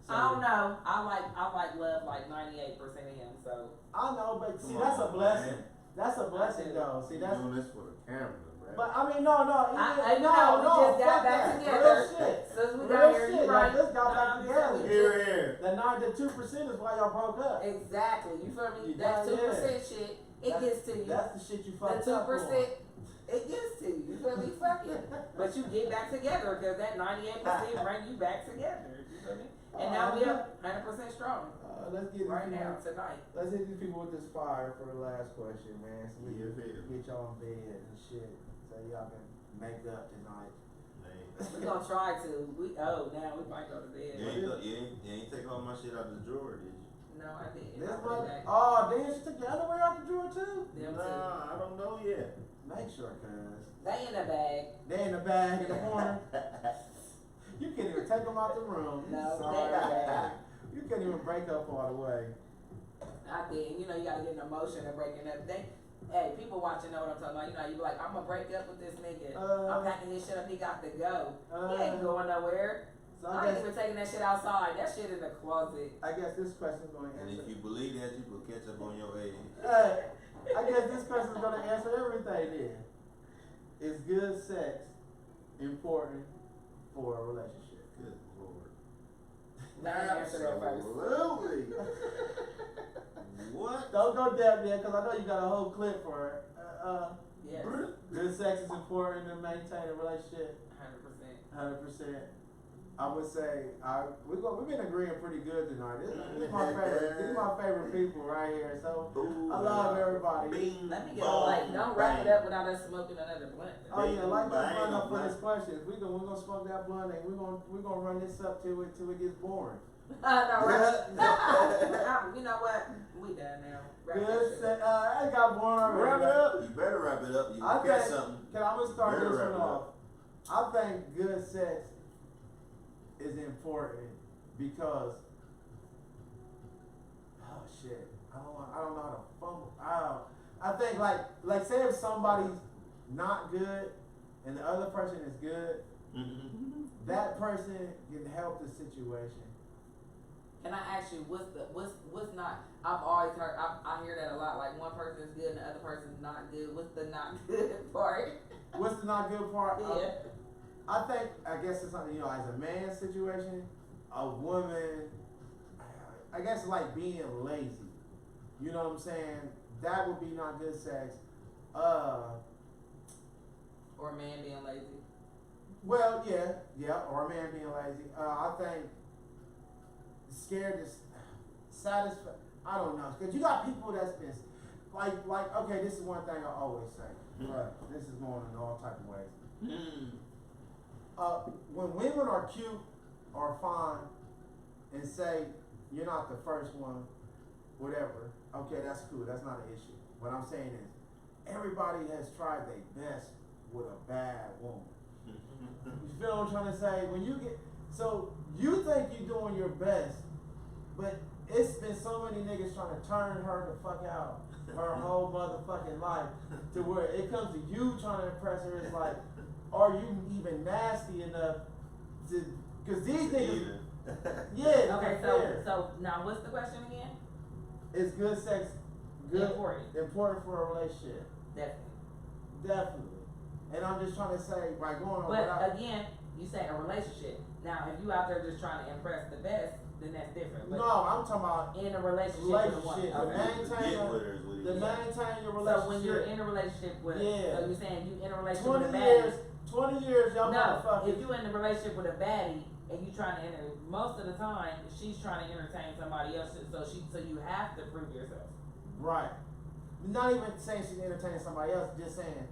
So, I don't know. I like love like 98% of him. So I know, but see Come that's a on, blessing. man. That's a blessing do. though. See You that's. doing this for the camera, bro. But I mean, no, I even, know, we just got fuck back that. together. Real shit. Since we Real got here, shit. you right. Like, let's go back I'm together. saying, Here, here. The 2% is why y'all broke up. Exactly. You feel me? You That done, 2% shit, it That's- gets to you. That's the shit you The fucked 2%, up it gets to you. You feel me? Fuck it. But you get back together because that 98% bring you back together. You feel me? And now we are 100% strong Let's get right these now people- tonight. Let's hit these people with this fire for the last question, man. So we Yeah, can yeah. get y'all in bed and shit, so y'all can make up tonight. We gonna try to. Now we might go to bed. You ain't take all my shit out of the drawer, did you? No, I didn't. This I put it one, back. oh, damn, she took your underwear out the drawer too. Them two. Nah, I don't know yet. Make sure, cuz They in the bag. they in the bag in the corner. You can't even take them out the room. No, Sorry. they in the bag. You can't even break up all the way. I did. You know, you gotta get an emotion of breaking up. Hey, people watching know what I'm talking about. You know, you be like, I'm gonna break up with this nigga. I'm packing his shit up. He got to go. He ain't going nowhere. So I ain't even taking that shit outside. That shit in the closet. I guess this question's gonna And answer. if you believe that, you put ketchup on your egg. I guess this question's gonna answer everything then. Is good sex important for a relationship? Good lord. Let me answer that first. Absolutely. What? Don't go depth yet, cause I know you got a whole clip for it. Yes, Good sex is important to maintain a relationship, 100%. 100%. I would say we've been agreeing pretty good tonight. This is my favorite. These my favorite people right here. So Ooh, I love everybody. Bing, Let me get a bong, light. Don't wrap it bang. up without us smoking another blunt. Oh yeah, like that Bang, blunt up for bang. this question. We're gonna smoke that blunt and we're gonna run this up till it gets boring. No, right? You know what? We done now. Wrap that Good shit sex. up. I got boring already. Wrap it up. You better wrap it up. You I catch think- something. I'm gonna start Better this wrap one it off. up. I think good sex is important because shit. I don't know how to fumble. I think like say if somebody's not good and the other person is good, that person can help the situation. Can I ask you what's not? I've always heard. I hear that a lot. Like one person is good and the other person's not good. What's the not good part? What's the not good part? Yeah. I guess it's something, as a man situation, a woman, I guess it's like being lazy. You know what I'm saying? That would be not good sex. Or a man being lazy. Well, yeah, or a man being lazy. I think scared to satisfy. I don't know, cause you got people that's been like. Okay, this is one thing I always say. Right, this is going in all type of ways. When women are cute or fine and say you're not the first one, whatever. Okay, that's cool. That's not an issue. What I'm saying is, everybody has tried their best with a bad woman. You feel what I'm trying to say? When you get, so you think you're doing your best, but it's been so many niggas trying to turn her the fuck out her whole motherfucking life to where it comes to you trying to impress her. It's like, are you even nasty enough to, cause these niggas, yeah. Okay, fair. so now what's the question again? Is good sex good Important. for a relationship? Definitely. And I'm just trying to say, by going on But again, you say a relationship. Now, if you out there just trying to impress the best, then that's different. But no, I'm talking about in a relationship with a woman. relationship, Okay. to maintain your relationship. So when you're in a relationship with, Yeah. so you're saying you in a relationship with a 20 baddie. years, 20 years, y'all No, motherfuckers. if you in a relationship with a baddie and you trying to enter, most of the time she's trying to entertain somebody else, so you have to prove yourself. Right. Not even saying she's entertaining somebody else, just saying,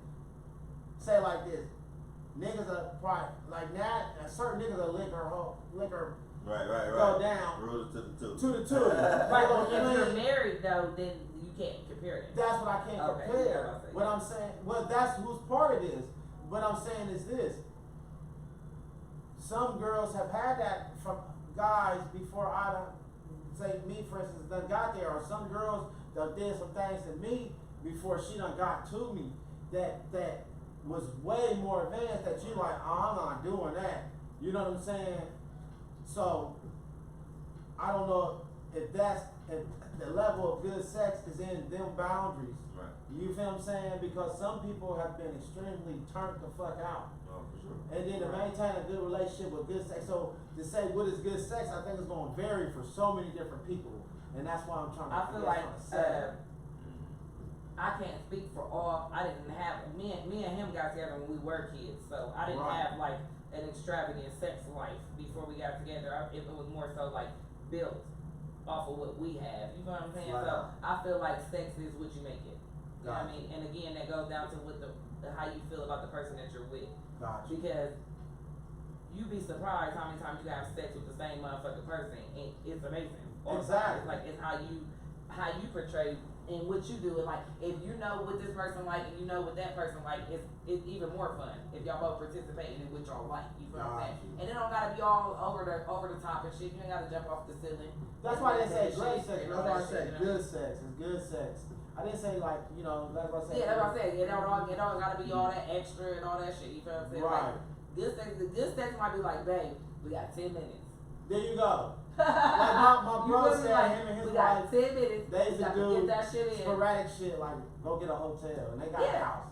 say it like this. Niggas are probably, like that, certain niggas will lick her Right. go down Rule it to the two. to the two. Right, but You know if what I you're mean? married though, then you can't compare it. That's what I can't Okay, compare. yeah, I'll say. What I'm saying, well, that's who's part of this. What I'm saying is this. Some girls have had that from guys before I done, say me for instance, done got there, or some girls that did some things to me before she done got to me that was way more advanced that you like, oh, I'm not doing that. You know what I'm saying? So I don't know if the level of good sex is in them boundaries. Right. You feel what I'm saying? Because some people have been extremely turned the fuck out. Oh, for sure. And then to maintain a good relationship with good sex. So to say what is good sex, I think it's going to vary for so many different people. And that's why I'm trying to I feel like say. I can't speak for all. I didn't have me and him got together when we were kids, so I didn't Right. have like an extravagant sex life before we got together. It was more so like built off of what we have. You know what I'm saying? Right. So I feel like sex is what you make it. You know what I Gotcha. mean? And again, that goes down to what the how you feel about the person that you're with. Gotcha. Because you'd be surprised how many times you have sex with the same motherfucking person, and it's amazing. Exactly. Like it's how you portray and what you do, and like if you know what this person like and you know what that person like, it's even more fun if y'all both participating in what y'all like. You feel what I'm saying? And it don't gotta be all over the top and shit. You ain't gotta jump off the ceiling. That's why they say great Shit, sex. you That's know, why I that say shit, you know? good sex. It's good sex. I didn't say like, you know, that's what I said. Yeah, that's what I said. It don't gotta be all that extra and all that shit. You feel what I'm saying? Right. Like, the good sex might be like, babe, we got 10 minutes. There you go. Like my You brother feel me? said, Like, him and his we got wife, 10 minutes. they We used to got do get that shit in. sporadic shit like go get a hotel and they got a Yeah. house.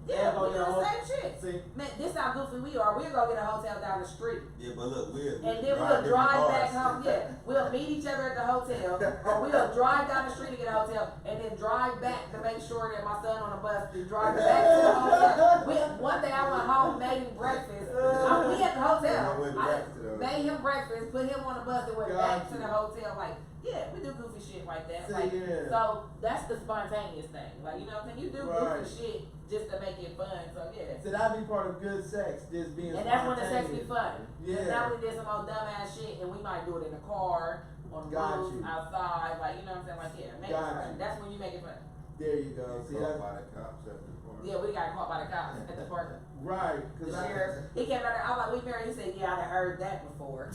Yeah, They'll we go do get a the hotel. same shit. See, Man, this how goofy we are. We'll go get a hotel down the street. Yeah, but look, And then we'll drive back home. Yeah, we'll meet each other at the hotel, or we'll drive down the street to get a hotel, and then drive back to make sure that my son on the bus to drive back to the hotel. One day I went home, made him breakfast. We at the hotel. I went back to the made him breakfast, put him on the bus, and went back to Gotcha. the hotel. Like, yeah, we do goofy shit like that. See, Like, yeah. so that's the spontaneous thing. Like, you know what I'm saying? You do Right. goofy shit just to make it fun. So yeah. So that'd be part of good sex, just being And that's when the sex be spontaneous. fun. Yeah. Now we did some old dumbass shit, and we might do it in the car, on the Got roof, you. outside, like, you know what I'm saying? Like, yeah, make Got it fun. you. That's when you make it fun. There you go. See Caught that? by the cops at the park. Yeah, we got caught by the cops at the park. Right. The 'Cause sheriff, he came out there, I was like, we married? He said, yeah, I done heard that before.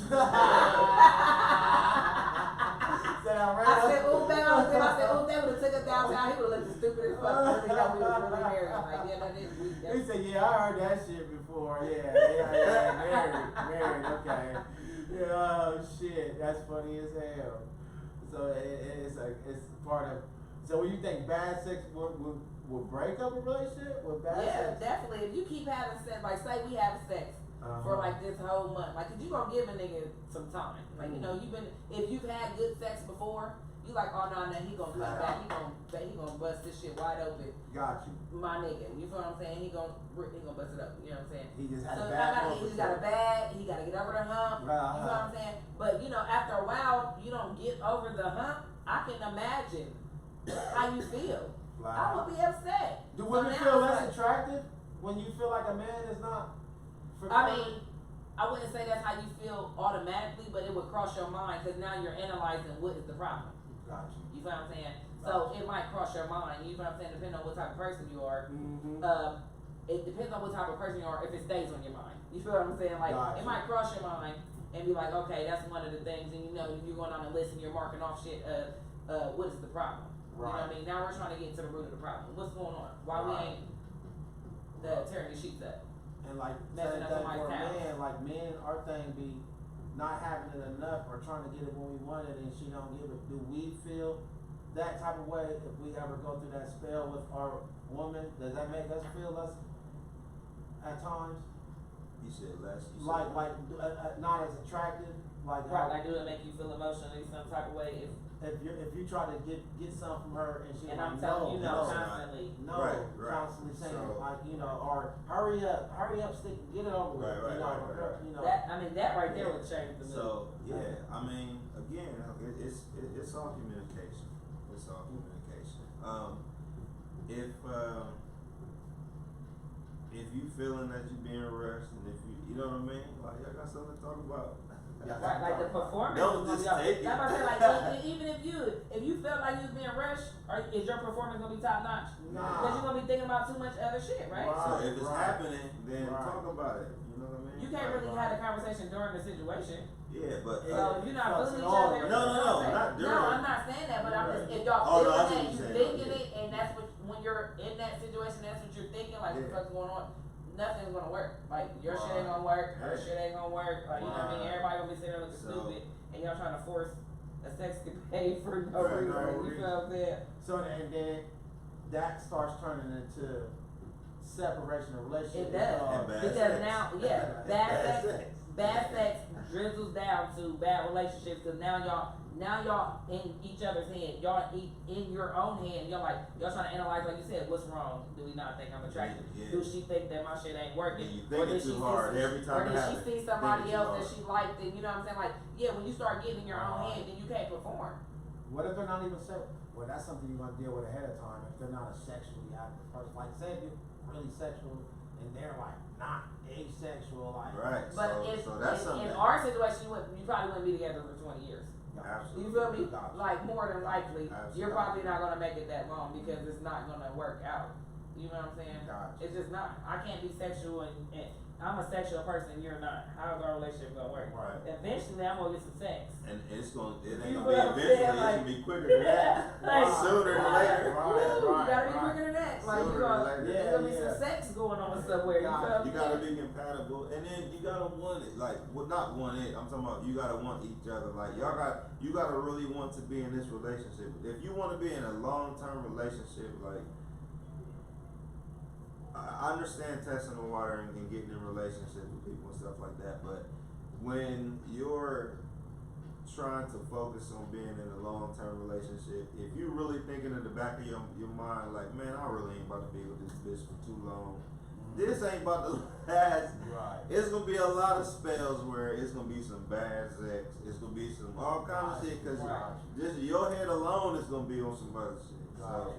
Said I ran I up- said, ooh, they would've took us downtown, he would've looked as stupid as fuck, really thought we was really married. I'm like, yeah, that is, He said, yeah, I heard that shit before. Yeah, married, okay. Yeah, oh shit, that's funny as hell. So it's part of. So when you think bad sex would break up a relationship with bad yeah, sex? definitely. If you keep having sex, like say we have sex for like this whole month, like, cause you gonna give a nigga some time. Like, you know, if you've had good sex before, you like, oh no, he gonna come back, he gonna bust this shit wide open. Got you. My nigga, you feel what I'm saying? He gonna bust it up. You know what I'm saying? He just had So a bad he just got a bad. He gotta get over the hump. You know what I'm saying? But you know, after a while, you don't get over the hump. I can imagine how you feel. I would be upset. Do So women now feel it's less like- attractive when you feel like a man is not? I mean, I wouldn't say that's how you feel automatically, but it would cross your mind because now you're analyzing what is the problem. Got you. You feel what I'm saying? So it might cross your mind, you know what I'm saying, depending on what type of person you are. It depends on what type of person you are, if it stays on your mind. You feel what I'm saying? Like, Gotcha. it might cross your mind and be like, okay, that's one of the things, and you know, you're going on a list and you're marking off shit, what is the problem? You know what I mean? Now we're trying to get to the root of the problem. What's going on? Why we Right. ain't tearing the sheets up? And like Messing same up thing somebody's for a house. man, like men, our thing be not having it enough or trying to get it when we want it and she don't give it. Do we feel that type of way if we ever go through that spell with our woman? Does that make us feel less at times? You said less. You Like said not as attractive? Like Right, like, do it make you feel emotionally some type of way? if you try to get some from her and she's And like, I'm telling you, no, constantly. no, Right. constantly saying So- like, you know, or hurry up, stick, get it over with, Right, you know, right. you know. That right there would change the mood. So yeah, I mean, again, it's all communication. It's all communication. If you feeling that you're being rushed, and if you know what I mean, like y'all got something to talk about. Yeah. Right, like the performance. Don't is just gonna be take it. Like I said, like even if you felt like you was being rushed, is your performance gonna be top notch? Nah. Because you're gonna be thinking about too much other shit, right? Right. So if it's happening, then Right. talk about it. You know what I mean? You can't really have a conversation during the situation. Yeah, but Yeah. So if you're not Fucks feeling it each all. other, No, I'm not saying- during. No, I'm not saying that, but I'm just if y'all Oh, no, I feeling see that, what you you're thinking saying. it, and that's what when you're in that situation, that's what you're thinking, like what the Yeah. fuck's going on. Nothing's gonna work. Like your shit ain't Right. gonna work. Her Right. shit ain't gonna work. Like you know what I mean. Right. Everybody gonna be sitting there looking So- stupid, and y'all trying to force a sex escapade for no Right, reason. no You reason. feel what I'm saying? So and then that starts turning into separation of relationship. It does. And bad Because sex. now, yeah, bad sex drizzles down to bad relationships. Because now y'all in each other's head. Y'all in your own head. Y'all trying to analyze, like you said, what's wrong? Do we not think I'm attractive? Yeah. Do she think that my shit ain't working? And you Or think did it she too see hard some- every time Or it did she happens. see Think somebody it too else that hard. she liked? And you know what I'm saying? Like, yeah, when you start getting in your own Right. head, then you can't perform. What if they're not even sexual? Well, that's something you're gonna deal with ahead of time if they're not a sexually active person. Like, say if you're really sexual and they're like not asexual, like Right. But so that's in something. our situation, you probably wouldn't be together for 20 years. Absolutely. You feel me? Gotcha. Like more than likely, Absolutely. you're probably not gonna make it that long because it's not gonna work out. You know what I'm saying? Gotcha. It's just not. I can't be sexual and I'm a sexual person. You're not. How's our relationship gonna work? Right. Eventually, I'm gonna get some sex. And it You ain't gonna be know what I'm eventually. saying? It Like- should be quicker than that. Like, Sooner than later. Right, Woo, you right, gotta be right. quicker than that. Like Sooner you than gonna, later. there's gonna be Yeah, some sex going on somewhere. You Gotcha. feel me? You gotta be compatible, and then you gotta want it. Like, well, not want it. I'm talking about you gotta want each other. Like, you gotta really want to be in this relationship. If you want to be in a long-term relationship, like, I understand testing the water and getting in relationships with people and stuff like that, but when you're trying to focus on being in a long-term relationship, if you really thinking in the back of your mind, like, man, I really ain't about to be with this bitch for too long. This ain't about to last. Right. It's gonna be a lot of spells where it's gonna be some bad sex. It's gonna be some all kind of shit because Right. just your head alone is gonna be on some other shit. So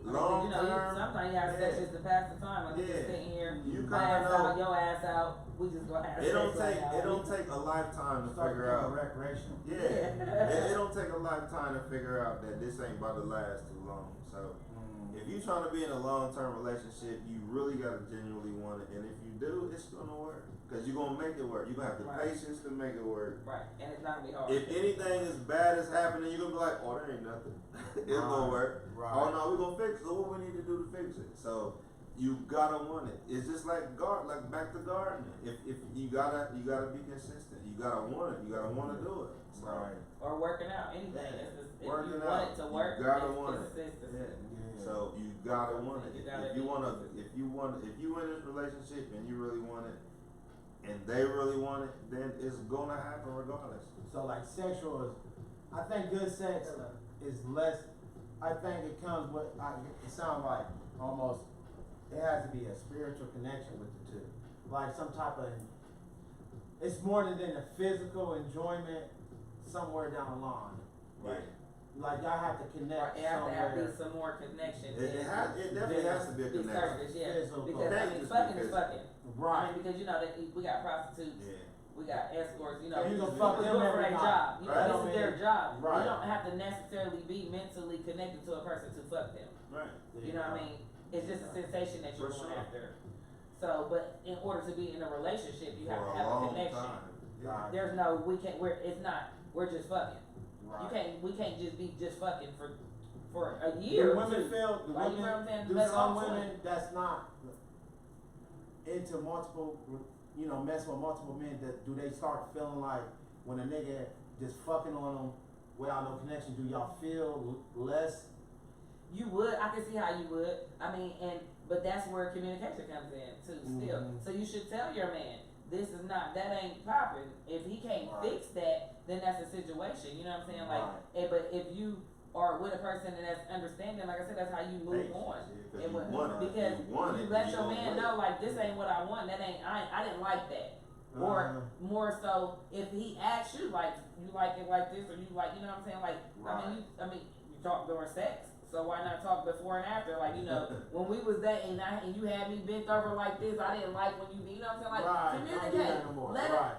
long you know, term, sometimes you have sex just to pass the time. Like you just Yeah. sitting here, You my kinda ass know. out, your ass out. We just gonna have it don't sex take right now. it don't take a lifetime to Start figure doing out. recreational. Yeah, it don't take a lifetime to figure out that this ain't about to last too long. So if you trying to be in a long-term relationship, you really gotta genuinely want it, and if you do, it's gonna work because you're gonna make it work. You gonna have the Right. patience to make it work. Right, and it's not gonna be hard. If anything as bad is happening, you're gonna be like, oh, there ain't nothing. It's gonna Right. work. Right. Oh no, we're gonna fix it. What we need to do to fix it? So you gotta want it. It's just like like back to gardening. If you gotta be consistent. You gotta want it. You gotta want to do it. So, Right. Or working out, anything. It's just, if Working you out, want it to you work, gotta it's want it. consistency. Yeah. So you gotta want it. You If gotta you be wanna, consistent. if you in this relationship and you really want it, and they really want it, then it's gonna happen regardless. So like sexual is, I think good sex is less. I think it comes with. It sounds like almost. It has to be a spiritual connection with the two, like some type of. It's more than the physical enjoyment somewhere down the line. Right. Like y'all have to Or connect it has to have somewhere. be some more connection. It definitely has to be a Be connection. surface, yeah. Physical. Because I mean, Just fucking is because- fucking. I Right. mean, because you know that we got prostitutes Yeah. we got escorts, you know, And you people gonna fuck do them it for every their night. job. You know, Right. this is their job. Right. You don't have to necessarily be mentally connected to a person to fuck them. Right. You know what I mean? It's just a sensation that you're For going sure. after. So, but in order to be in a relationship, you have For to a have a long connection. time. Right. There's no, it's not, we're just fucking. Right. We can't just be just fucking for a year. Do or women two. feel, Like, you know what I'm saying? do Let it some all women that's not into multiple, you know, messing with multiple men, that do they start feeling like when a nigga just fucking on them without no connection, do y'all feel less? You would, I can see how you would. I mean, but that's where communication comes in too, still. Mhm. So you should tell your man, that ain't popping. If he can't Right. fix that, then that's a situation. You know what I'm saying? Like, Right. but if you are with a person and that's understanding, like I said, that's how you move on. Because And you what- want it. because You want you it. let You your don't man want know, it. like, this ain't what I want. That ain't, I didn't like that. Or Uh-huh. more so, if he asks you, like, you like it like this, or you like, you know what I'm saying? Like, Right. I mean, you talk during sex. So why not talk before and after? Like, you know, when we was dating and you had me bent over like this, I didn't like when you know what I'm saying? Like, Right. Don't do communicate. that no more. Let Right. it,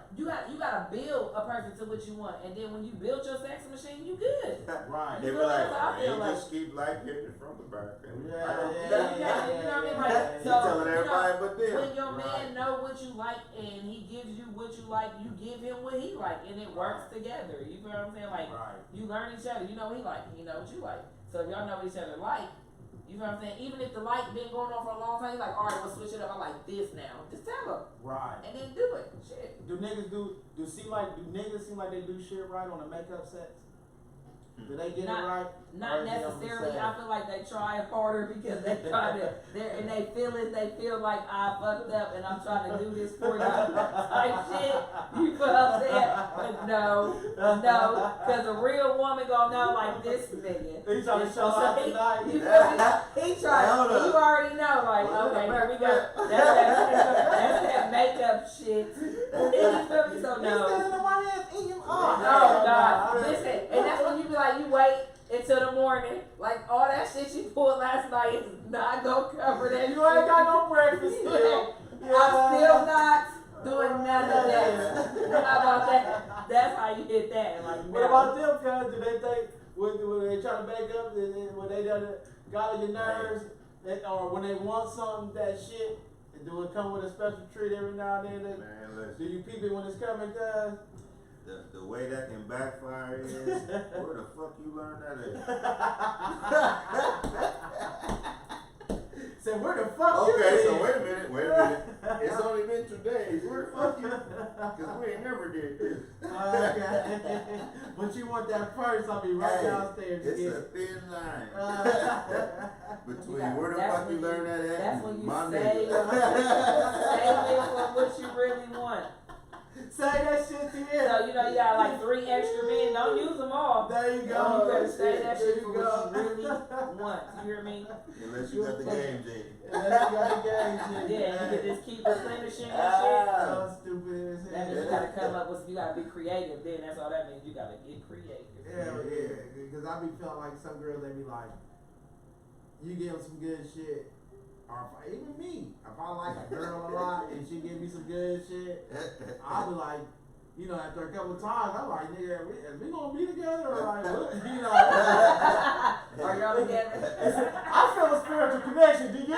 you gotta build a person to what you want. And then when you build your sex machine, you good. Right. They You were feel like, that's how I feel "Man, like. just keep like hitting it from the back." Yeah, I don't- yeah, You know what I mean? Like, yeah, so, You telling you know, everybody but them. when your Right. man know what you like and he gives you what you like, you give him what he like, and it works together. You feel what I'm saying? Like, Right. you learn each other. You know what he like, he know what you like. So if y'all know what each other like, you know what I'm saying? Even if the like been going on for a long time, you like, all right, we'll switch it up. I like this now. Just tell him, Right. and then do it. Shit. Do niggas seem like they do shit right on the makeup sex? Do they get Not- it right? Not Or is it on the necessarily. side? I feel like they try harder because they try to. They feel like I fucked up and I'm trying to do this for you type shit. You feel what I'm saying? But no, because a real woman gonna know like this nigga. He trying to show out tonight. You feel me? He trying. Hold up. You already know, like, okay, here we go. That's that makeup shit. You feel me? So no. He's standing on my head, eating him. Oh God! Listen, and that's when you be like, you wait until the morning, like all that shit you pulled last night is not gonna cover that. You ain't got no breakfast still. I'm still not doing none of that. How about that? That's how you hit that. Like, What about them, cuz? Do they think, when they try to make up, when they done got on your nerves, or when they want something, that shit, do it come with a special treat every now and then? Man, Do listen. you peep it when it's coming, cuz? The way that can backfire is, where the fuck you learn that at? Say, where the fuck you Okay, so been? wait a minute. It's only been 2 days. Where the fuck you? Because we ain't never did this. Okay. But you want that purse, I'll be right Hey, downstairs. It's to a get thin line it. between Yeah, where the that's fuck you when learn that at. That's when you my save nigga. it for what you really want. Say that shit to him. So you know you got like 3 extra men. Don't use them all. There you You go. better save that There shit for you what go. you really want. You hear me? Unless you got the game, J. Unless you got the game, shit. Yeah, you can just keep replenishing your shit. So stupid as That means hell. you gotta come up with, you gotta be creative. Then that's all that means. You gotta get creative. Hell yeah, because I be feeling like some girls, they be like, you give them some good shit, or even me, if I like a girl a lot and she give me some good shit, I'll be like, you know, after a couple of times, I'm like, nigga, is we gonna be together or like, what? You know? Are y'all together? I feel a spiritual connection, do you?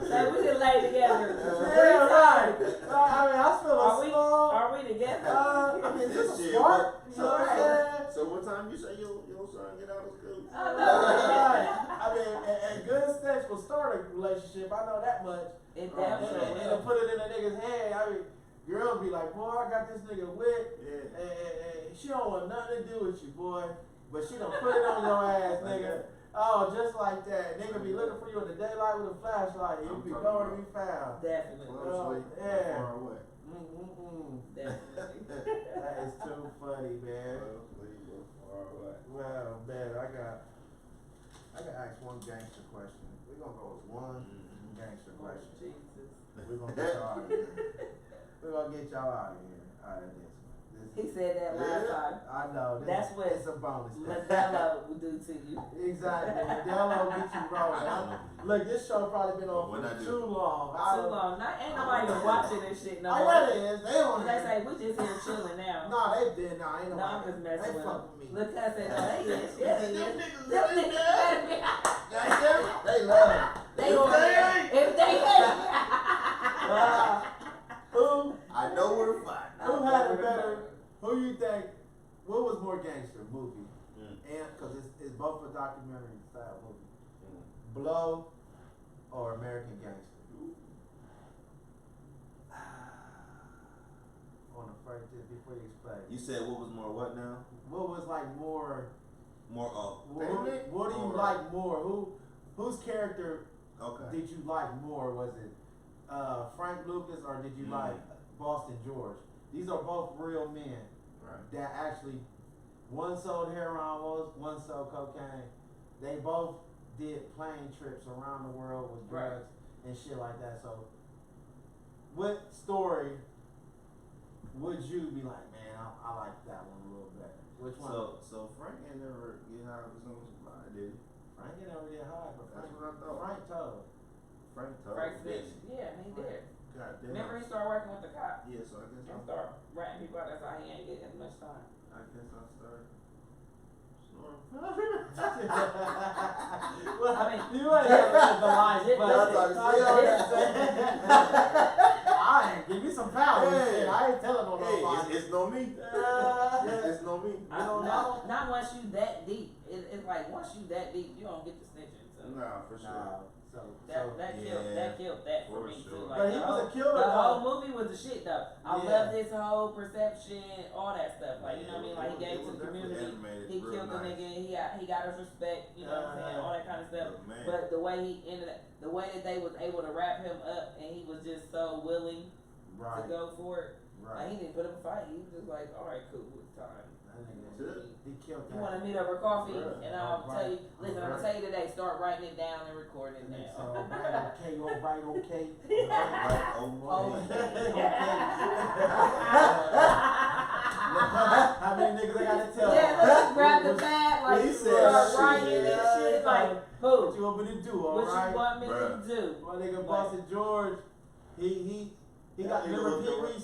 So we can lay together. Yeah, right. I mean, I feel Are a we? small, Are we together? I mean, just a Shit, spark, you know what I'm saying? So what time you say your son get out of school? Oh, Right. I mean, and good sex will start a relationship. I know that much. It And definitely to will. put it in a nigga's head, I mean, girls be like, boy, I got this nigga whipped, Yeah. and she don't want nothing to do with you, boy. But she done put it on your ass, nigga. Oh, just like that. Nigga be looking for you in the daylight with a flashlight. You be nowhere to be found. Definitely. Closely, yeah. far away. Definitely. That is too funny, man. Closely, far away. Well, man, I got to ask one gangster question. We're gonna go with one gangster Oh, question. Jesus. We're gonna get y'all out of here. We're gonna get y'all out of here. Alright, He said that last time. I know. That's what it's a bonus. Modelo will do to you. Exactly. Modelo get you rolling. Look, this show probably been on When I for do- too long. Too long. Ain't nobody even watching this shit no Oh, more. yeah, it is. They don't. They say we just here chilling now. No, they did. No, ain't No, nobody. I'm just messing they with fuck them. with me. Look, I said, no, they is. Them Yes, niggas, Them they niggas there. better be. They love it. They on there. If they ain't. Who I know where to find. who had a better? Who you think? What was more gangster movie? Mm. And because it's both a documentary style movie. Blow or American Gangster? On the first, just before you explain. You said what was more what now? What was like more? More What do you Or- like more? Whose character okay. did you like more? Was it Frank Lucas or did you like Boston George? These are both real men Right. that actually, one sold heroin, one sold cocaine. They both did plane trips around the world with Right. drugs and shit like that. So, what story would you be like, man, I like that one a little better? Which one? So Frank ain't never get high with some supply, did he? Frank ain't never did high, but That's Frank, what I thought. Frank told. Frank told Frank me. Fish. Yeah, he did. God damn. Remember he started working with the cop. Yeah, so I guess And start ratting people out. That's why he ain't getting as much time. I started snoring. Well, I mean, you ain't never the lines, Listen, but I ain't give me some power. Hey. Shit. I ain't telling no Hey, nobody. it's no me. It's no me. You don't know? Not once you that deep. It's like once you that deep, you don't get to snitching. So Nah, for sure. Nah, so that yeah, killed that for for me sure. too. But he the was a whole- killer, The whole though. movie was the shit though. I Yeah. love this whole perception, all that stuff. Like you know what I mean? Like he gave It to was the community. definitely animated He real killed the nice. nigga. He got his respect. You know what I'm saying? All that kind of stuff. But man, But the way he ended up, the way that they was able to wrap him up, and he was just so willing to right, go for it. Like right. he didn't put up a fight. He was just like, all right, cool, it's time. That nigga, Good. he killed You that. want to meet over coffee? Bruh. And I'll Right. tell you, listen, I'm gonna tell you today, start writing it down and recording it And now. so, right, okay. right, Oh, How many niggas I gotta tell? Yeah, look, grab the pad, like, He you said start shit. writing and shit, like, What who? you want me to do, What alright? you want me to Bruh. do? My nigga Boston George, he got, That nigga remember looked Pee around. Wee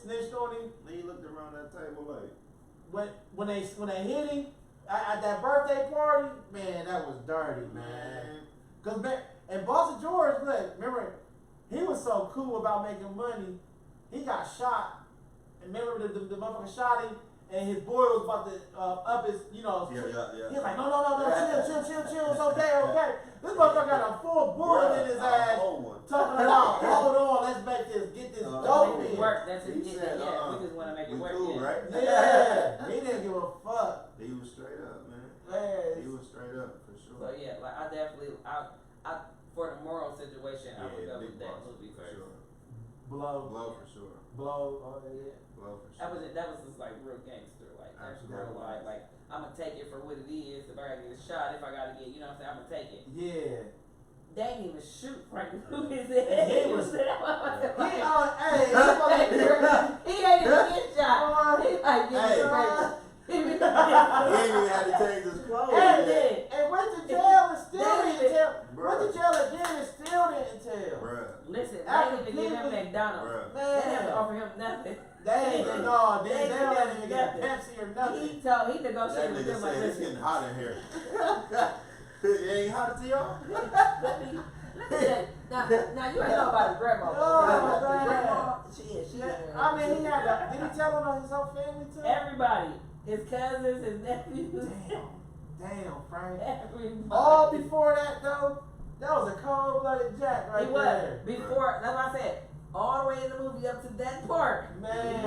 snitched on him? then he looked around that table like, When they hit him at that birthday party, man, that was dirty, man. Cause man, and Boston George, look, remember, he was so cool about making money. He got shot, and remember the motherfucker shot him, and his boy was about to up his, you know. yeah. He was like, no, chill, it's okay. This motherfucker got a full bullet in his ass, talking about, hold on, let's get this dope Make it in. work, that's it, He yeah, said, yeah, we just wanna make it we work, cool, yeah. right? Yeah, he didn't give a fuck. He was straight up, man. Man, He was straight up for So sure. yeah, like I definitely, I for the moral situation, I would go big with that boss, movie for first. sure. blow, Blow for sure. oh yeah. Blow for sure. That was just like real gangster, like that's real Absolutely. like I'm gonna take it for what it is. If I gotta get a shot, if I gotta get, you know what I'm saying, I'm gonna take it. Yeah. They didn't even shoot Frank Lucas. He was- He He ain't even get shot. He like get Hey. straight. He He ain't even had to change his clothes. Hey, yet. and went to jail and still They didn't tell. Bruh. Went to jail again and still didn't tell. Bruh. Listen, they After didn't even give him Cleveland- McDonald's. Bruh. They didn't have to Man, offer him nothing. they ain't Bruh. no, they They don't let him didn't get a get Pepsi or nothing. He That negotiated with nigga them like, said it's listen, getting hot in here. It ain't hot to y'all? let me say, now you ain't know about his grandma. Oh, The man. grandma, she I mean, he had. Did he tell on his whole family too? everybody, his cousins, his nephews, Damn, Frank. everybody. All before that though, that was a cold-blooded Jack right He was there. before. That's what I said. All the way in the movie up to that part. Man.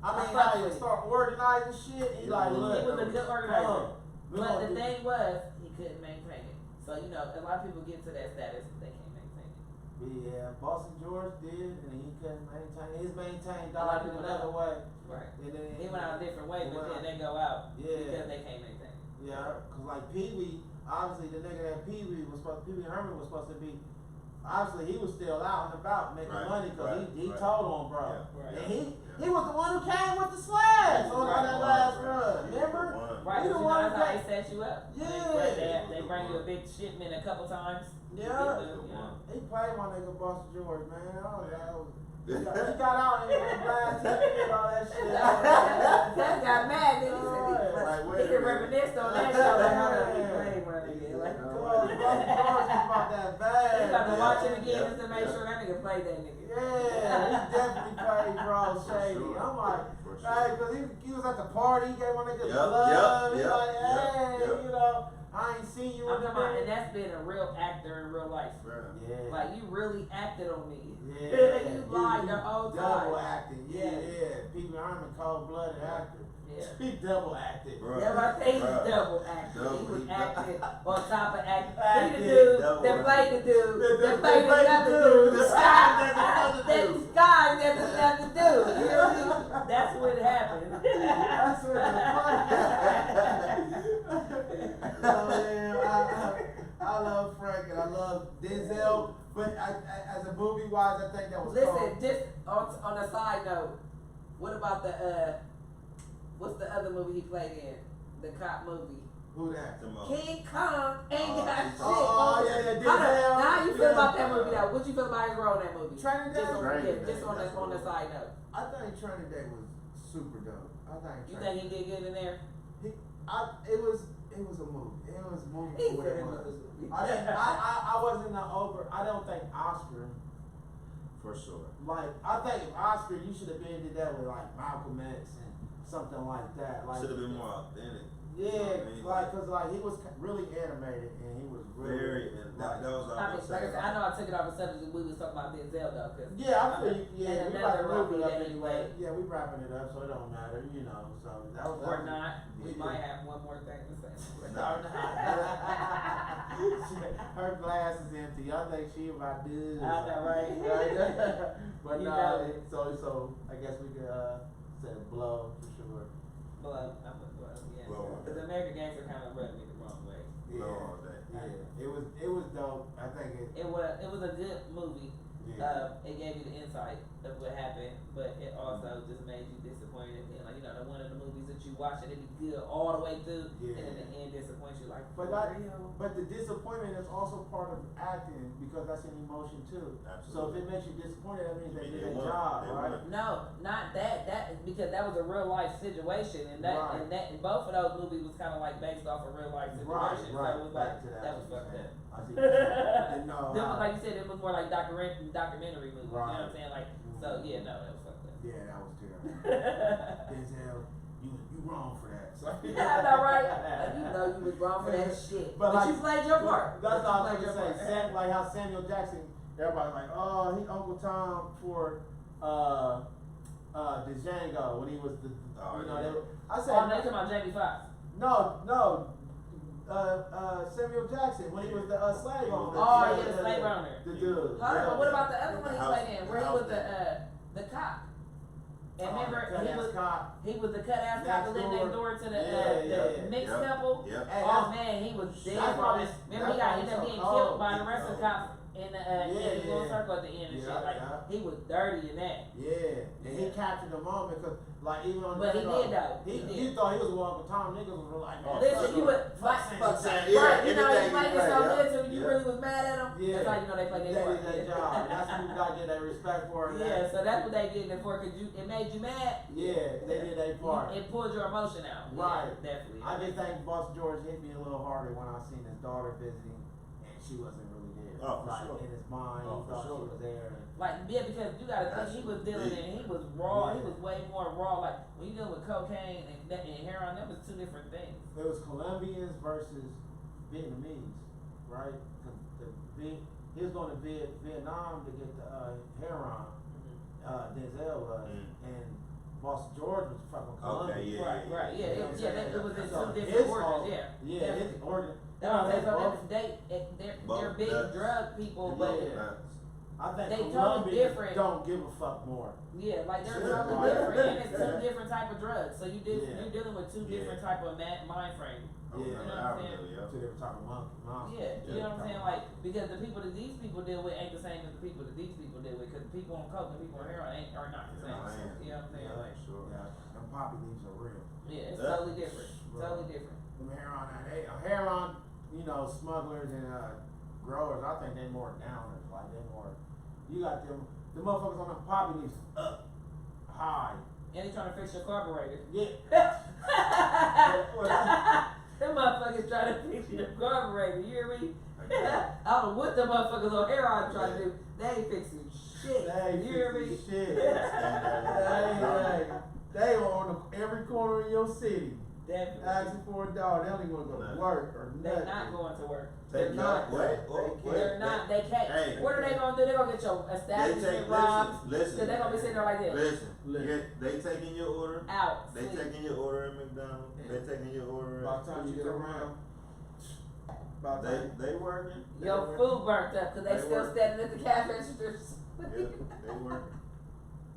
I I mean, fuck how he with it. start organizing shit. He like, He look, was a good organizer. we But gonna the do- thing was, he couldn't maintain it. So you know, a lot of people get to that status, they can't maintain it. Yeah, Boston George did, and he couldn't maintain. His maintained A lot of died in people another don't. way. Right. And then He went out a different way, but Wow. then they go out Yeah. because they can't maintain it. Yeah, cause like Pee Wee, obviously the nigga that Pee Wee Herman was supposed to be. Obviously, he was still out and about making Right, money because right, he right. told on bro. Yeah, Right. And he was the one who came with the slab set you up. Yeah. They bring you a big shipment a couple times. Yeah. He played my nigga Buster George, man. He got out and last and all that shit. That got mad, then he Like, wait said he a minute. reminisced on that show. Like, how did he play my nigga? Like, Come on, Buster George is about that bad. he about to man. watch it again just to make sure that nigga played that nigga. Yeah, he definitely played bro shady. sure. I'm like, For sure. hey, cause he was at the party, he gave my nigga Yep, love. He yep, like, hey, yep, yep. you know, I ain't seen you I'm in talking the about, and minute. that's been a real actor in real life. Bruh. Yeah. Like, you really acted on me. Yeah, You lied the whole time. Double acting, yeah, Yeah. yeah. Pee Wee Herman, cold-blooded actor. Yeah. He double acted. Bruh. Yeah, I think he's Bruh. double acting. He was Double. acting on top of acting. He Acting. the dude Double that played the dude That that played played the another dude. dude. Disguised as another That dude. disguised as another dude. You know what I mean? That's what happened. That's what the fuck. Oh man, I love Frank and I love Denzel, but as a movie wise, I think that was Listen, cold. just on a side note, what about the what's the other movie he played in? The cop movie. Who that? Come on. King Kong ain't Oh, got King shit. Kong. Oh, yeah, Hold Denzel. on. Now how you feel Yeah. about that movie though? What you feel about his role in that movie? Training Day? Just on, Training yeah, Day, just on that's the what side note. I think Training Day was super dope. I think You Training think he did good in there? it was a movie. It was a movie He for what said it it was. was a movie. I wasn't I don't think Oscar, For sure. like, I think if Oscar, you should have been did that with like Malcolm X and something like that. Like, Should have been more authentic. yeah, I mean, like, cause like he was really animated and he was really, Very, and that was all I I'm mean, like I saying. said, I know I took it off the subject we was talking about Denzel though, cause yeah, I feel you. Yeah, And we another about to movie wrap it up that he anyway. played. Yeah, we wrapping it up, so it don't matter, you know. So that was or not. We Yeah. might have one more thing to say. No, no. Her glass is empty. I think she about to. I know, right? But You no, know. so I guess we could say blow for sure. Blow, I'm a blow, yeah. Blow. Because American Gangster kind of rubbed me the wrong way. Yeah, Blow all day. yeah. It was dope. I think it. It was a good movie. Yeah. It gave you the insight of what happened, but it also just made you disappointed. And like, you know, one of the movies that you watch and it be good all the way through, Yeah. and in the end disappoints you. Like, But for like, real? but the disappointment is also part of acting because that's an emotion too. So if it makes you disappointed, that means they did their job, right? No, not that. That because that was a real life situation, and that Right. and both of those movies was kind of like based off a real life situation. Right. So it was Back like to that was what fucked you're up. saying. I see. What you're saying. No, Them was, like you said, it was more like documentary movies. You know what I'm Right. saying? Like, so yeah, no, that was fucked up. yeah, that was terrible. Denzel, you wrong for that. So, Yeah, I know, right? Like, you know you was wrong for that shit, but like, you played your part. That's all I You was played gonna your say. part. Like how Samuel Jackson, everybody like, oh, he Uncle Tom for Django when he was the, Oh, you know, yeah. I said, Oh, they talking about Jamie Foxx. no, Samuel Jackson when he was the slave owner. Oh, You know, yeah, the slave owner. The dude. Hold on, what about the other one he The played in, where he house was the cop? And Oh, remember, the he was cut-ass cop. he was the cut ass Next cop that lived next door. door to the Yeah. mixed Yep. couple. Yep. Hey, Oh that's- man, he was dead. that's Bro. why this- Remember, he that's got why ended up he's getting so killed cold. by the rest of the cops in the little yeah. circle at the end and Yeah, shit. Like yeah. he was dirty in that. Yeah, and he Yeah. captured the moment because, like, even on But he Django, did, though. He He did. thought he was Uncle Tom. Niggas was like, oh, Listen, fuck you him. would Fuck fuck Samuel Sam. Jackson. Yeah, Right, you know, anything you played you it so play, good too. You yeah. really was mad at him. Yeah. That's how you know they played They their did part. their job. That's what you gotta get that respect for. and Yeah, that- so that's what they getting it for, cause it made you mad. Yeah, they did their part. It pulled your emotion out. Right. Yeah, definitely. I just think Boss George hit me a little harder when I seen his daughter visiting, and she wasn't really there. Oh, for like sure. in his mind, Oh, he for thought sure. she was there. And, Like, yeah, because you gotta think he was dealing in, he was raw, he Yeah. was way more raw. Like, when you deal with cocaine and heroin, that was two different things. it was Colombians versus Vietnamese, right? 'Cause he was going to Vietnam to get the heroin. Denzel was, and Boss George was fucking Colombian. Okay, yeah. Right, yeah, You know what I'm saying? it was in So two his different fault- organs, yeah. Yeah, Definitely. his organ. That's what I'm saying, both- so they're Both big nuts. drug people, but Yeah. I think they totally Colombians different. don't give a fuck more. yeah, like they're Yeah. totally different, and it's two different type of drugs. So Yeah. you're dealing with two Yeah. different type of mind frame. I Yeah. remember, I remember, yeah. So they were talking monkey. Yeah, you know what I'm saying? Like, because the people that these people deal with ain't the same as the people that these people deal with. Because the people on coke and people on heroin are not the same. Yeah, I am. You know what I'm saying? Yeah. Like, Sure. Yeah, them poppy leaves are real. yeah, it's Yeah. totally different. Right. Totally different. them heron, you know, smugglers and growers. I think they more downers. Like they more. You got them. The motherfuckers on the poppy leaves up high. And they trying to fix your carburetor. Yeah. Them motherfuckers trying to fix your carburetor, you hear me? I don't know what the motherfuckers on Heron trying to do. They ain't fixing shit. You hear me? Shit. They on every corner in your city. Definitely. Asking for a dog. They don't even want to go to work or nothing. They're not going to work. They're not. They're not. They can't. Hey. What are they gonna do? They're gonna get your establishment robbed. Listen. Cause they're gonna be sitting there like this. Listen. They taking your order. Out. They sleep. taking your order at McDonald's. They taking your order By the time you get around. About time. They working. Your food burnt up because they They still work. standing at the cash registers. Yeah, they working.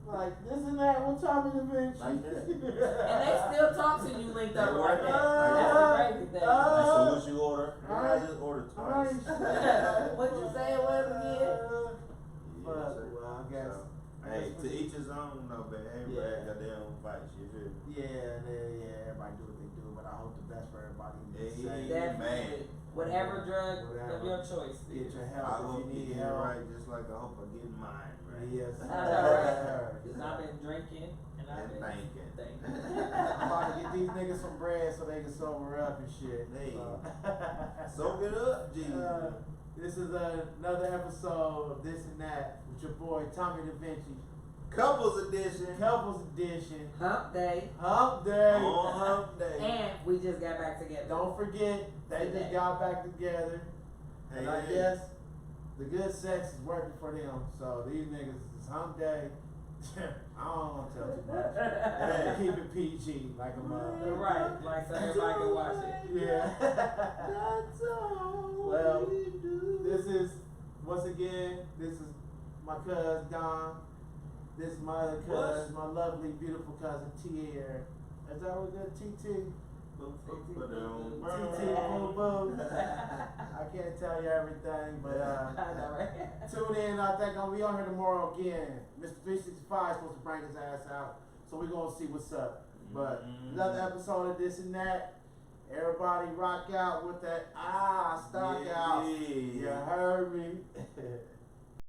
Like this and that. What time is it been? Like that. And they still talk to you linked up They like working. that. That's the crazy thing. Like, so what you order? Alright. I just ordered Alright. twice. What you say it was again? Well, I guess. Hey, to each his own though, man. Everybody Yeah. got their own fights, you feel me? Yeah, everybody do what they do, but I hope the best for everybody. Yeah. Definitely. Whatever drug Whatever. of your choice. Get your I help hope if you you need get it help. right, just like I hope I get mine right. Yes. I know, right? Cause I've been drinking and I've And been thinking. I'm about to get these niggas some bread so they can sober up and shit. Hey. Soak it up, G. This is another episode of This and That with your boy Tommy Da Vinci. Couples edition. Couples edition. Hump day. Hump day. On hump day. And we just got back together. Don't forget, they just got back together. And I Hey, guess the good sex is working for them. So these niggas, it's hump day. I don't want to tell too much. Hey. Keep it PG like a mother. Right, like so everybody can watch it. Yeah. That's all Well, we do. This is, once again, this is my cousin Don. This is my other cousin, my lovely, beautiful cousin Tierra. Is that what good? TT? TT, boo boo. I can't tell you everything, but I know, right? tune in. I think I'll be on here tomorrow again. Mr. 365 is supposed to bring his ass out, so we're gonna see what's up. But another episode of This and That. Everybody rock out with that stock out. You heard me.